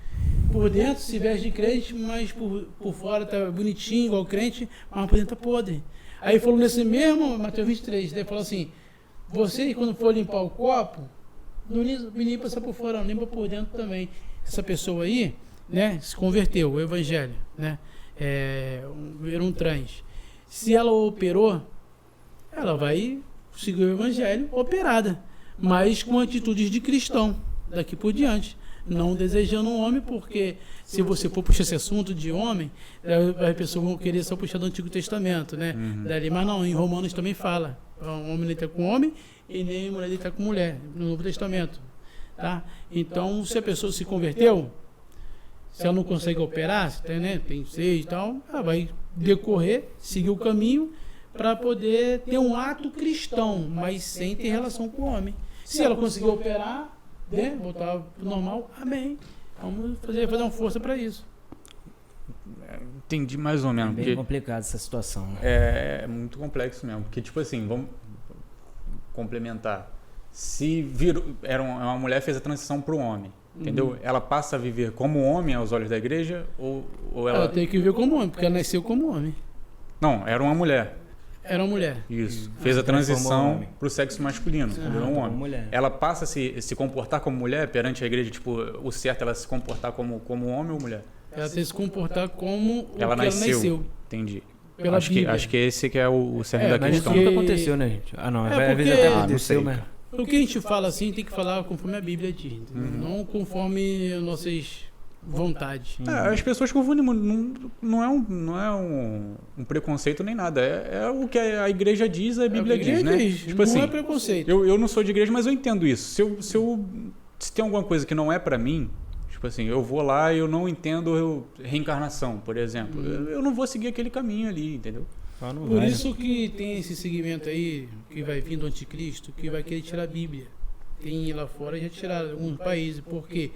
Por dentro se veste de crente, mas por fora tá bonitinho, igual crente, mas por dentro tá podre. Aí falou nesse mesmo, Mateus 23, ele falou assim, você quando for limpar o copo, não limpa só por fora, não, limpa por dentro também. Essa pessoa aí, né, se converteu, o evangelho, né, era um trans. Se ela operou, ela vai seguir o evangelho operada, mas com atitudes de cristão, daqui por diante. não desejando um homem, porque se você for puxar esse assunto de homem, as pessoas vão querer só puxar do Antigo Testamento, né? Dali, mas não, em Romanos também fala, um homem deita com homem e nem mulher deita com mulher, no Novo Testamento, tá? Então, se a pessoa se converteu, se ela não consegue operar, se tem, né, tem seis e tal, ela vai decorrer, seguir o caminho para poder ter um ato cristão, mas sem ter relação com o homem. Se ela conseguir operar, né, voltar pro normal, amém. Vamos fazer uma força para isso.
Entendi mais ou menos.
Bem
Porque
complicada essa situação.
é muito complexo mesmo. Porque, tipo assim, vamos complementar. Se uma mulher fez a transição para o homem, entendeu? Ela passa a viver como homem aos olhos da igreja ou
Ela tem que viver como homem, porque ela nasceu como homem.
Não, era uma mulher.
Era uma mulher.
Isso. Fez a transição para o sexo masculino, virou um homem.
mulher.
Ela passa a se comportar como mulher perante a igreja, tipo, o certo é ela se comportar como homem ou mulher?
Ela tem que se comportar como
Ela
o que
nasceu.
ela nasceu.
Entendi.
Pela
Acho
Bíblia.
que esse que é o cerne da
Mas isso
questão.
porque-
nunca aconteceu, né, gente? Ah, não.
É,
Às vezes
porque-
até
Ah,
não
aconteceu,
sei,
mas...
cara.
O que a gente fala assim tem que falar conforme a Bíblia diz, entendeu? Não conforme nossas vontades.
As pessoas confundem muito. Não é um preconceito nem nada. É o que a igreja diz, a Bíblia diz, né? Tipo
não
assim,
é preconceito.
eu não sou de igreja, mas eu entendo isso. Se tem alguma coisa que não é pra mim, tipo assim, eu vou lá e eu não entendo reencarnação, por exemplo. Eu não vou seguir aquele caminho ali, entendeu?
Ah, não
Por
vai.
isso que tem esse segmento aí, que vai vir do anticristo, que vai querer tirar a Bíblia. Tem lá fora, já tiraram em alguns países, porque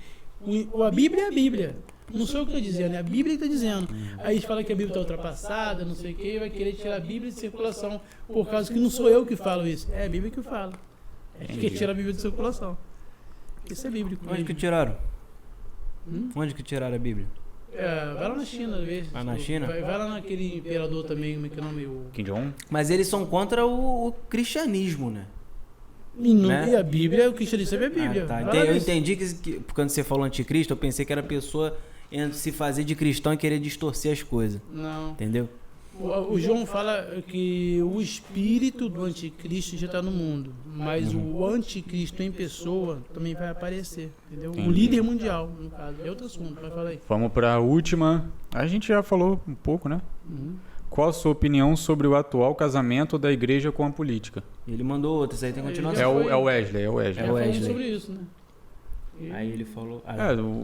a Bíblia é a Bíblia. Não sou eu que estou dizendo, é a Bíblia que está dizendo. Aí eles falam que a Bíblia está ultrapassada, não sei o quê, e vai querer tirar a Bíblia de circulação, por causa que não sou eu que falo isso, é a Bíblia que fala. É que tira a Bíblia de circulação. Isso é bíblico.
Onde que
mesmo.
tiraram? Onde que tiraram a Bíblia?
Vai lá na China, às vezes.
Vai na China?
Vai lá naquele imperador também, como é que é o nome?
Kim Jong-un?
Mas eles são contra o cristianismo, né?
E a Bíblia, o cristianismo é a Bíblia.
Ah, tá.
Vai lá
Eu
ver.
entendi que quando você falou anticristo, eu pensei que era a pessoa se fazer de cristão e querer distorcer as coisas.
Não.
Entendeu?
O João fala que o espírito do anticristo já está no mundo, mas o anticristo em pessoa também vai aparecer, entendeu? O líder mundial, no caso. É outro assunto, mas fala aí.
Vamos para a última. A gente já falou um pouco, né? Qual a sua opinião sobre o atual casamento da igreja com a política?
Ele mandou outra, isso aí tem continuação.
É o Wesley.
Já
o
falamos
Wesley.
sobre isso, né?
Aí ele falou...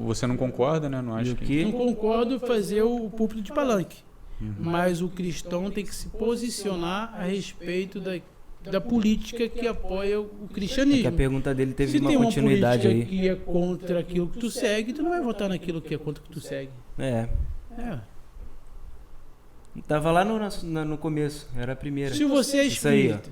Você não concorda, né? Não acho
o
que...
quê?
Não concordo fazer o púlpito de palanque, mas o cristão tem que se posicionar a respeito da política que apoia o
Que a
cristianismo.
pergunta dele teve
Se
uma
tem uma
continuidade
política
aí.
que é contra aquilo que tu segue, tu não vai votar naquilo que é contra o que tu segue.
É. Tava lá no começo, era a primeira.
Se você é
Isso aí, ó.
espírita,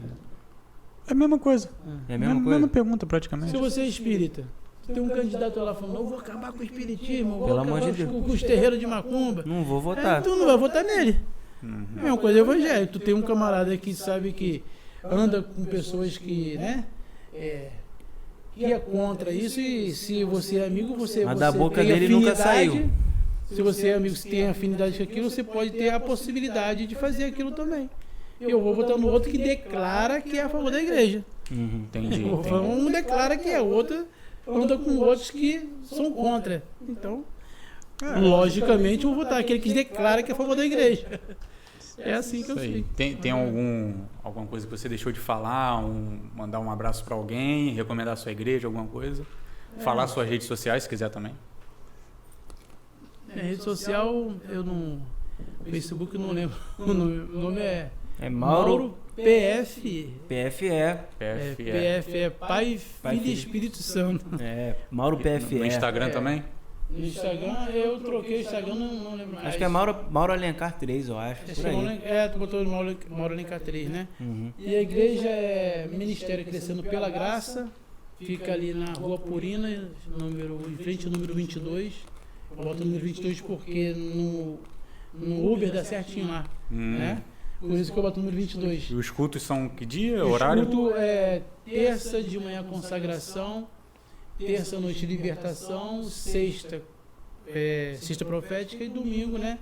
É a mesma coisa.
É a mesma coisa?
Mesma pergunta, praticamente.
se você é espírita, tem um candidato lá falando, eu vou acabar com o espiritismo, eu vou
Pelo
acabar
amor de
com os terreiros de macumba.
Não vou votar.
Tu não vai votar nele. É a mesma coisa evangélico. Tu tem um camarada que sabe que anda com pessoas que, né? Que é contra isso, e se você é amigo, você
Mas da boca
tem
dele nunca
afinidade.
saiu.
Se você é amigo, se tem afinidade com aquilo, você pode ter a possibilidade de fazer aquilo também. Eu vou votar no outro que declara que é a favor da igreja.
Entendi.
Um declara que é, outro anda com outros que são contra. Então, logicamente, eu vou votar aquele que declara que é a favor da igreja. É assim que eu
Isso aí.
sei.
Tem alguma coisa que você deixou de falar? Mandar um abraço para alguém? Recomendar a sua igreja, alguma coisa? Falar suas redes sociais, se quiser também.
Rede social, eu não. Facebook eu não lembro. O nome é
É Mauro
PF.
PFE.
PF é Pai, Filho e Espírito Santo.
É, Mauro PFE.
No Instagram também?
No Instagram, eu troquei o Instagram, não lembro mais.
Acho que é Mauro Alencar 3, eu acho. Por aí.
Tu botou Mauro Alencar 3, né?
Uhum.
E a igreja é Ministério Crescendo pela Graça. Fica ali na Rua Purina, em frente ao número 22. Eu boto o número 22 porque no Uber dá certinho lá, né? Por isso que eu boto o número 22.
E os cultos são que dia?
O
Horário?
culto é terça de manhã consagração, terça noite libertação, sexta profética e domingo, né?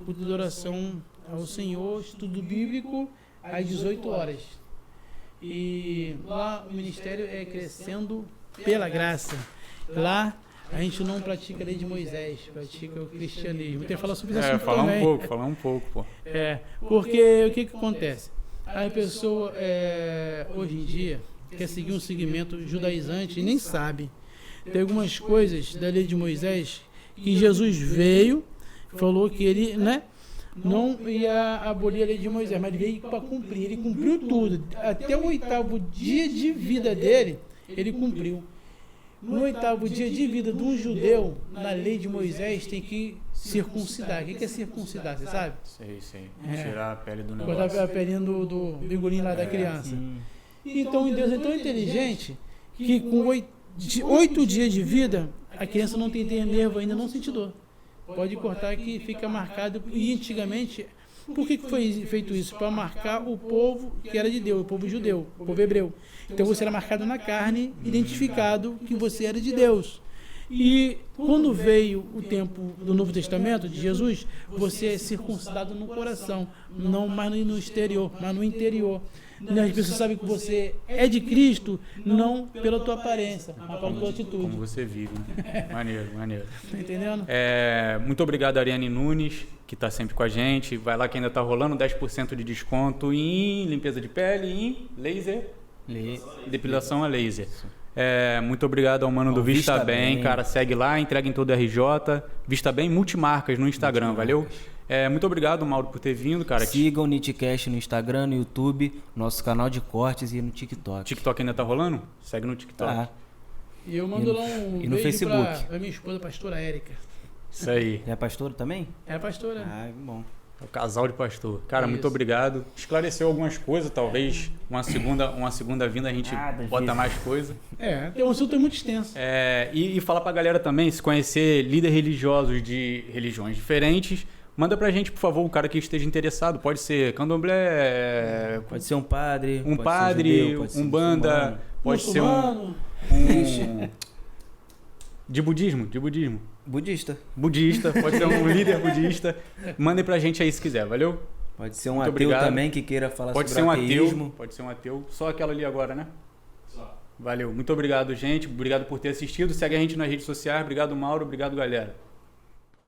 Culto de oração ao Senhor, estudo bíblico às 18 horas. E lá o ministério é Crescendo pela Graça. Lá a gente não pratica a lei de Moisés, pratica o cristianismo. Tem que falar sobre isso assunto
falar
também.
falar um pouco, pô.
Porque o que acontece? A pessoa, hoje em dia, quer seguir um segmento judaizante e nem sabe. Tem algumas coisas da lei de Moisés que Jesus veio, falou que ele, né, não ia abolir a lei de Moisés, mas ele veio para cumprir. Ele cumpriu tudo. Até o 8º dia de vida dele, ele cumpriu. No 8º dia de vida de um judeu, na lei de Moisés, tem que circuncidar. O que é circuncidar, você sabe?
Sei. Tirar a pele do negócio.
Botar a pelinha do bingolinho lá da criança. Então, Deus é tão inteligente que com 8 dias de vida, a criança não tem nervo ainda, não sente dor. Pode cortar que fica marcado. E antigamente, por que foi feito isso? Para marcar o povo que era de Deus, o povo judeu, o povo hebreu. Então você era marcado na carne, identificado que você era de Deus. E quando veio o tempo do Novo Testamento, de Jesus, você é circuncidado no coração, não mais no exterior, mas no interior. As pessoas sabem que você é de Cristo, não pela tua aparência, mas pela tua atitude.
Como você vive, né? Maneiro.
Tá entendendo?
Muito obrigado, Ariane Nunes, que está sempre com a gente. Vai lá que ainda está rolando 10% de desconto em limpeza de pele e em laser, depilação a laser. Muito obrigado ao mano do Vista Bem, cara. Segue lá, entrega em todo RJ. Vista Bem Multimarcas no Instagram, valeu? Muito obrigado, Mauro, por ter vindo, cara.
Sigam o Nitcast no Instagram, no YouTube, nosso canal de cortes e no TikTok.
TikTok ainda tá rolando? Segue no TikTok.
Tá.
E eu mando lá um
e no
beijo
Facebook.
pra minha esposa, a pastora Érica.
Isso aí.
É pastor também?
É a pastora.
Ah, bom.
É o casal de pastor. Cara,
Isso.
muito obrigado. Esclareceu algumas coisas, talvez uma segunda vinda a gente bota mais coisa.
Tem um assunto muito extenso.
E falar pra galera também, se conhecer líderes religiosos de religiões diferentes, manda pra gente, por favor, um cara que esteja interessado. Pode ser candomblé,
Pode ser um padre,
um
pode
padre,
ser judeu, pode ser
umbanda,
muçulmano.
pode ser
Muçulmano.
de budismo.
Budista.
Pode ser um líder budista. Mandem pra gente aí se quiser, valeu?
Pode ser um
Muito
ateu
obrigado.
também que queira falar
Pode ser
sobre
um
ateísmo.
ateu. Pode ser um ateu. Só aquela ali agora, né?
Só.
Valeu. Muito obrigado, gente. Obrigado por ter assistido. Segue a gente nas redes sociais. Obrigado, Mauro. Obrigado, galera.